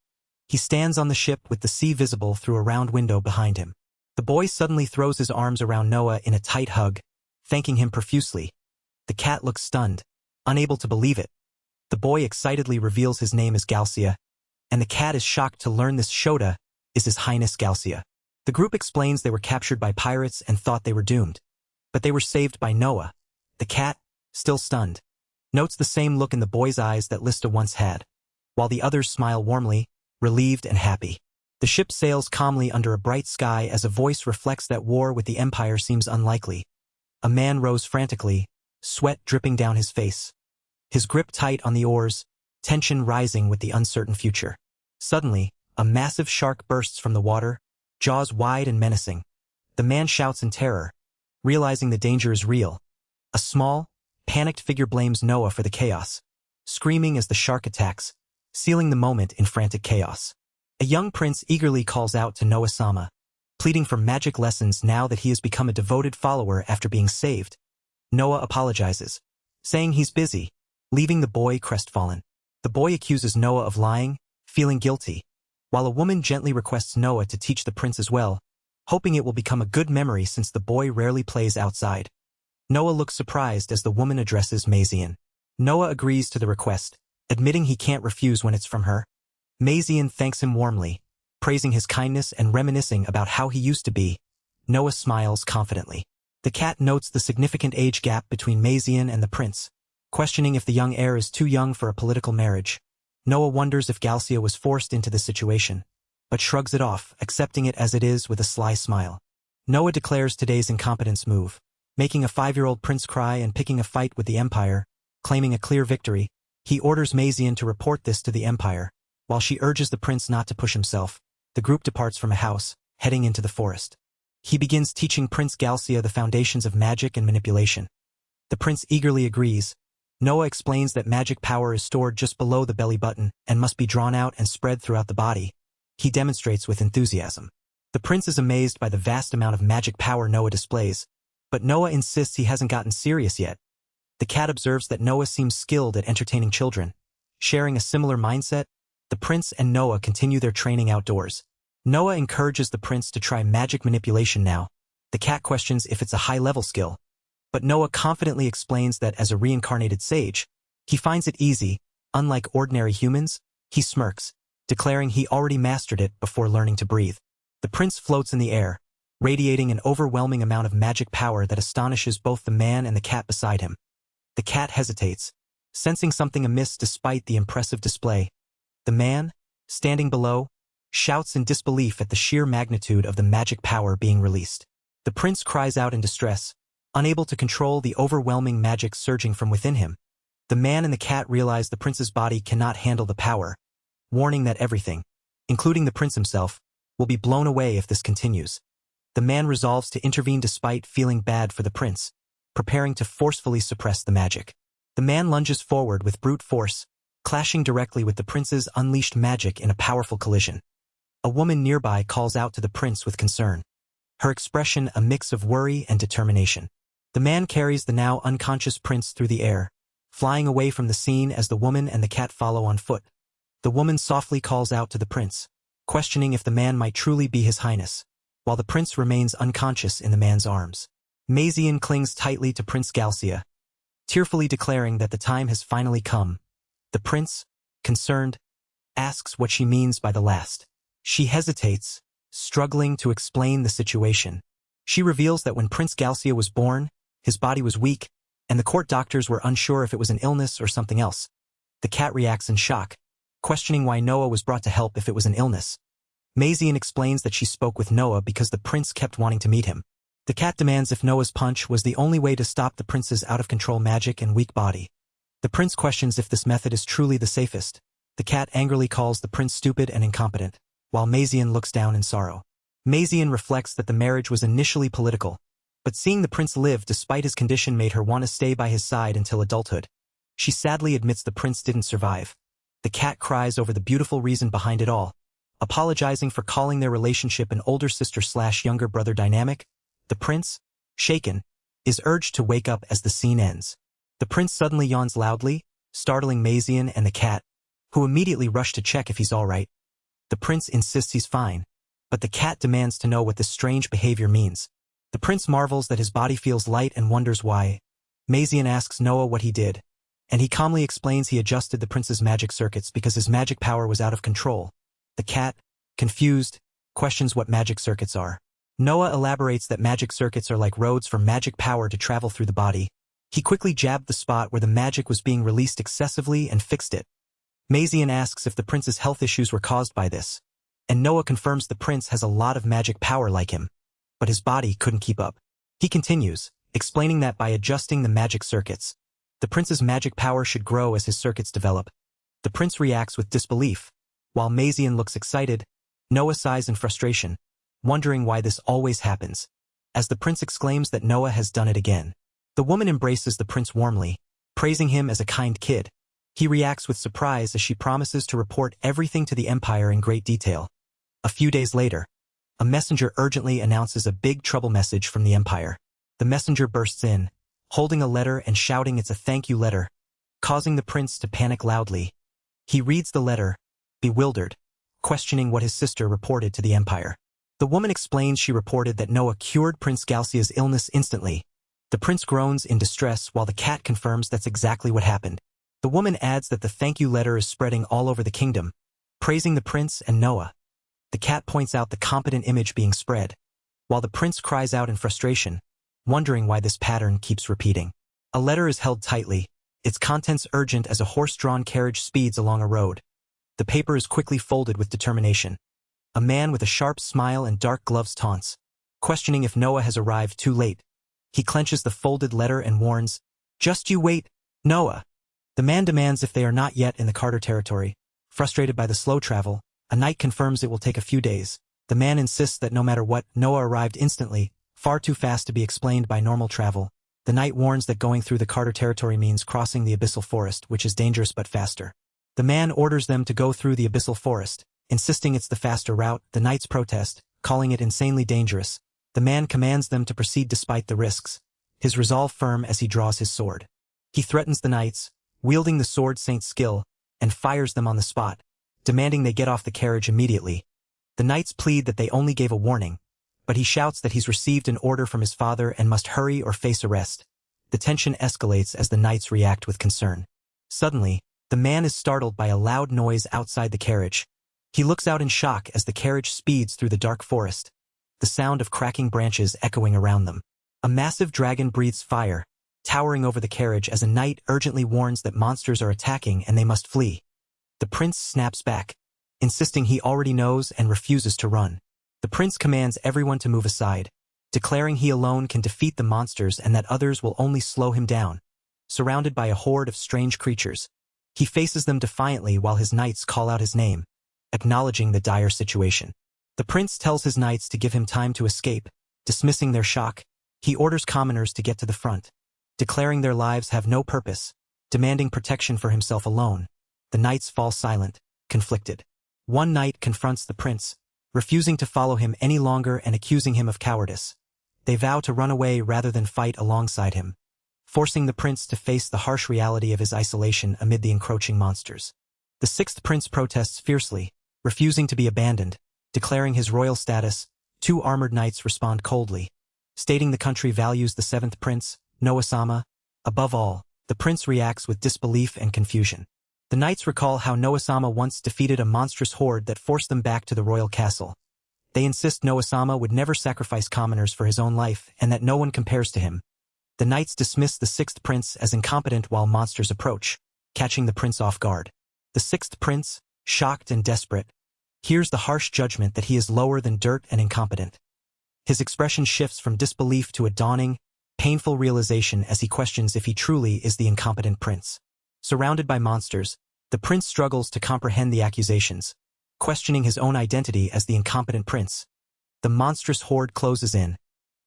He stands on the ship with the sea visible through a round window behind him. The boy suddenly throws his arms around Noah in a tight hug, thanking him profusely. The cat looks stunned, unable to believe it. The boy excitedly reveals his name as Galcia, and the cat is shocked to learn this Shota is His Highness Galcia. The group explains they were captured by pirates and thought they were doomed, but they were saved by Noah. The cat, still stunned, notes the same look in the boy's eyes that Lista once had, while the others smile warmly, relieved and happy. The ship sails calmly under a bright sky as a voice reflects that war with the Empire seems unlikely. A man rows frantically, sweat dripping down his face. His grip tight on the oars, tension rising with the uncertain future. Suddenly, a massive shark bursts from the water, jaws wide and menacing. The man shouts in terror, realizing the danger is real. A small, panicked figure blames Noah for the chaos, screaming as the shark attacks, sealing the moment in frantic chaos. A young prince eagerly calls out to Noah-sama, pleading for magic lessons now that he has become a devoted follower after being saved. Noah apologizes, saying he's busy, leaving the boy crestfallen. The boy accuses Noah of lying, feeling guilty, while a woman gently requests Noah to teach the prince as well, hoping it will become a good memory since the boy rarely plays outside. Noah looks surprised as the woman addresses Mazian. Noah agrees to the request, admitting he can't refuse when it's from her. Mazian thanks him warmly, praising his kindness and reminiscing about how he used to be. Noah smiles confidently. The cat notes the significant age gap between Mazian and the prince, questioning if the young heir is too young for a political marriage. Noah wonders if Galcia was forced into the situation, but shrugs it off, accepting it as it is with a sly smile. Noah declares today's incompetence move, making a 5-year-old prince cry and picking a fight with the Empire, claiming a clear victory. He orders Mazian to report this to the Empire. While she urges the prince not to push himself, the group departs from a house, heading into the forest. He begins teaching Prince Galcia the foundations of magic and manipulation. The prince eagerly agrees. Noah explains that magic power is stored just below the belly button and must be drawn out and spread throughout the body. He demonstrates with enthusiasm. The prince is amazed by the vast amount of magic power Noah displays, but Noah insists he hasn't gotten serious yet. The cat observes that Noah seems skilled at entertaining children. Sharing a similar mindset, the prince and Noah continue their training outdoors. Noah encourages the prince to try magic manipulation now. The cat questions if it's a high-level skill, but Noah confidently explains that as a reincarnated sage, he finds it easy. Unlike ordinary humans, he smirks, declaring he already mastered it before learning to breathe. The prince floats in the air, radiating an overwhelming amount of magic power that astonishes both the man and the cat beside him. The cat hesitates, sensing something amiss despite the impressive display. The man, standing below, shouts in disbelief at the sheer magnitude of the magic power being released. The prince cries out in distress, unable to control the overwhelming magic surging from within him. The man and the cat realize the prince's body cannot handle the power, warning that everything, including the prince himself, will be blown away if this continues. The man resolves to intervene despite feeling bad for the prince, preparing to forcefully suppress the magic. The man lunges forward with brute force, clashing directly with the prince's unleashed magic in a powerful collision. A woman nearby calls out to the prince with concern, her expression a mix of worry and determination. The man carries the now unconscious prince through the air, flying away from the scene as the woman and the cat follow on foot. The woman softly calls out to the prince, questioning if the man might truly be his highness, while the prince remains unconscious in the man's arms. Mazian clings tightly to Prince Galcia, tearfully declaring that the time has finally come. The prince, concerned, asks what she means by the last. She hesitates, struggling to explain the situation. She reveals that when Prince Galcia was born, his body was weak, and the court doctors were unsure if it was an illness or something else. The cat reacts in shock, questioning why Noah was brought to help if it was an illness. Mazian explains that she spoke with Noah because the prince kept wanting to meet him. The cat demands if Noah's punch was the only way to stop the prince's out-of-control magic and weak body. The prince questions if this method is truly the safest. The cat angrily calls the prince stupid and incompetent, while Mazian looks down in sorrow. Mazian reflects that the marriage was initially political, but seeing the prince live despite his condition made her want to stay by his side until adulthood. She sadly admits the prince didn't survive. The cat cries over the beautiful reason behind it all, apologizing for calling their relationship an older sister/younger brother dynamic. The prince, shaken, is urged to wake up as the scene ends. The prince suddenly yawns loudly, startling Mazian and the cat, who immediately rush to check if he's all right. The prince insists he's fine, but the cat demands to know what this strange behavior means. The prince marvels that his body feels light and wonders why. Mazian asks Noah what he did, and he calmly explains he adjusted the prince's magic circuits because his magic power was out of control. The cat, confused, questions what magic circuits are. Noah elaborates that magic circuits are like roads for magic power to travel through the body. He quickly jabbed the spot where the magic was being released excessively and fixed it. Mazian asks if the prince's health issues were caused by this, and Noah confirms the prince has a lot of magic power like him, but his body couldn't keep up. He continues, explaining that by adjusting the magic circuits, the prince's magic power should grow as his circuits develop. The prince reacts with disbelief, while Mazian looks excited. Noah sighs in frustration, wondering why this always happens, as the prince exclaims that Noah has done it again. The woman embraces the prince warmly, praising him as a kind kid. He reacts with surprise as she promises to report everything to the Empire in great detail. A few days later, a messenger urgently announces a big trouble message from the Empire. The messenger bursts in, holding a letter and shouting it's a thank you letter, causing the prince to panic loudly. He reads the letter, bewildered, questioning what his sister reported to the Empire. The woman explains she reported that Noah cured Prince Galcia's illness instantly. The prince groans in distress while the cat confirms that's exactly what happened. The woman adds that the thank you letter is spreading all over the kingdom, praising the prince and Noah. The cat points out the competent image being spread, while the prince cries out in frustration, wondering why this pattern keeps repeating. A letter is held tightly, its contents urgent as a horse-drawn carriage speeds along a road. The paper is quickly folded with determination. A man with a sharp smile and dark gloves taunts, questioning if Noah has arrived too late. He clenches the folded letter and warns, "Just you wait, Noah." The man demands if they are not yet in the Carter territory. Frustrated by the slow travel, a knight confirms it will take a few days. The man insists that no matter what, Noah arrived instantly, far too fast to be explained by normal travel. The knight warns that going through the Carter territory means crossing the abyssal forest, which is dangerous but faster. The man orders them to go through the abyssal forest, insisting it's the faster route. The knights protest, calling it insanely dangerous. The man commands them to proceed despite the risks, his resolve firm as he draws his sword. He threatens the knights, wielding the sword Saint's skill, and fires them on the spot, demanding they get off the carriage immediately. The knights plead that they only gave a warning, but he shouts that he's received an order from his father and must hurry or face arrest. The tension escalates as the knights react with concern. Suddenly, the man is startled by a loud noise outside the carriage. He looks out in shock as the carriage speeds through the dark forest, the sound of cracking branches echoing around them. A massive dragon breathes fire, towering over the carriage as a knight urgently warns that monsters are attacking and they must flee. The prince snaps back, insisting he already knows and refuses to run. The prince commands everyone to move aside, declaring he alone can defeat the monsters and that others will only slow him down. Surrounded by a horde of strange creatures, he faces them defiantly while his knights call out his name, acknowledging the dire situation. The prince tells his knights to give him time to escape, dismissing their shock. He orders commoners to get to the front, declaring their lives have no purpose, demanding protection for himself alone. The knights fall silent, conflicted. One knight confronts the prince, refusing to follow him any longer and accusing him of cowardice. They vow to run away rather than fight alongside him, forcing the prince to face the harsh reality of his isolation amid the encroaching monsters. The sixth prince protests fiercely, refusing to be abandoned, declaring his royal status. Two armored knights respond coldly, stating the country values the seventh prince, Noah-sama. Above all, the prince reacts with disbelief and confusion. The knights recall how Noah-sama once defeated a monstrous horde that forced them back to the royal castle. They insist Noah-sama would never sacrifice commoners for his own life and that no one compares to him. The knights dismiss the sixth prince as incompetent while monsters approach, catching the prince off guard. The sixth prince, shocked and desperate, hears the harsh judgment that he is lower than dirt and incompetent. His expression shifts from disbelief to a dawning, painful realization as he questions if he truly is the incompetent prince. Surrounded by monsters, the prince struggles to comprehend the accusations, questioning his own identity as the incompetent prince. The monstrous horde closes in,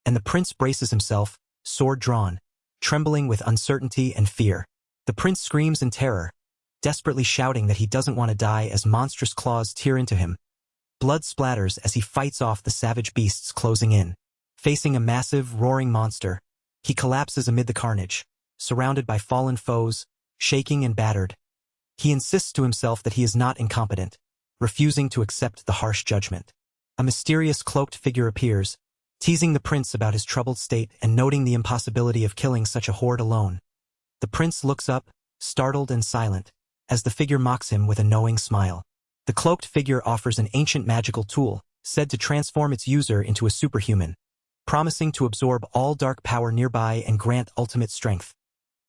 and the prince braces himself, sword drawn, trembling with uncertainty and fear. The prince screams in terror, desperately shouting that he doesn't want to die as monstrous claws tear into him. Blood splatters as he fights off the savage beasts closing in. Facing a massive, roaring monster, he collapses amid the carnage, surrounded by fallen foes, shaking and battered. He insists to himself that he is not incompetent, refusing to accept the harsh judgment. A mysterious cloaked figure appears, teasing the prince about his troubled state and noting the impossibility of killing such a horde alone. The prince looks up, startled and silent, as the figure mocks him with a knowing smile. The cloaked figure offers an ancient magical tool, said to transform its user into a superhuman, promising to absorb all dark power nearby and grant ultimate strength.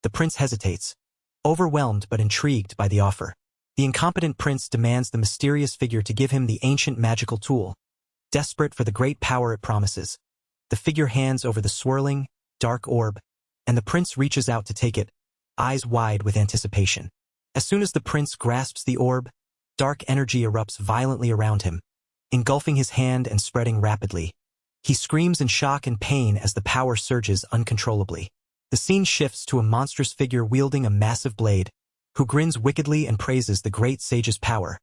The prince hesitates, overwhelmed but intrigued by the offer. The incompetent prince demands the mysterious figure to give him the ancient magical tool. Desperate for the great power it promises, the figure hands over the swirling, dark orb, and the prince reaches out to take it, eyes wide with anticipation. As soon as the prince grasps the orb, dark energy erupts violently around him, engulfing his hand and spreading rapidly. He screams in shock and pain as the power surges uncontrollably. The scene shifts to a monstrous figure wielding a massive blade, who grins wickedly and praises the great sage's power.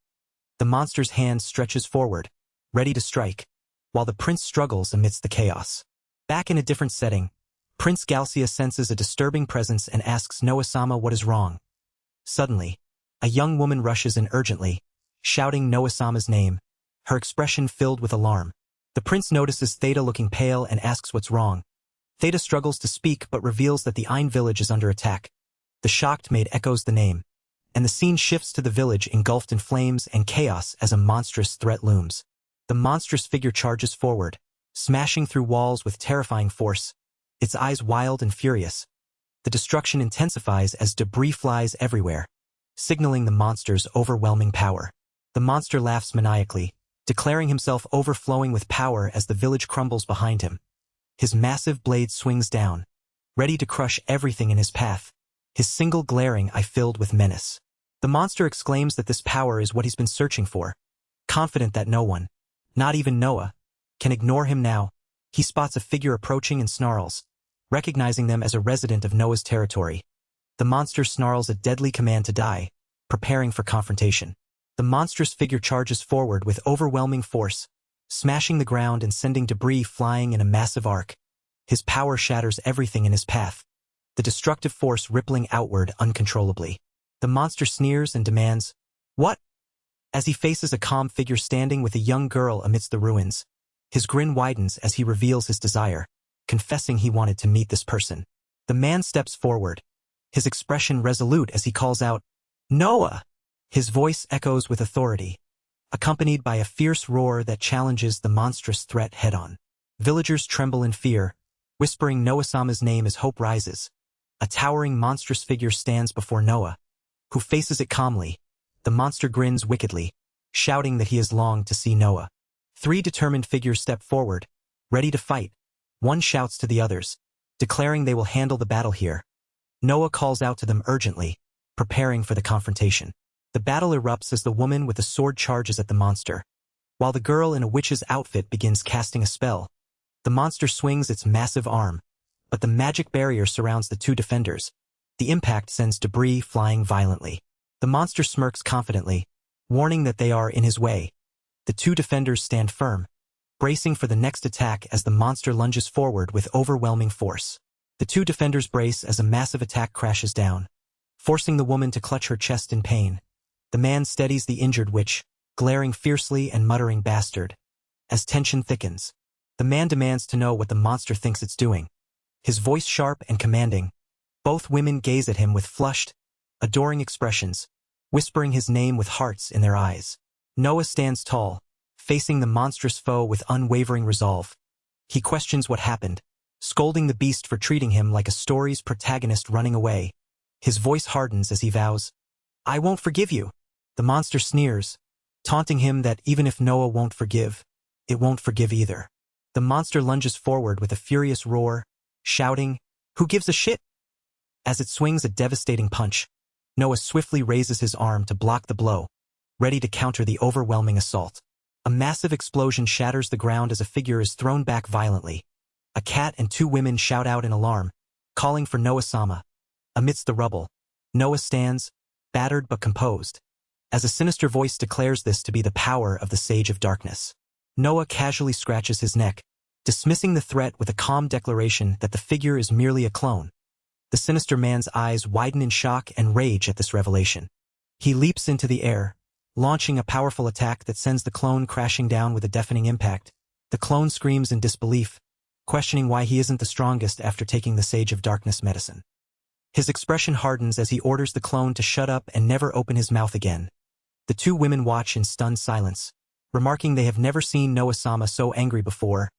The monster's hand stretches forward, ready to strike, while the prince struggles amidst the chaos. Back in a different setting, Prince Galcia senses a disturbing presence and asks Noah-sama what is wrong. Suddenly, a young woman rushes in urgently, shouting Noah-sama's name, her expression filled with alarm. The prince notices Theta looking pale and asks what's wrong. Theta struggles to speak but reveals that the Ain village is under attack. The shocked maid echoes the name, and the scene shifts to the village engulfed in flames and chaos as a monstrous threat looms. The monstrous figure charges forward, smashing through walls with terrifying force, its eyes wild and furious. The destruction intensifies as debris flies everywhere, signaling the monster's overwhelming power. The monster laughs maniacally, declaring himself overflowing with power as the village crumbles behind him. His massive blade swings down, ready to crush everything in his path, his single glaring eye filled with menace. The monster exclaims that this power is what he's been searching for, confident that no one, Not even Noah can ignore him now. He spots a figure approaching and snarls, recognizing them as a resident of Noah's territory. The monster snarls a deadly command to die, preparing for confrontation. The monstrous figure charges forward with overwhelming force, smashing the ground and sending debris flying in a massive arc. His power shatters everything in his path, the destructive force rippling outward uncontrollably. The monster sneers and demands, "What?" as he faces a calm figure standing with a young girl amidst the ruins. His grin widens as he reveals his desire, confessing he wanted to meet this person. The man steps forward, his expression resolute as he calls out, "Noah!" His voice echoes with authority, accompanied by a fierce roar that challenges the monstrous threat head-on. Villagers tremble in fear, whispering Noah-sama's name as hope rises. A towering monstrous figure stands before Noah, who faces it calmly. The monster grins wickedly, shouting that he has longed to see Noah. 3 determined figures step forward, ready to fight. One shouts to the others, declaring they will handle the battle here. Noah calls out to them urgently, preparing for the confrontation. The battle erupts as the woman with a sword charges at the monster, while the girl in a witch's outfit begins casting a spell. The monster swings its massive arm, but the magic barrier surrounds the 2 defenders. The impact sends debris flying violently. The monster smirks confidently, warning that they are in his way. The 2 defenders stand firm, bracing for the next attack as the monster lunges forward with overwhelming force. The 2 defenders brace as a massive attack crashes down, forcing the woman to clutch her chest in pain. The man steadies the injured witch, glaring fiercely and muttering "bastard." As tension thickens, the man demands to know what the monster thinks it's doing. His voice sharp and commanding. Both women gaze at him with flushed, adoring expressions, whispering his name with hearts in their eyes. Noah stands tall, facing the monstrous foe with unwavering resolve. He questions what happened, scolding the beast for treating him like a story's protagonist running away. His voice hardens as he vows, "I won't forgive you." The monster sneers, taunting him that even if Noah won't forgive, it won't forgive either. The monster lunges forward with a furious roar, shouting, "Who gives a shit?" As it swings a devastating punch, Noah swiftly raises his arm to block the blow, ready to counter the overwhelming assault. A massive explosion shatters the ground as a figure is thrown back violently. A cat and 2 women shout out in alarm, calling for Noah-sama. Amidst the rubble, Noah stands, battered but composed, as a sinister voice declares this to be the power of the Sage of Darkness. Noah casually scratches his neck, dismissing the threat with a calm declaration that the figure is merely a clone. The sinister man's eyes widen in shock and rage at this revelation. He leaps into the air, launching a powerful attack that sends the clone crashing down with a deafening impact. The clone screams in disbelief, questioning why he isn't the strongest after taking the Sage of Darkness medicine. His expression hardens as he orders the clone to shut up and never open his mouth again. The 2 women watch in stunned silence, remarking they have never seen Noah-sama so angry before.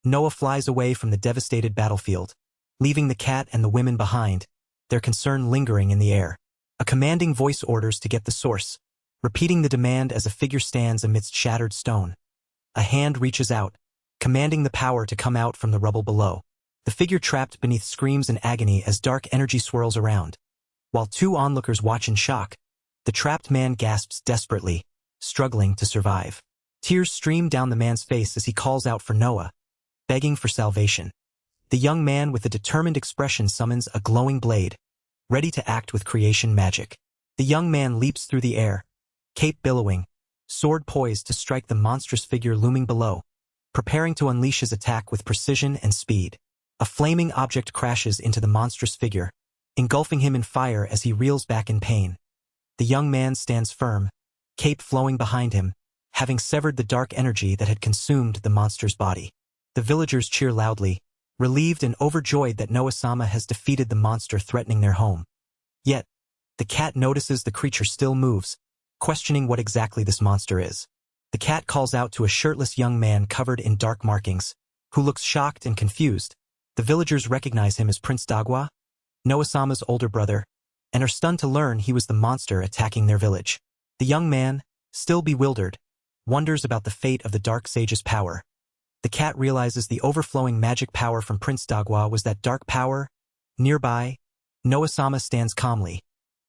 Noah flies away from the devastated battlefield, leaving the cat and the women behind, their concern lingering in the air. A commanding voice orders to get the source, repeating the demand as a figure stands amidst shattered stone. A hand reaches out, commanding the power to come out from the rubble below. The figure trapped beneath screams in agony as dark energy swirls around. While 2 onlookers watch in shock, the trapped man gasps desperately, struggling to survive. Tears stream down the man's face as he calls out for Noah, begging for salvation. The young man with a determined expression summons a glowing blade, ready to act with creation magic. The young man leaps through the air, cape billowing, sword poised to strike the monstrous figure looming below, preparing to unleash his attack with precision and speed. A flaming object crashes into the monstrous figure, engulfing him in fire as he reels back in pain. The young man stands firm, cape flowing behind him, having severed the dark energy that had consumed the monster's body. The villagers cheer loudly, relieved and overjoyed that Noah-sama has defeated the monster threatening their home. Yet, the cat notices the creature still moves, questioning what exactly this monster is. The cat calls out to a shirtless young man covered in dark markings, who looks shocked and confused. The villagers recognize him as Prince Dagwa, Noah-sama's older brother, and are stunned to learn he was the monster attacking their village. The young man, still bewildered, wonders about the fate of the Dark Sage's power. The cat realizes the overflowing magic power from Prince Dagwa was that dark power. Nearby, Noah-sama stands calmly,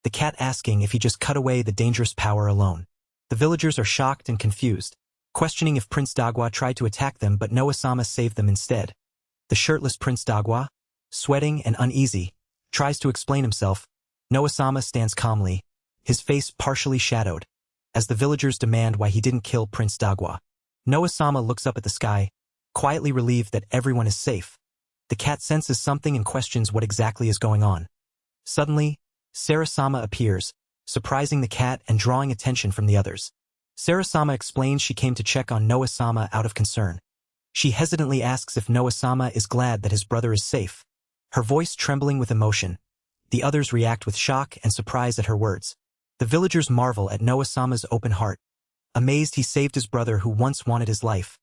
the cat asking if he just cut away the dangerous power alone. The villagers are shocked and confused, questioning if Prince Dagwa tried to attack them but Noah-sama saved them instead. The shirtless Prince Dagwa, sweating and uneasy, tries to explain himself. Noah-sama stands calmly, his face partially shadowed, as the villagers demand why he didn't kill Prince Dagwa. Noah-sama looks up at the sky, quietly relieved that everyone is safe. The cat senses something and questions what exactly is going on. Suddenly, Sarah-sama appears, surprising the cat and drawing attention from the others. Sarah-sama explains she came to check on Noah-sama out of concern. She hesitantly asks if Noah-sama is glad that his brother is safe, her voice trembling with emotion. The others react with shock and surprise at her words. The villagers marvel at Noah-sama's open heart, amazed he saved his brother who once wanted his life.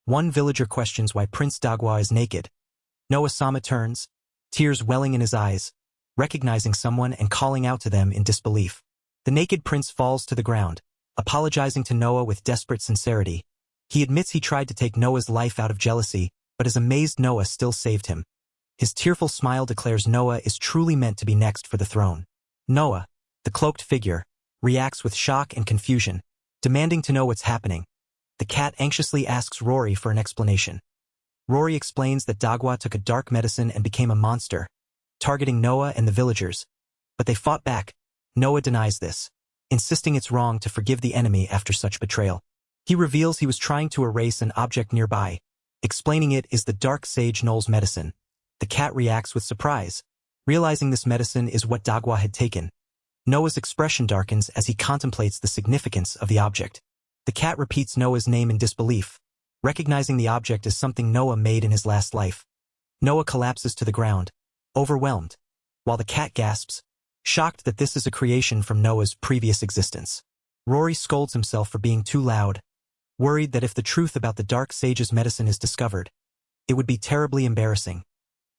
One villager questions why Prince Dagwa is naked. Noah-sama turns, tears welling in his eyes, recognizing someone and calling out to them in disbelief. The naked prince falls to the ground, apologizing to Noah with desperate sincerity. He admits he tried to take Noah's life out of jealousy, but is amazed Noah still saved him. His tearful smile declares Noah is truly meant to be next for the throne. Noah, the cloaked figure, reacts with shock and confusion, demanding to know what's happening. The cat anxiously asks Rory for an explanation. Rory explains that Dagwa took a dark medicine and became a monster, targeting Noah and the villagers. But they fought back. Noah denies this, insisting it's wrong to forgive the enemy after such betrayal. He reveals he was trying to erase an object nearby, explaining it is the dark sage Knoll's medicine. The cat reacts with surprise, realizing this medicine is what Dagwa had taken. Noah's expression darkens as he contemplates the significance of the object. The cat repeats Noah's name in disbelief, recognizing the object as something Noah made in his last life. Noah collapses to the ground, overwhelmed, while the cat gasps, shocked that this is a creation from Noah's previous existence. Rory scolds himself for being too loud, worried that if the truth about the dark sage's medicine is discovered, it would be terribly embarrassing.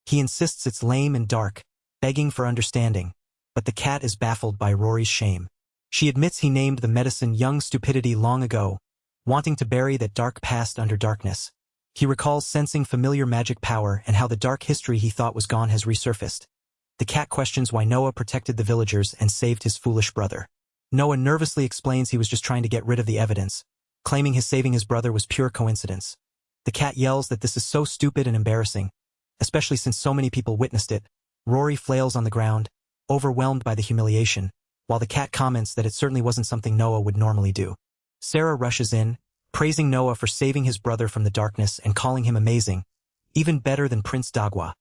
He insists it's lame and dark, begging for understanding, but the cat is baffled by Rory's shame. She admits he named the medicine young stupidity long ago, wanting to bury that dark past under darkness. He recalls sensing familiar magic power and how the dark history he thought was gone has resurfaced. The cat questions why Noah protected the villagers and saved his foolish brother. Noah nervously explains he was just trying to get rid of the evidence, claiming his saving his brother was pure coincidence. The cat yells that this is so stupid and embarrassing, especially since so many people witnessed it. Rory flails on the ground, overwhelmed by the humiliation, while the cat comments that it certainly wasn't something Noah would normally do. Sarah rushes in, praising Noah for saving his brother from the darkness and calling him amazing, even better than Prince Dagwa.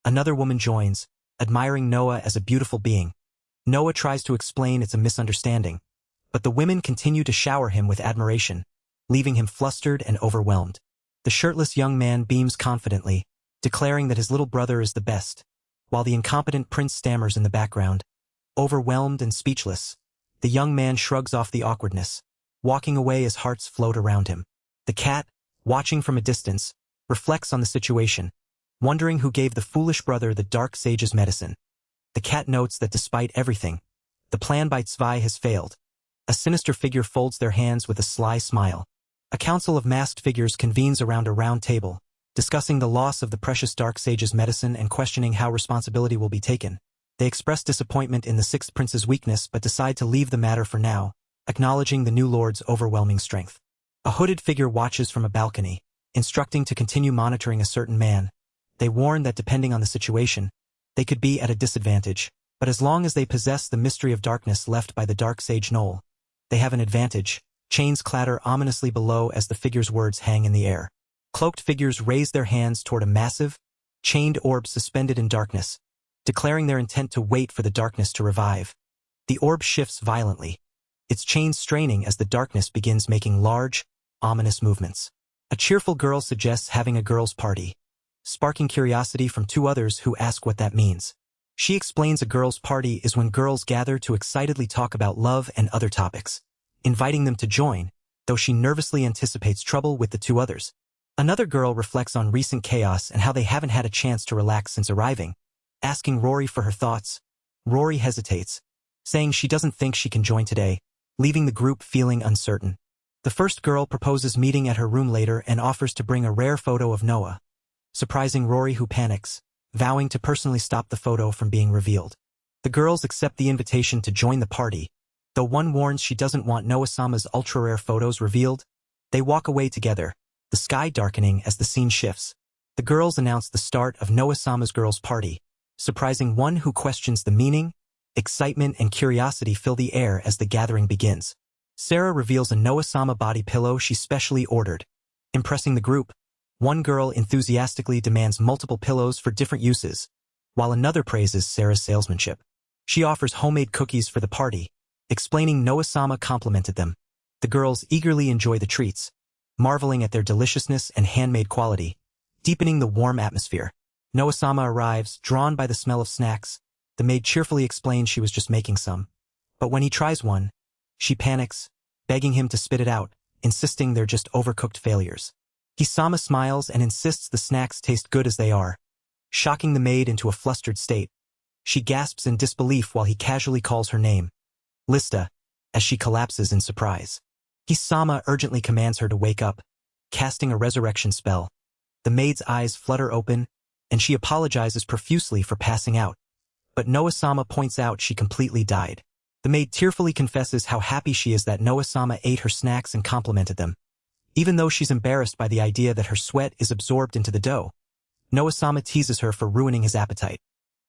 Another woman joins, admiring Noah as a beautiful being. Noah tries to explain it's a misunderstanding, but the women continue to shower him with admiration, leaving him flustered and overwhelmed. The shirtless young man beams confidently, declaring that his little brother is the best, while the incompetent prince stammers in the background. Overwhelmed and speechless, the young man shrugs off the awkwardness, walking away as hearts float around him. The cat, watching from a distance, reflects on the situation, wondering who gave the foolish brother the dark sage's medicine. The cat notes that despite everything, the plan by Zwei has failed. A sinister figure folds their hands with a sly smile. A council of masked figures convenes around a round table, discussing the loss of the precious dark sage's medicine and questioning how responsibility will be taken. They express disappointment in the sixth prince's weakness but decide to leave the matter for now, acknowledging the new lord's overwhelming strength. A hooded figure watches from a balcony, instructing to continue monitoring a certain man. They warn that depending on the situation, they could be at a disadvantage, but as long as they possess the mystery of darkness left by the dark sage Knoll, they have an advantage. Chains clatter ominously below as the figure's words hang in the air. Cloaked figures raise their hands toward a massive, chained orb suspended in darkness, declaring their intent to wait for the darkness to revive. The orb shifts violently, its chains straining as the darkness begins making large, ominous movements. A cheerful girl suggests having a girls' party, sparking curiosity from two others who ask what that means. She explains a girls' party is when girls gather to excitedly talk about love and other topics, inviting them to join, though she nervously anticipates trouble with the two others. Another girl reflects on recent chaos and how they haven't had a chance to relax since arriving, asking Rory for her thoughts. Rory hesitates, saying she doesn't think she can join today, leaving the group feeling uncertain. The first girl proposes meeting at her room later and offers to bring a rare photo of Noah, surprising Rory, who panics, vowing to personally stop the photo from being revealed. The girls accept the invitation to join the party, though one warns she doesn't want Noah-sama's ultra-rare photos revealed. They walk away together, the sky darkening as the scene shifts. The girls announce the start of Noah-sama's girls' party, surprising one who questions the meaning. Excitement and curiosity fill the air as the gathering begins. Sarah reveals a Noah-sama body pillow she specially ordered. Impressing the group, one girl enthusiastically demands multiple pillows for different uses, while another praises Sarah's salesmanship. She offers homemade cookies for the party, explaining Noah-sama complimented them. The girls eagerly enjoy the treats, marveling at their deliciousness and handmade quality, deepening the warm atmosphere. Noah-sama arrives, drawn by the smell of snacks. The maid cheerfully explains she was just making some. But when he tries one, she panics, begging him to spit it out, insisting they're just overcooked failures. Sama smiles and insists the snacks taste good as they are, shocking the maid into a flustered state. She gasps in disbelief while he casually calls her name, Lista, as she collapses in surprise. Sama urgently commands her to wake up, casting a resurrection spell. The maid's eyes flutter open, and she apologizes profusely for passing out. But Noah-sama points out she completely died. The maid tearfully confesses how happy she is that Noah-sama ate her snacks and complimented them. Even though she's embarrassed by the idea that her sweat is absorbed into the dough, Noah-sama teases her for ruining his appetite,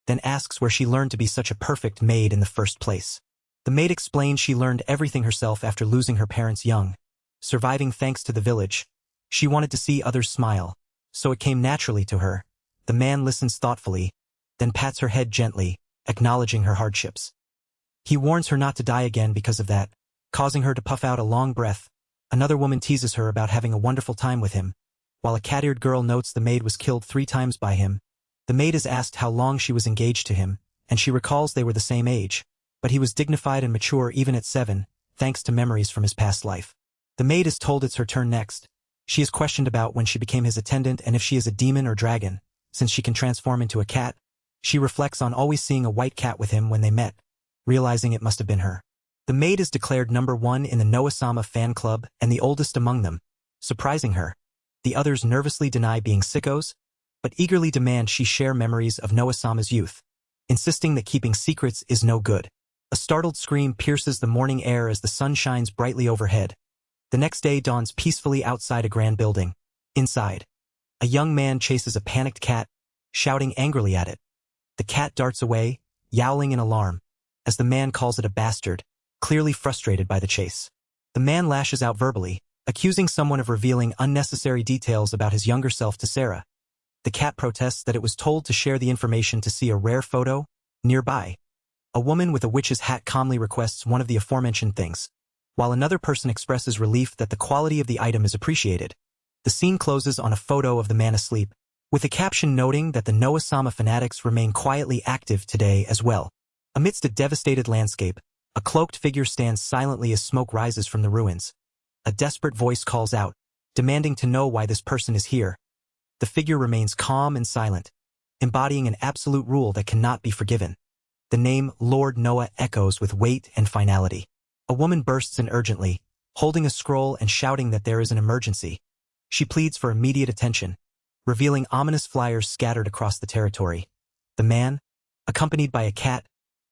then asks where she learned to be such a perfect maid in the first place. The maid explains she learned everything herself after losing her parents young, surviving thanks to the village. She wanted to see others smile, so it came naturally to her. The man listens thoughtfully, then pats her head gently, acknowledging her hardships. He warns her not to die again because of that, causing her to puff out a long breath. Another woman teases her about having a wonderful time with him, while a cat-eared girl notes the maid was killed 3 times by him. The maid is asked how long she was engaged to him, and she recalls they were the same age, but he was dignified and mature even at 7, thanks to memories from his past life. The maid is told it's her turn next. She is questioned about when she became his attendant and if she is a demon or dragon, since she can transform into a cat. She reflects on always seeing a white cat with him when they met, realizing it must have been her. The maid is declared #1 in the Noah-sama fan club and the oldest among them, surprising her. The others nervously deny being sickos, but eagerly demand she share memories of Noah-sama's youth, insisting that keeping secrets is no good. A startled scream pierces the morning air as the sun shines brightly overhead. The next day dawns peacefully outside a grand building. Inside, a young man chases a panicked cat, shouting angrily at it. The cat darts away, yowling in alarm, as the man calls it a bastard, clearly frustrated by the chase. The man lashes out verbally, accusing someone of revealing unnecessary details about his younger self to Sarah. The cat protests that it was told to share the information to see a rare photo. Nearby, a woman with a witch's hat calmly requests one of the aforementioned things, while another person expresses relief that the quality of the item is appreciated. The scene closes on a photo of the man asleep, with a caption noting that the Noah-sama fanatics remain quietly active today as well. Amidst a devastated landscape, a cloaked figure stands silently as smoke rises from the ruins. A desperate voice calls out, demanding to know why this person is here. The figure remains calm and silent, embodying an absolute rule that cannot be forgiven. The name Lord Noah echoes with weight and finality. A woman bursts in urgently, holding a scroll and shouting that there is an emergency. She pleads for immediate attention, revealing ominous flyers scattered across the territory. The man, accompanied by a cat,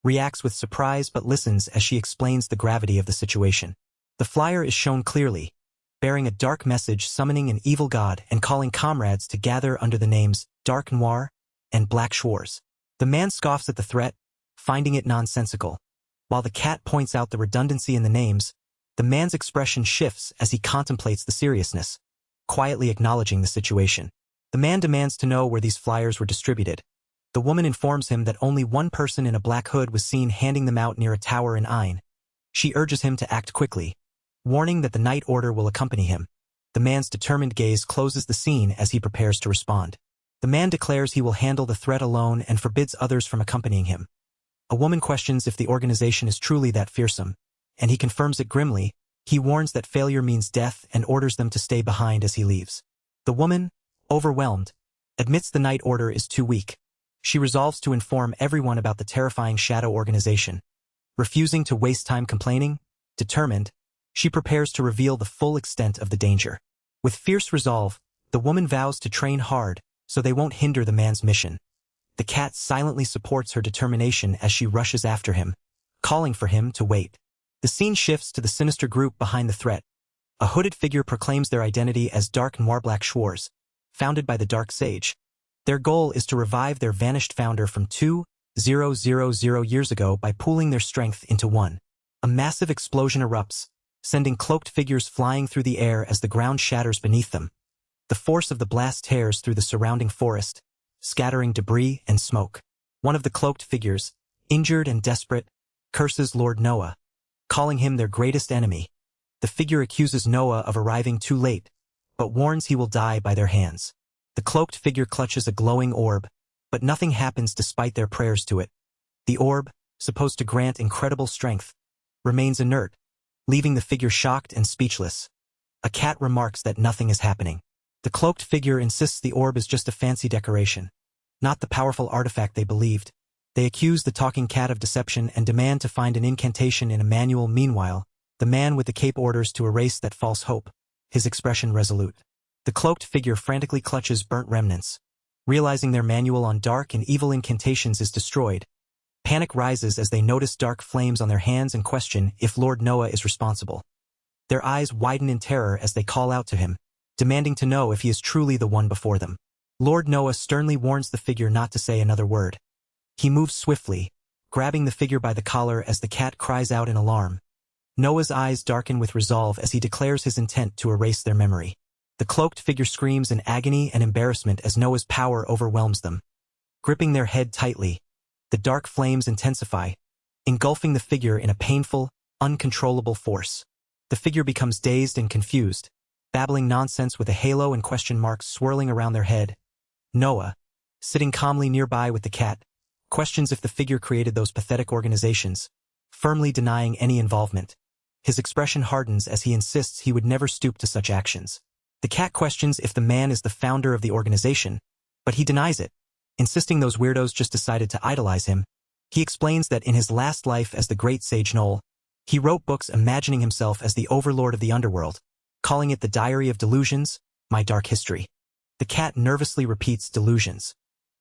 reacts with surprise but listens as she explains the gravity of the situation. The flyer is shown clearly, bearing a dark message summoning an evil god and calling comrades to gather under the names Dark Noir and Black Schwarz. The man scoffs at the threat, finding it nonsensical. While the cat points out the redundancy in the names, the man's expression shifts as he contemplates the seriousness, quietly acknowledging the situation. The man demands to know where these flyers were distributed. The woman informs him that only one person in a black hood was seen handing them out near a tower in Ain. She urges him to act quickly, warning that the night order will accompany him. The man's determined gaze closes the scene as he prepares to respond. The man declares he will handle the threat alone and forbids others from accompanying him. A woman questions if the organization is truly that fearsome, and he confirms it grimly. He warns that failure means death and orders them to stay behind as he leaves. The woman, overwhelmed, admits the night order is too weak. She resolves to inform everyone about the terrifying shadow organization. Refusing to waste time complaining, determined, she prepares to reveal the full extent of the danger. With fierce resolve, the woman vows to train hard so they won't hinder the man's mission. The cat silently supports her determination as she rushes after him, calling for him to wait. The scene shifts to the sinister group behind the threat, A hooded figure proclaims their identity as Dark Noir Black Schwarz, founded by the Dark Sage. Their goal is to revive their vanished founder from 2,000 years ago by pooling their strength into one. A massive explosion erupts, sending cloaked figures flying through the air as the ground shatters beneath them. The force of the blast tears through the surrounding forest, scattering debris and smoke. One of the cloaked figures, injured and desperate, curses Lord Noah, calling him their greatest enemy. The figure accuses Noah of arriving too late, but warns he will die by their hands. The cloaked figure clutches a glowing orb, but nothing happens despite their prayers to it. The orb, supposed to grant incredible strength, remains inert, leaving the figure shocked and speechless. A cat remarks that nothing is happening. The cloaked figure insists the orb is just a fancy decoration, not the powerful artifact they believed. They accuse the talking cat of deception and demand to find an incantation in a manual. Meanwhile, the man with the cape orders to erase that false hope, his expression resolute. The cloaked figure frantically clutches burnt remnants. Realizing their manual on dark and evil incantations is destroyed, panic rises as they notice dark flames on their hands and question if Lord Noah is responsible. Their eyes widen in terror as they call out to him, demanding to know if he is truly the one before them. Lord Noah sternly warns the figure not to say another word. He moves swiftly, grabbing the figure by the collar as the cat cries out in alarm. Noah's eyes darken with resolve as he declares his intent to erase their memory. The cloaked figure screams in agony and embarrassment as Noah's power overwhelms them. Gripping their head tightly, the dark flames intensify, engulfing the figure in a painful, uncontrollable force. The figure becomes dazed and confused, babbling nonsense with a halo and question marks swirling around their head. Noah, sitting calmly nearby with the cat, questions if the figure created those pathetic organizations, firmly denying any involvement. His expression hardens as he insists he would never stoop to such actions. The cat questions if the man is the founder of the organization, but he denies it, insisting those weirdos just decided to idolize him. He explains that in his last life as the great sage Noel, he wrote books imagining himself as the overlord of the underworld, calling it the Diary of Delusions, My Dark History. The cat nervously repeats delusions.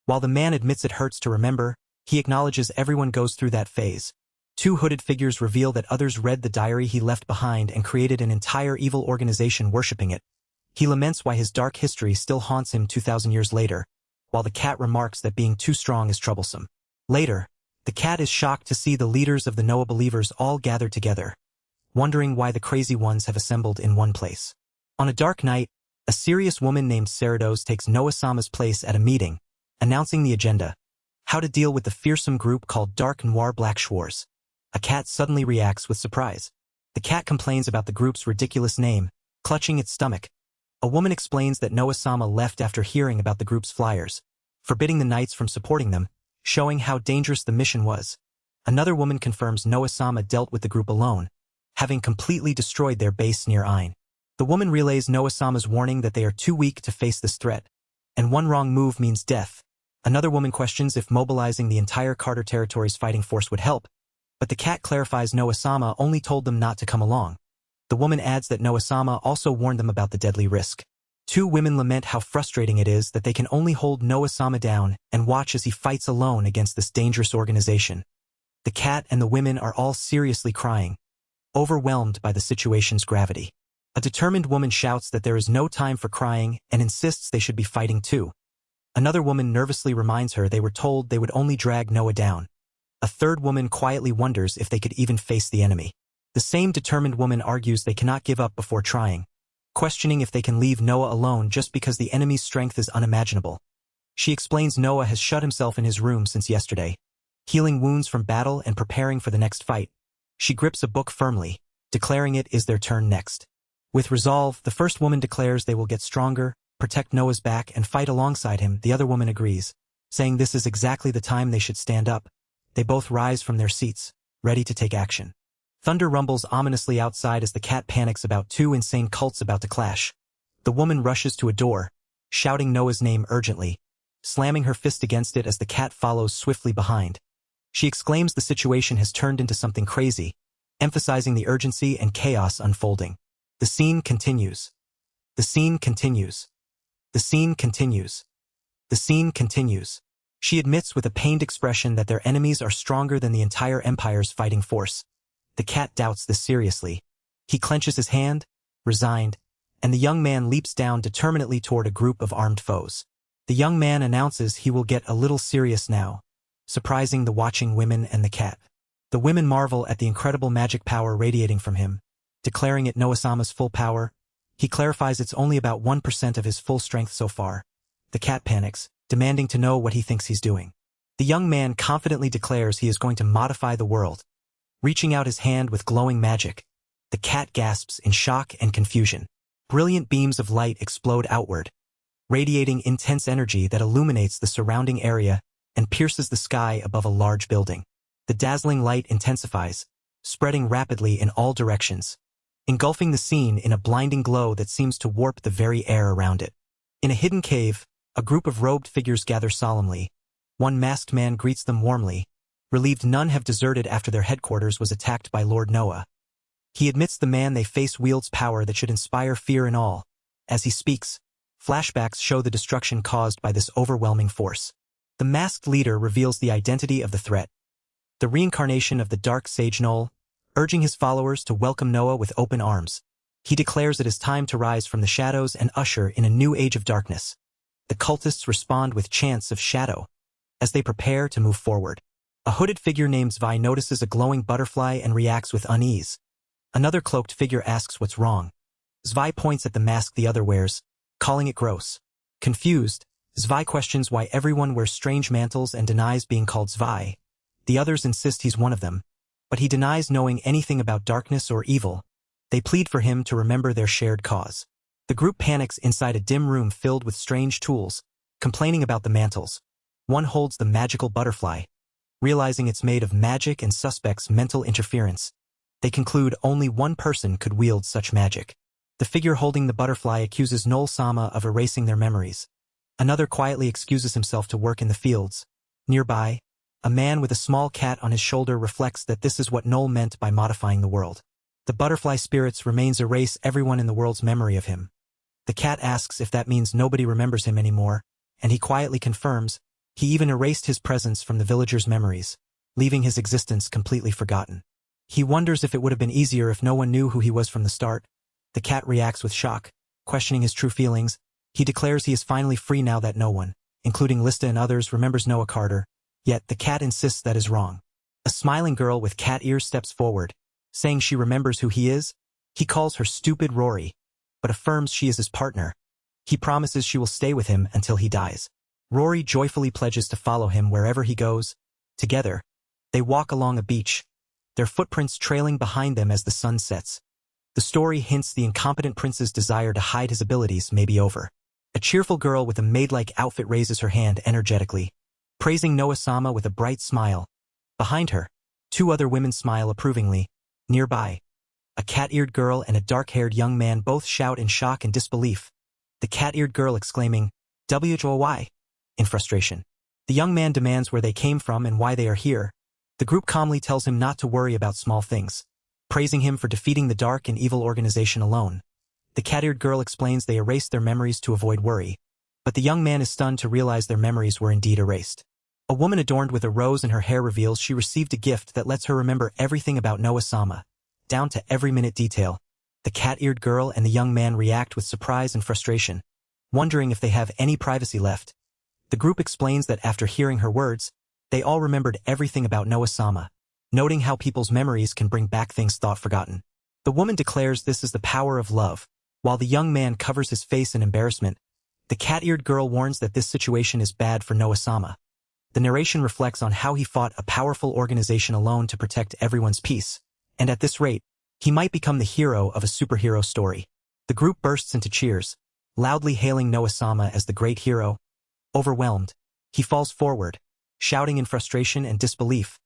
While the man admits it hurts to remember, he acknowledges everyone goes through that phase. Two hooded figures reveal that others read the diary he left behind and created an entire evil organization worshipping it. He laments why his dark history still haunts him 2,000 years later, while the cat remarks that being too strong is troublesome. Later, the cat is shocked to see the leaders of the Noah believers all gathered together, wondering why the crazy ones have assembled in one place. On a dark night, a serious woman named Sarados takes Noah-sama's place at a meeting, announcing the agenda: how to deal with the fearsome group called Dark Noir Black Schwarz. A cat suddenly reacts with surprise. The cat complains about the group's ridiculous name, clutching its stomach. A woman explains that Noah-sama left after hearing about the group's flyers, forbidding the knights from supporting them, showing how dangerous the mission was. Another woman confirms Noah-sama dealt with the group alone, having completely destroyed their base near Ain. The woman relays Noah-sama's warning that they are too weak to face this threat, and one wrong move means death. Another woman questions if mobilizing the entire Carter Territory's fighting force would help, but the cat clarifies Noah-sama only told them not to come along. The woman adds that Noah-sama also warned them about the deadly risk. Two women lament how frustrating it is that they can only hold Noah-sama down and watch as he fights alone against this dangerous organization. The cat and the women are all seriously crying, overwhelmed by the situation's gravity. A determined woman shouts that there is no time for crying and insists they should be fighting too. Another woman nervously reminds her they were told they would only drag Noah down. A third woman quietly wonders if they could even face the enemy. The same determined woman argues they cannot give up before trying, questioning if they can leave Noah alone just because the enemy's strength is unimaginable. She explains Noah has shut himself in his room since yesterday, healing wounds from battle and preparing for the next fight. She grips a book firmly, declaring it is their turn next. With resolve, the first woman declares they will get stronger, protect Noah's back, and fight alongside him. The other woman agrees, saying this is exactly the time they should stand up. They both rise from their seats, ready to take action. Thunder rumbles ominously outside as the cat panics about two insane cults about to clash. The woman rushes to a door, shouting Noah's name urgently, slamming her fist against it as the cat follows swiftly behind. She exclaims the situation has turned into something crazy, emphasizing the urgency and chaos unfolding. The scene continues. The scene continues. The scene continues. The scene continues. She admits with a pained expression that their enemies are stronger than the entire Empire's fighting force. The cat doubts this seriously. He clenches his hand, resigned, and the young man leaps down determinedly toward a group of armed foes. The young man announces he will get a little serious now, surprising the watching women and the cat. The women marvel at the incredible magic power radiating from him, declaring it Noah-sama's full power. He clarifies it's only about 1% of his full strength so far. The cat panics, demanding to know what he thinks he's doing. The young man confidently declares he is going to modify the world. Reaching out his hand with glowing magic, the cat gasps in shock and confusion. Brilliant beams of light explode outward, radiating intense energy that illuminates the surrounding area and pierces the sky above a large building. The dazzling light intensifies, spreading rapidly in all directions, engulfing the scene in a blinding glow that seems to warp the very air around it. In a hidden cave, a group of robed figures gather solemnly. One masked man greets them warmly, relieved none have deserted after their headquarters was attacked by Lord Noah. He admits the man they face wields power that should inspire fear in all. As he speaks, flashbacks show the destruction caused by this overwhelming force. The masked leader reveals the identity of the threat, the reincarnation of the dark sage Noel, urging his followers to welcome Noah with open arms. He declares it is time to rise from the shadows and usher in a new age of darkness. The cultists respond with chants of shadow as they prepare to move forward. A hooded figure named Zvi notices a glowing butterfly and reacts with unease. Another cloaked figure asks what's wrong. Zvi points at the mask the other wears, calling it gross. Confused, Zvi questions why everyone wears strange mantles and denies being called Zvi. The others insist he's one of them, but he denies knowing anything about darkness or evil. They plead for him to remember their shared cause. The group panics inside a dim room filled with strange tools, complaining about the mantles. One holds the magical butterfly. Realizing it's made of magic and suspects mental interference, they conclude only one person could wield such magic. The figure holding the butterfly accuses Noel-sama of erasing their memories. Another quietly excuses himself to work in the fields. Nearby, a man with a small cat on his shoulder reflects that this is what Noel meant by modifying the world. The butterfly spirits remains erase everyone in the world's memory of him. The cat asks if that means nobody remembers him anymore, and he quietly confirms he even erased his presence from the villagers' memories, leaving his existence completely forgotten. He wonders if it would have been easier if no one knew who he was from the start. The cat reacts with shock, questioning his true feelings. He declares he is finally free now that no one, including Lista and others, remembers Noah Carter, yet the cat insists that is wrong. A smiling girl with cat ears steps forward, saying she remembers who he is. He calls her stupid Rory, but affirms she is his partner. He promises she will stay with him until he dies. Rory joyfully pledges to follow him wherever he goes. Together, they walk along a beach, their footprints trailing behind them as the sun sets. The story hints the incompetent prince's desire to hide his abilities may be over. A cheerful girl with a maid-like outfit raises her hand energetically, praising Noah-sama with a bright smile. Behind her, two other women smile approvingly. Nearby, a cat-eared girl and a dark-haired young man both shout in shock and disbelief, the cat-eared girl exclaiming, "WHOY?" in frustration. The young man demands where they came from and why they are here. The group calmly tells him not to worry about small things, praising him for defeating the dark and evil organization alone. The cat-eared girl explains they erased their memories to avoid worry, but the young man is stunned to realize their memories were indeed erased. A woman adorned with a rose in her hair reveals she received a gift that lets her remember everything about Noah-sama, down to every minute detail. The cat-eared girl and the young man react with surprise and frustration, wondering if they have any privacy left. The group explains that after hearing her words, they all remembered everything about Noah-sama, noting how people's memories can bring back things thought forgotten. The woman declares this is the power of love, while the young man covers his face in embarrassment. The cat-eared girl warns that this situation is bad for Noah-sama. The narration reflects on how he fought a powerful organization alone to protect everyone's peace, and at this rate, he might become the hero of a superhero story. The group bursts into cheers, loudly hailing Noah-sama as the great hero. Overwhelmed, he falls forward, shouting in frustration and disbelief.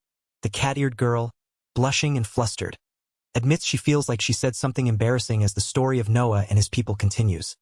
The cat-eared girl, blushing and flustered, admits she feels like she said something embarrassing as the story of Noah and his people continues.